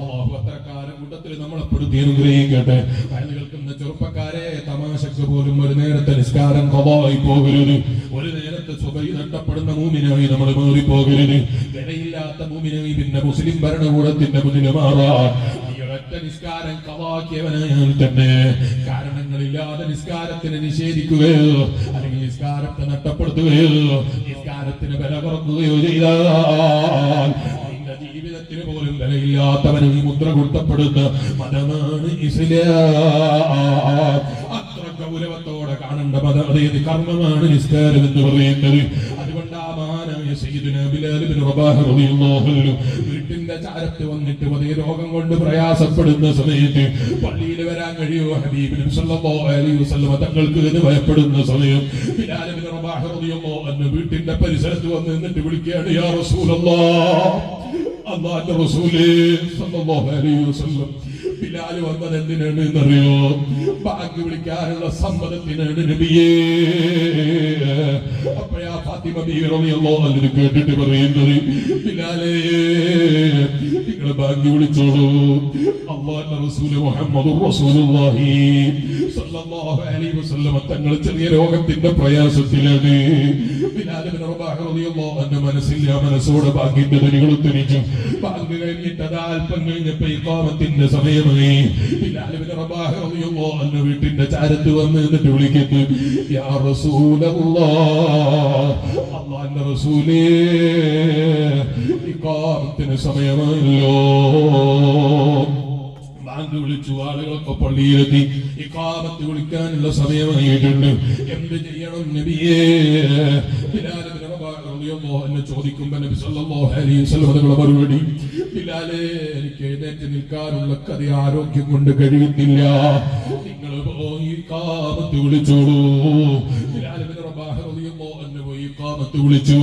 അല്ലാഹു അത്തരക്കാരെ കൂട്ടത്തിൽ നമ്മളെ പെടുത്തി അനുഗ്രഹിക്കട്ടെ. വയല് കേൾക്കുന്ന ചെറുപ്പക്കാരെ, തമാശക്ക് പോലും ഒരു നേരത്തെ നിസ്കാരം ഖളായി പോകരുത്. ഒരു നേരത്തെ സുബഹി നഷ്ടപ്പെടുന്ന മൂമിനായി നമ്മൾ മാറിപ്പോകരുത്. വിലയില്ലാത്ത മൂമിനായി പിന്നെ മുസ്ലിം ഭരണകൂടത്തിന്റെ മുന്നിൽ മാറാൻ ഒറ്റ നിസ്കാരം ഖളാക്കിയവനായാൽ തന്നെ കാരണങ്ങളില്ലാതെ നിസ്കാരത്തിനെ നിഷേധിക്കുകയോ അല്ലെങ്കിൽ നിസ്കാരത്തെ നഷ്ടപ്പെടുത്തുകയോ നിസ്കാരത്തിന് വില കുറക്കുകയോ ചെയ്താൽ നിന്റെ ജീവിതത്തിന് പോലും വിലയില്ലാത്തവന് ഈ മുദ്ര കൊടുത്തപ്പെടുന്ന മതമാണ് ഇസ്ലാം. അത്ര ഗൗരവത്തോടെ കാണേണ്ട മതം, അതായത് കർമ്മമാണ് നിസ്കാരം എന്ന് പറയുന്നത്. അതുകൊണ്ട് ആ മഹാനായ സയ്യിദുനാ ബിലാൽ ഇബ്നു റബാഹ് റളിയല്ലാഹു അൻഹു വീട്ടിന്റെ ചാരത്ത് വന്നിട്ട് അതേ രോഗം കൊണ്ട് പ്രയാസപ്പെടുന്ന സമയത്ത് പള്ളിയിൽ വരാൻ കഴിയുമോ ഹബീബ് നബി സല്ലല്ലാഹു അലൈഹി വസല്ലം തങ്ങൾക്ക് എന്ന് ഭയപ്പെടുന്ന സമയം ബിലാൽ ഇബ്നു റബാഹ് റളിയല്ലാഹു അൻഹു വീട്ടിന്റെ പരിസരത്ത് വന്ന് നിന്നിട്ട് വിളിക്കുകയാണ്, യാ റസൂലല്ലാഹ്, അല്ലാഹുവിന്റെ റസൂലേ സല്ലല്ലാഹു അലൈഹി വസല്ലം. ബിലാൽ വന്നത് എന്തിനാണ് എന്നറിയോ? ബാങ്ക് വിളിക്കാനുള്ള സമ്മതത്തിനാണ് നബിയേ. അപ്പോഴാ ഫാത്തിമ ബീവി റളിയല്ലാഹു അൻഹ കേട്ടിട്ട് പറയുന്നത്, ബിലാലേ നിങ്ങൾ ബാങ്ക് വിളിച്ചോളൂ, അല്ലാഹുവിന്റെ റസൂൽ മുഹമ്മദുർ റസൂലുള്ളാഹി സല്ലല്ലാഹു അലൈഹി വസല്ലം തങ്ങൾ ചെറിയ രോഗത്തിന്റെ പ്രയാസത്തിലാണ്. ബിലാൽ ഇബ്നു റബാഹ് റളിയല്ലാഹു അൻഹു മനസ്സോടെ ബാങ്കിന്റെ ധനികൾ ഉത്തരിച്ചു. ബാങ്ക് കഴിഞ്ഞിട്ട് അല്പം കഴിഞ്ഞപ്പോ ഇഖാമത്തിന്റെ സമയമായി. ബിലാൽ ഇബ്നു റബാഹ് റളിയല്ലാഹു അൻഹു വീട്ടിന്റെ ചാരത്ത് വന്ന് എന്നിട്ട് വിളിക്കുന്നു, യാ റസൂലല്ലാഹ്, അല്ലാഹുവിന്റെ റസൂലേ ഇഖാമത്തിന് സമയമായല്ലോ. ബാങ്ക് വിളിച്ചു, ആളുകളൊക്കെ പള്ളിയിലെത്തി, ഇഖാമത്ത് വിളിക്കാനുള്ള സമയമായിട്ടുണ്ട്, എന്ത് ചെയ്യണം നബിയേ? ബിലാൽ ഇബ്നു റബാഹ് റളിയല്ലാഹു അൻഹു ചോദിക്കുമ്പോൾ നബി സല്ലല്ലാഹു അലൈഹി വസല്ലം തങ്ങളുടെ മറുപടി, ബിലാലേ എനിക്ക് എഴുന്നേറ്റ് നിൽക്കാനുള്ള ആരോഗ്യം കൊണ്ട് കഴിയുന്നില്ല, നിങ്ങൾ പോയി ഇഖാമത്ത് വിളിച്ചോളൂ. ബിലാൽ ഇബ്നു റബാഹ് റളിയല്ലാഹു അൻഹു പോയി ഇഖാമത്ത് വിളിച്ചു.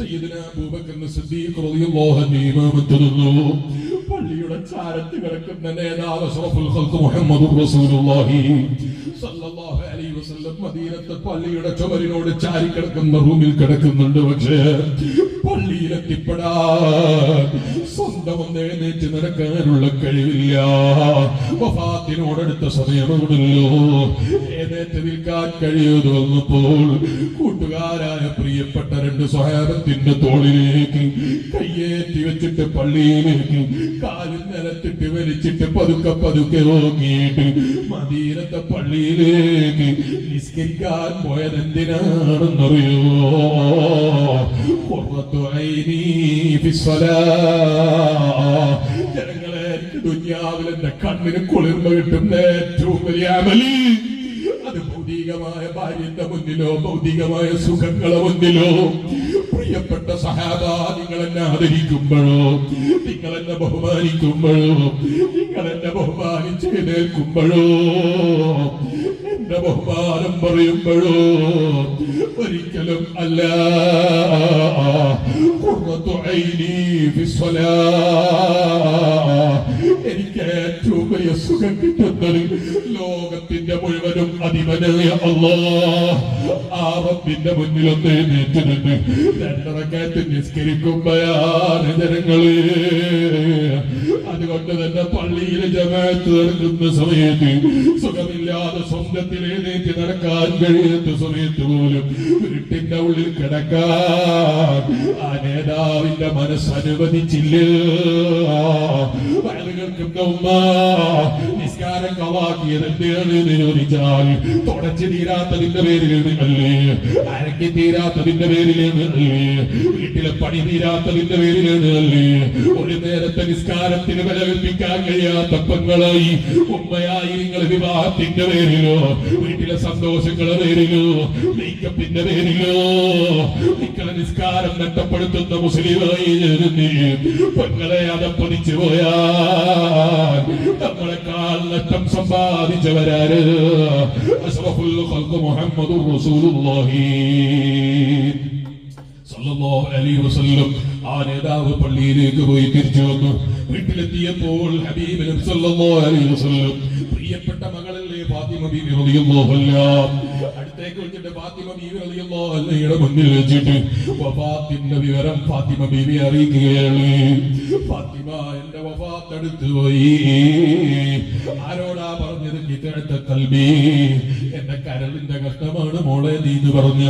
സയ്യിദുനാ അബൂബക്കർ സിദ്ദീഖ് റളിയല്ലാഹു അൻഹു ഇമാമത്ത് നിന്നു. പള്ളിയുടെ ചാരത്ത് കിടക്കുന്ന നേതാവ് അഷ്റഫുൽ ഖൽഖ് മുഹമ്മദുർ റസൂലുള്ളാഹി സല്ലല്ലാഹു അലൈഹി വസല്ലം മദീനത്തെ പള്ളിയുടെ ചുമരിനോട് ചാരി കിടക്കുന്ന റൂമിൽ കിടക്കുന്നുണ്ട്. പക്ഷേ പള്ളിയിലെത്തിപ്പെടാൻ സ്വന്തം എഴുന്നേറ്റ് നടക്കാനുള്ള കഴിവില്ല. വഫാത്തിനോടടുത്ത സമയമാണല്ലോ, എഴുന്നേറ്റ് നിൽക്കാൻ കഴിയുമെന്ന് വന്നപ്പോൾ കൂട്ടുകാരായ പ്രിയപ്പെട്ട രണ്ട് സ്വഹാബത്തിന്റെ തോളിലേക്ക് കയ്യേറ്റി വെച്ചിട്ട് പള്ളിയിലേക്ക് കാലിൽ നിലത്തിട്ട് വലിച്ചിട്ട് പതുക്കെ പതുക്കെ നോക്കിയിട്ട് മദീനത്തെ പള്ളിയിലേക്ക് നിസ്കരിക്കാൻ പോയത് എന്തിനാണെന്നറിയോ? ജനങ്ങളെ, എനിക്ക് ദുനിയാവിൽ എന്റെ കണ്ണിന് കുളിർമ കിട്ടുന്ന ഏറ്റവും വലിയ അമലി അത് ഭൗതികമായ ഭാര്യന്റെ മുന്നിലോ ഭൗതികമായ സുഖങ്ങളെ മുന്നിലോ പ്രിയപ്പെട്ട സഹാബ നിങ്ങൾ എന്നെ ആദരിക്കുമ്പോഴോ, നിങ്ങൾ എന്നെ ബഹുമാനിക്കുമ്പോഴോ, നിങ്ങൾ എന്നെ ബഹുമാനിച്ച് എഴുന്നേൽക്കുമ്പോഴോ, എന്റെ ബഹുമാനം പറയുമ്പോഴോ ഒരിക്കലും അല്ല. ഖുർറത്തു ഐനി ഫിസ്സലാത്ത്, എനിക്ക് ഏറ്റവും വലിയ സുഖം കിട്ടുന്നത് ലോകത്തിന്റെ മുഴുവനും അധിപനായ അല്ലാഹ് ആ റബ്ബിന്റെ മുന്നിൽ ഒന്ന് എഴുന്നേറ്റിട്ടുണ്ട് രണ്ടറക്കാറ്റ് നിസ്കരിക്കുമ്പോഴാണ് ജനങ്ങള്. അതുകൊണ്ട് തന്നെ പള്ളിയിൽ ജമാഅത്ത് നടക്കുന്ന സമയത്ത് സുഖമില്ലാ വയ്യാതെ സ്വന്തത്തിൽ എഴുന്നേറ്റ് നടക്കാൻ കഴിയാത്ത സമയത്ത് പോലും വീട്ടിന്റെ ഉള്ളിൽ കിടക്കാൻ ആ നേതാവിന്റെ മനസ്സനുവദിച്ചില്ല. നിസ്കാരം കളാക്കിയത് എന്തിനാണെന്ന് ചോദിച്ചാൽ തുടച്ചു തീരാത്തതിന്റെ പേരിലല്ലേ, അരക്കി തീരാത്തതിന്റെ പേരിലല്ലേ, വീട്ടിലെ പണി തീരാത്തതിന്റെ പേരിലല്ലേ, ഒരു നേരത്തെ നിസ്കാരത്തിന് വില കൽപ്പിക്കാൻ കഴിയാത്ത പെങ്ങളായി ഉമ്മയായി നിങ്ങൾ വിവാഹത്തിന്റെ പേരിലോ വീട്ടിലെ സന്തോഷങ്ങളുടെ പേരിലോ മേക്കപ്പിന്റെ പേരിലോ നിങ്ങളെ നിസ്കാരം നഷ്ടപ്പെടുത്തുന്ന മുസ്ലിമായി പെങ്ങളെ അതപ്പതിച്ചു പോയാൽ നമ്മളെക്കാൾ നഷ്ടം സമ്പാദിച്ചവരാര്? അഷ്റഫുൽ ഖൽഖ് മുഹമ്മദുർ റസൂലുള്ളാഹി സല്ലല്ലാഹു അലൈഹി വസല്ലം. ആ നേതാവ് പള്ളിയിലേക്ക് പോയി തിരിച്ചു വന്നു. വീട്ടിലെത്തിയപ്പോൾ ഹബീബ് നബി സല്ലല്ലാഹു അലൈഹി വസല്ലം പ്രിയപ്പെട്ട മകളല്ലേ ഫാത്തിമ ബീവി റളിയല്ലാഹു അൻഹാ അടുത്തേക്ക് വിളിച്ചിട്ട് ഫാത്തിമ ബീവി റളിയല്ലാഹു അൻഹയുടെ മുന്നിൽ വെച്ചിട്ട് വഫാത്തിന്റെ വിവരം ഫാത്തിമ ബീവി അറിയിക്കുകയാണ്. ഫാത്തിമ എന്റെ വഫാത്ത് അടുത്തു പോയി. ആരോടാ പറഞ്ഞത്? കിതഅത്ത ഖൽബി, എന്റെ കരളിന്റെ കഷ്ടമാണ് മോളെ നീ എന്ന് പറഞ്ഞ്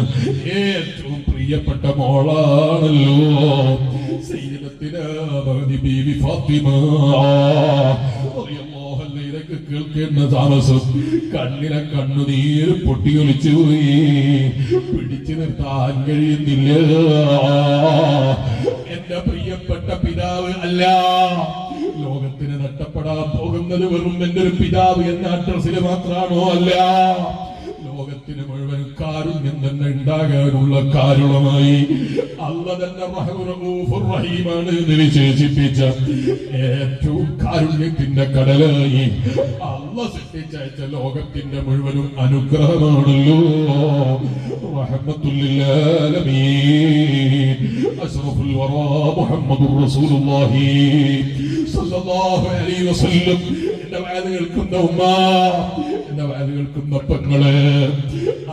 ഏറ്റവും പ്രിയപ്പെട്ട മോളാണല്ലോ സയ്യിദത്തുനാ ബീവി ഫാത്തിമ. ഇതൊക്കെ കേൾക്കേണ്ട താമസം കണ്ണിലെ കണ്ണുനീര് പൊട്ടിയൊലിച്ചു പോയി. പിടിച്ചു നിർത്താൻ കഴിയുന്നില്ല. എന്റെ പ്രിയപ്പെട്ട പിതാവ് അല്ല, ലോകത്തിന് നഷ്ടപ്പെടാൻ പോകുന്നത് വെറും എന്റെ ഒരു പിതാവ് എന്ന അഡ്രസ്സിൽ മാത്രമാണോ? അല്ല, ലോകത്തിന് മുഴുവൻ കാരുണ്യം തന്നെ ഉണ്ടാകാനുള്ള കാരണമായി അല്ലാഹു തന്നെ റഹ്മാനുർ റഹീമാണ് എന്ന് വിശേഷിപ്പിച്ച ഏറ്റവും കാരുണ്യത്തിന്റെ കടലായി അല്ലാഹു സൃഷ്ടിച്ചയച്ച ലോകത്തിന്റെ മുഴുവനും അനുഗ്രഹമാണല്ലോ റഹ്മത്തുൽ ലിൽ ആലമീൻ അഷ്റഫുൽ വറാ മുഹമ്മദുർ റസൂലുള്ളാഹി സല്ലല്ലാഹു അലൈഹി വസല്ലം. എന്റെ വാത് കേൾക്കുന്ന ഉമ്മ, എന്റെ വാത് കേൾക്കുന്ന പെങ്ങള്,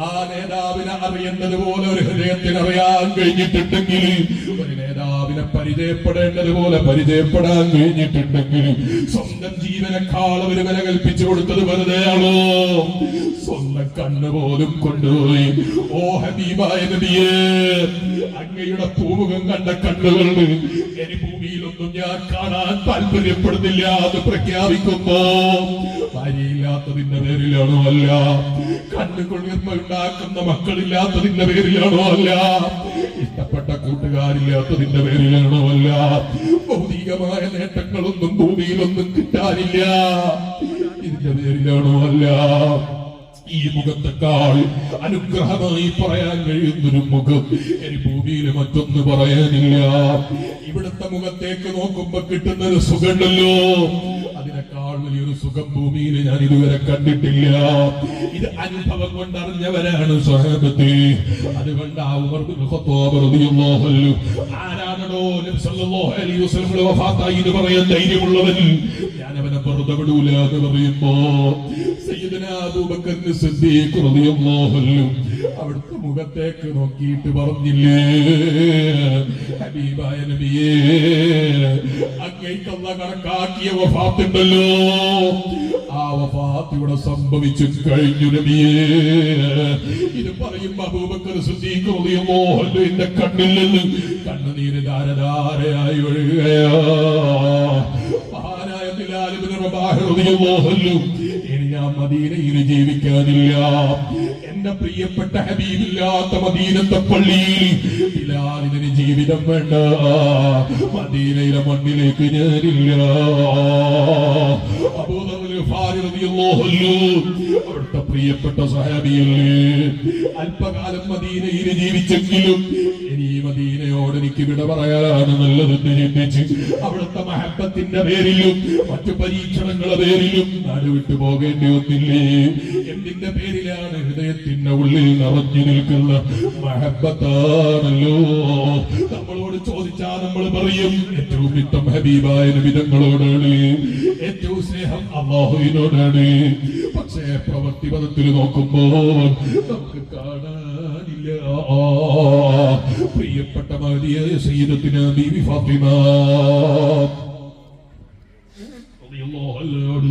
ആ നേതാവിനെ അറിയേണ്ടത് പോലെ ഒരു ഹൃദയത്തിന് അറിയാൻ കഴിഞ്ഞിട്ടുണ്ടെങ്കിൽ, ഒരു നേതാവിനെ പരിചയപ്പെടേണ്ടത് പോലെ പരിചയപ്പെടാൻ കഴിഞ്ഞിട്ടുണ്ടെങ്കിൽ, സ്വന്തം ജീവനേക്കാൾ ഒരു വില കൽപ്പിച്ചു കൊടുത്തത് വെറുതെയാണോ? സ്വന്തം കണ്ണ് പോലും കൊണ്ടുപോയി. ഓ ഹബീബായ നബിയേ, അങ്ങയുടെ പൂമുഖം കണ്ട കണ്ണുകളുണ്ട് ഇനി ഭൂമിയിലൊന്നും ഞാൻ കാണാൻ താല്പര്യപ്പെടുന്നില്ല എന്ന് പ്രഖ്യാപിക്കുമ്പോ ഭാര്യയില്ലാത്തതിന്റെ പേരിലാണോ? അല്ല. കണ്ണുകൊള്ളിർമ ഉണ്ടാക്കുന്ന മക്കളില്ലാത്തതിന്റെ പേരിലാണോ? അല്ല. ഇഷ്ടപ്പെട്ട കൂട്ടുകാരില്ലാത്തതിന്റെ പേരിലാണോ? അല്ല. ഭൗതികമായ നേട്ടങ്ങളൊന്നും ഭൂമിയിലൊന്നും കിട്ടാനില്ല, ഇതിന്റെ പേരിലാണോ? അല്ല. ഈ മുഖത്തെക്കാൾ അനുഗ്രഹമായി പറയാൻ കഴിയുന്നൊരു മുഖം ഇനി ഭൂമിയിൽ മറ്റൊന്ന് പറയാനില്ല. ഇവിടുത്തെ മുഖത്തേക്ക് നോക്കുമ്പോ കിട്ടുന്നൊരു സുഖമുണ്ടല്ലോ, അതിനേക്കാൾ വലിയൊരു സുഖം ഭൂമിയിൽ ഞാൻ ഇതുവരെ കണ്ടിട്ടില്ല. ഇത് അനുഭവം കൊണ്ടറിഞ്ഞവരാണ് സ്വഹാബത്ത്. അതുകൊണ്ട് ഉമർ ബിൻ ഖത്താബ് റളിയല്ലാഹു അൻഹു ആരാണോ നബി സല്ലല്ലാഹു അലൈഹി വസല്ലം വഫാത്തായി എന്ന് പറയാൻ ധൈര്യമുള്ളവൻ, ഞാൻ അവനെ വെറുതെ വിടൂല എന്ന് പറയുമ്പോ സയ്യിദുനാ അബൂബക്കർ സിദ്ദീഖ് റളിയല്ലാഹു അൻഹു അവിടുത്തെ മുഖത്തേക്ക് നോക്കിയിട്ട് പറഞ്ഞില്ലേ, ഹബീബായ നബിയേ, അങ്ങേക്കല്ല കണക്കാക്കിയ വഫാത്തുണ്ടല്ലോ, ആ വഫാത്ത് ഇവിടെ സംഭവിച്ചു കഴിഞ്ഞു നബിയേ. ഇത് പറയുമ്പോ അബൂബക്കർ സിദ്ദീഖ് റളിയല്ലാഹു അൻഹു എന്റെ കണ്ണിൽ നിന്ന് കണ്ണുനീര് ധാരധാരയായി ഒഴുകുകയാ. മഹാനായ ബിലാൽ ഇബ്നു റബാഹ് റളിയല്ലാഹു അൻഹു, ഇനി ഞാൻ മദീനയിൽ ജീവിക്കാനില്ല, എന്റെ പ്രിയപ്പെട്ട ഹബീബില്ലാത്ത മദീനത്തെ പള്ളിയിൽ ബിലാലിന് ജീവിതം വേണ്ട, മദീനയിലെ മണ്ണിലേക്ക് ഞാനില്ല. അവിടുത്തെ പ്രിയപ്പെട്ട സഹാബിയല്ലേ, അല്പകാലം മദീനയിൽ ജീവിച്ചെങ്കിലും ഇനി മദീനയോട് എനിക്ക് വിട പറയാനാണ് നല്ലതെന്ന് ചിന്തിച്ച് അവിടുത്തെ മഹബത്തിന്റെ പേരിലും മറ്റു പരീക്ഷണങ്ങളുടെ പേരിലും നാട് വിട്ടു പോകേണ്ടി വന്നില്ലേ? എന്തിന്റെ പേരിലാണ്? ഹൃദയത്തിന്റെ ഉള്ളിൽ നിറഞ്ഞു നിൽക്കുന്ന മഹബത്താണല്ലോ. നമ്മളോട് ചോദിച്ചാൽ നമ്മൾ പറയും ഏറ്റവും ഇഷ്ടം ഹബീബായ നബിതങ്ങളോടാണ്, ഏറ്റവും സ്നേഹം അല്ലാഹുവിനോടാണ്. പക്ഷേ പ്രവൃത്തി പദത്തിൽ നോക്കുമ്പോൾ നമുക്ക് കാണാനില്ല. പ്രിയപ്പെട്ട മഹദിയായ സയ്യിദത്തുനാ ബീവി ഫാത്തിമ റളിയല്ലാഹു അൻഹയോട്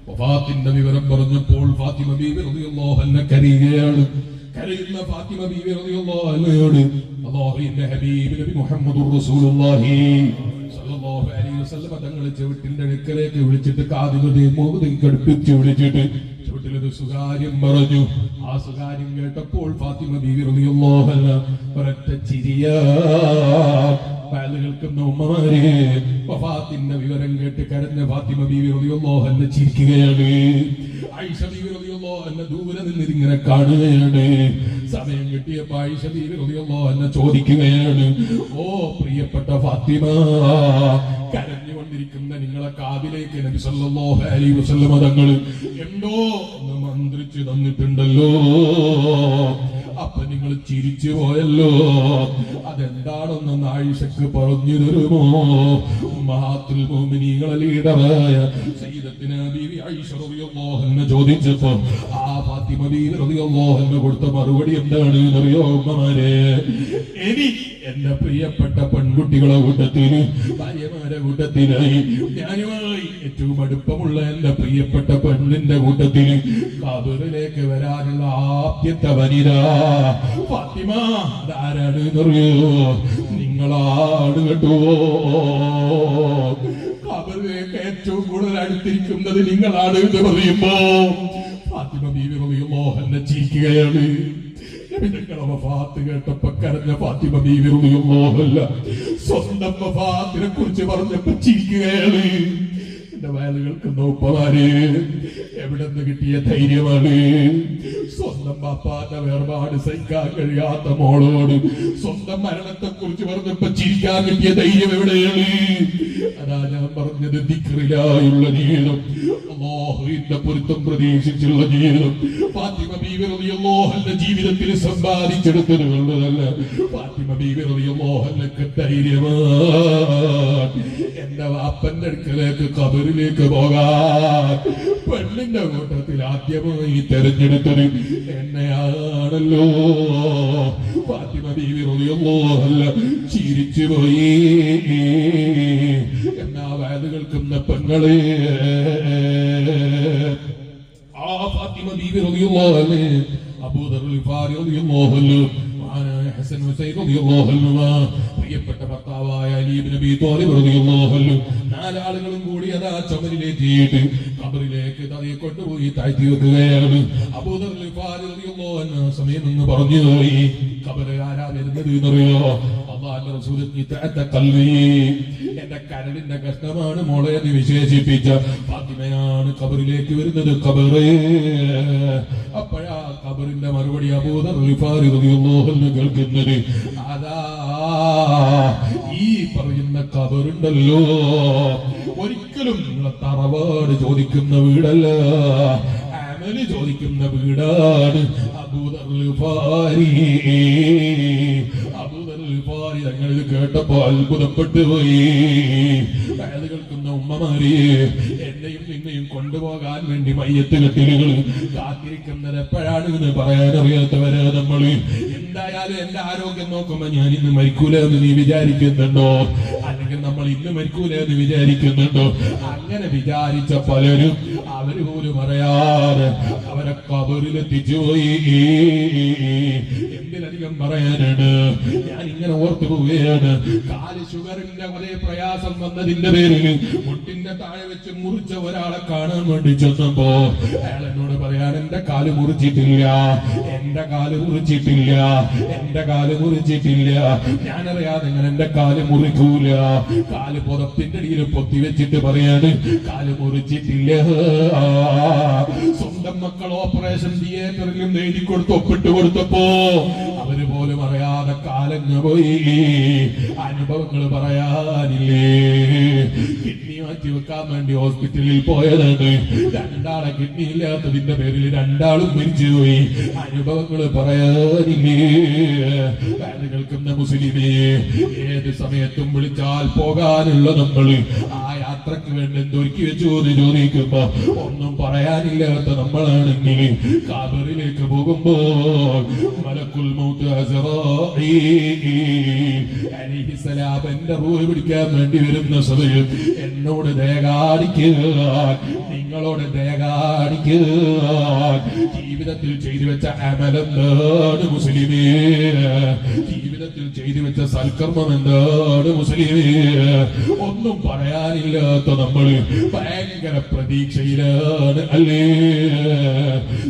വഫാത്തിന്റെ വിവരം പറഞ്ഞപ്പോൾ ഫാത്തിമ ബീവി കരയുന്ന ഫാത്തിമ ബീവി റളിയല്ലാഹു അൻഹയോട് അല്ലാഹുവിന്റെ ഹബീബ് നബി മുഹമ്മദുർ റസൂലുള്ളാഹി സല്ലല്ലാഹു അലൈഹി വസല്ലം തങ്ങളെ ചവിട്ടിന്റെ അടുക്കലേക്ക് വിളിച്ചിട്ട് കാതുകൾക്ക് കടുപ്പിച്ച് വിളിച്ചിട്ട് ചവിട്ടിലൊരു സുകാര്യം പറഞ്ഞു. ആ സുകാര്യം കേട്ടപ്പോൾ ഫാത്തിമ ബീവി റളിയല്ലാഹു അൻഹ ഒരൊറ്റ ചിരിയാ. കേൾക്കുന്ന ഉമ്മമാരെ, വഫാത്തിന്റെ വിവരം കേട്ട് കരഞ്ഞ ഫാത്തിമ ബീവി റളിയല്ലാഹു അൻഹ ചിരിക്കുകയാണ്. ആയിഷ ബീവി റളിയല്ലാഹു അൻഹ ദൂരെ നിന്ന് ഇങ്ങനെ കാണുകയാണ്. സമയം കിട്ടിയപ്പോൾ ആയിഷ ബീവി റളിയല്ലാഹു അൻഹ ചോദിക്കുകയാണ്, ഓ പ്രിയപ്പെട്ട ഫാത്തിമ, കരഞ്ഞുകൊണ്ടിരിക്കുന്ന നിങ്ങളെ കാതിലേക്ക് നബി സല്ലല്ലാഹു അലൈഹി വസല്ലം തങ്ങൾ എന്തോ ഒന്ന് മന്ത്രിച്ചു തന്നിട്ടുണ്ടല്ലോ, അപ്പൊ നിങ്ങൾ ചിരിച്ചു പോയല്ലോ, അതെന്താണെന്ന് ആയിഷക്ക് പറഞ്ഞു തരുമോ? ഉമ്മഹാത്തുൽ മുഅ്മിനീങ്ങളെ ലീഡറായ സയ്യിദത്തുനാ ബീവി ആയിഷ റളിയല്ലാഹു അൻഹ ചോദിച്ചപ്പോ ആ ഫാത്തിമ ബീവി റളിയല്ലാഹു അൻഹ കൊടുത്ത മറുപടി എന്താണ് അറിയോ ഉമ്മമാരെ? എനിക്ക് എന്റെ പ്രിയപ്പെട്ട പെൺകുട്ടികളെ കൂട്ടത്തിന്, ഭാര്യമാരെ കൂട്ടത്തിനായി ഞാനുമായി ഏറ്റവും അടുപ്പമുള്ള എന്റെ പ്രിയപ്പെട്ട പെണ്ണിന്റെ കൂട്ടത്തിന് ഖബറിലേക്ക് വരാനുള്ള ആദ്യത്തെ വനിത ഫാത്തിമ ആരാണ് എന്നറിയോ? നിങ്ങളാണ് കേട്ടോ. ഖബറിലേക്ക് ഏറ്റവും കൂടുതൽ അടുത്തിരിക്കുന്നത് നിങ്ങളാണ് എന്ന് പറയുമ്പോ ഫാത്തിമ ബീവി റളിയല്ലാഹു അൻഹ ചിരിക്കുകയാണ്. നിങ്ങളെ വഫാത്ത് കേട്ടപ്പോ കരഞ്ഞ ഫാത്തിമ ബീവി റളിയല്ലാഹു അൻഹ സ്വന്തം വഫാത്തിനെ കുറിച്ച് പറഞ്ഞപ്പോ ചിരിക്കുകയാണ്. എന്റെ വയലുകൾക്ക് നോപ്പമാര് എവിടെ നിന്ന് കിട്ടിയ ധൈര്യമാണ്? സ്വന്തം ബാപ്പാന്റെ വേർപാട് സഹിക്കാൻ കഴിയാത്ത മോളോട് സ്വന്തം മരണത്തെ കുറിച്ച് പറഞ്ഞപ്പോ ചിരിക്കാൻ കിട്ടിയ ധൈര്യം എവിടെയാണ്? അതാ ഞാൻ പറഞ്ഞത്, ദിക്റിലായുള്ള ജീവിതം, അല്ലാഹുവിന്റെ പൊരുത്തം പ്രതീക്ഷിച്ചുള്ള ജീവിതം ഫാത്തിമ ബീവി റളിയല്ലാഹു അൻഹ ജീവിതത്തിൽ സമ്പാദിച്ചെടുത്തത് കൊണ്ടതല്ല. ഫാത്തിമ ബീവി റളിയല്ലാഹു അൻഹക്ക് ധൈര്യമാണ്. എന്റെ വാപ്പന്റെ അടുക്കലേക്ക് ഖബറിലേക്ക് പോകാൻ പെണ്ണിന്റെ കൂട്ടത്തിൽ ആദ്യമായി തെരഞ്ഞെടുത്തത് എന്നെയാണല്ലോ. ഫാത്തിമ ബീവി റളിയല്ലാഹു അൻഹ ചിരിച്ചുപോയി. എന്നാ വയത് കേൾക്കുന്ന പെങ്ങളെ, ആ ഫാത്തിമ ബീവി റളിയല്ലാഹു അൻഹ അബൂദർ ഗിഫാരി റളിയല്ലാഹു അൻഹു, ഹസൻ ഹുസൈൻ റളിയല്ലാഹു അൻഹു, പ്രിയപ്പെട്ട ഭർത്താവായ അലി ഇബ്നു അബീ ത്വാലിബ് റളിയല്ലാഹു അൻഹു, നാലാളുകളും കൂടി അതാ ചുമലിലേറ്റിയിട്ട് ഖബറിലേക്ക് തലയെ കൊണ്ടുപോയി താഴ്ത്തി വെക്കുകയാണ്. അബൂദർ ഗിഫാരി റളിയല്ലാഹു അൻഹു സമയം നിന്ന് പറഞ്ഞു പോയി, ഖബറ് ആരാ വരുന്നത് എന്നറിയോ? അല്ലാഹുവിന്റെ റസൂൽ എന്റെ കരളിന്റെ കഷ്ണമാണ് മോളെ എന്ന് വിശേഷിപ്പിച്ച ഫാത്തിമയാണ് ഖബറിലേക്ക് വരുന്നത്. ഖബറേ, അപ്പോഴാ ഖബറിന്റെ മറുപടി അബൂദർ ഗിഫാരി റളിയല്ലാഹു അൻഹു കേൾക്കുന്നത്, അതാ ഈ പറയുന്ന ഖബറുണ്ടല്ലോ, ഒരിക്കലും നിങ്ങളെ തറവാട് ചോദിക്കുന്ന വീടല്ല, അമല് ചോദിക്കുന്ന വീടാണ്. അബൂദർ ഗിഫാരി തങ്ങൾ കേട്ടപ്പോ അത്ഭുതപ്പെട്ടു പോയി. അയാൾ കേൾക്കുന്ന ഉമ്മമാരെ, എന്നെയും നിന്നെയും കൊണ്ടുപോകാൻ വേണ്ടി മയ്യത്ത് കെട്ടിലുകൾ കാത്തിരിക്കുന്നത് എപ്പോഴാണ് എന്ന് പറയാനറിയാത്തവരാ നമ്മൾ. എന്തായാലും എന്റെ ആരോഗ്യം നോക്കുമ്പോ ഞാൻ ഇന്ന് മരിക്കൂല എന്ന് നീ വിചാരിക്കുന്നുണ്ടോ? അല്ലെങ്കിൽ നമ്മൾ ഇന്ന് മരിക്കൂല എന്ന് വിചാരിക്കുന്നുണ്ടോ? അങ്ങനെ വിചാരിച്ച പലരും അവര് പോലും അറിയാതെ അവരെ ഖബറിലെത്തിച്ചു പോയി. എന്തിലധികം പറയാനാണ്? ഞാൻ ഇങ്ങനെ ഓർത്തു പോവുകയാണ്. കാല് ഷുഗറിന്റെ ഒരേ പ്രയാസം വന്നതിന്റെ പേരിൽ മുട്ടിന്റെ താഴെ വെച്ച് മുറിച്ച ഒരാളെ കാണാൻ വേണ്ടി ചെന്നപ്പോ അയാൾ എന്നോട് പറയാൻ, എന്റെ കാല് മുറിച്ചിട്ടില്ല, എന്റെ കാല് മുറിച്ചിട്ടില്ല, എന്റെ കാല് മുറിച്ചിട്ടില്ല. ഞാനറിയാതെ ഇങ്ങനെ എന്റെ കാല് മുറിക്കൂല. കാല് പുറത്തിന്റെ അടിയിൽ പൊത്തി വെച്ചിട്ട് പറയാണ്, കാല് മുറിച്ചിട്ടില്ല. സ്വന്തം മക്കൾ ഓപ്പറേഷൻ തിയേറ്ററിലും എഴുതി കൊടുത്ത് ഒപ്പിട്ട് കൊടുത്തപ്പോ അവര് പോലും അറിയാതെ കാലങ്ങ് പോയി. അനുഭവങ്ങൾ പറയാനില്ലേ? കിഡ്നി മാറ്റി വെക്കാൻ വേണ്ടി ഹോസ്പിറ്റലിൽ പോയതാണ്. രണ്ടാളെ കിഡ്നി ഇല്ലാത്തതിന്റെ പേരിൽ രണ്ടാളും മരിച്ചുപോയി. അനുഭവങ്ങൾ പറയാനില്ലേ? കേൾക്കുന്ന മുസ്ലിമേ, ഏത് സമയത്തും വിളിച്ചാൽ പോകാനുള്ള നമ്മൾ ആ യാത്ര യാത്രക്ക് വേണ്ടി എന്തൊരുക്കി വെച്ചു എന്ന് ചോദിക്കുമ്പോ ഒന്നും പറയാനില്ലാത്ത നമ്മളാണെങ്കിൽ ഖബറിലേക്ക് പോകുമ്പോൾ മലക്കുൽ മൗത്ത് അസ്റാഈൽ അലൈഹിസ്സലാം എന്റെ റൂഹ് പിടിക്കാൻ വേണ്ടി വരുന്ന സമയം എന്നോട് ദയകാണിക്കാൻ, നിങ്ങളോട് ദയകാണിക്കാൻ ജീവിതത്തിൽ ചെയ്തു വെച്ച അമലെന്താണ് മുസ്ലിമേ? ജീവിതത്തിൽ ചെയ്തു വെച്ച സൽക്കർമ്മം എന്താണ് മുസ്ലിമേ? ഒന്നും പറയാനില്ലാത്ത നമ്മൾ ഭയങ്കര പ്രതീക്ഷയിലാണ് അല്ലേ?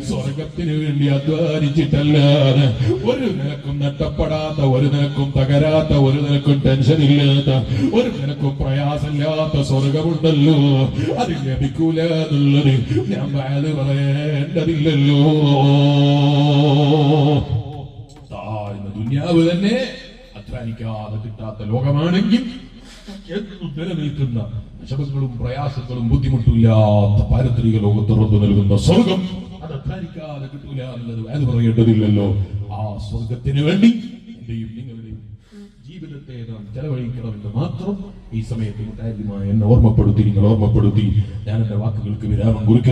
സ്വർഗത്തിന് വേണ്ടി അധ്വാനിച്ചിട്ടല്ലാതെ ഒരു നിലക്കും നഷ്ടപ്പെടാത്ത, ഒരു നിലക്കും തകരാത്ത, ഒരു നിലക്കും ടെൻഷൻ ഇല്ലാത്ത, ഒരു നിലക്കും പ്രയാസമില്ലാത്ത സ്വർഗമുണ്ടല്ലോ. അത് ലഭിക്കൂല എന്നുള്ളത് ഞാൻ വയത് പറയേണ്ടതില്ലല്ലോ. ദുനിയാവ് തന്നെ അധ്വാനിക്കാതെ കിട്ടാത്ത ലോകമാണെങ്കിൽ എന്നും നിലനിൽക്കുന്ന വിഷമങ്ങളും പ്രയാസങ്ങളും ബുദ്ധിമുട്ടില്ലാത്ത പാരത്രിക ലോകത്തുറന്നു നൽകുന്ന സ്വർഗം അത് അധ്വാനിക്കാതെ കിട്ടൂല എന്നുള്ളത് അത് പറയേണ്ടതില്ലല്ലോ. ആ സ്വർഗത്തിന് വേണ്ടി എന്റെയും നിങ്ങളുടെയും ജീവിതത്തെ നാം ചെലവഴിക്കണമെന്ന് മാത്രം ഈ സമയത്ത് മുട്ടാര്യമായി എന്നെ ഓർമ്മപ്പെടുത്തി, നിങ്ങൾ ഓർമ്മപ്പെടുത്തി ഞാൻ എന്റെ വാക്കുകൾക്ക് വിരാമം കുറിക്കുന്നു.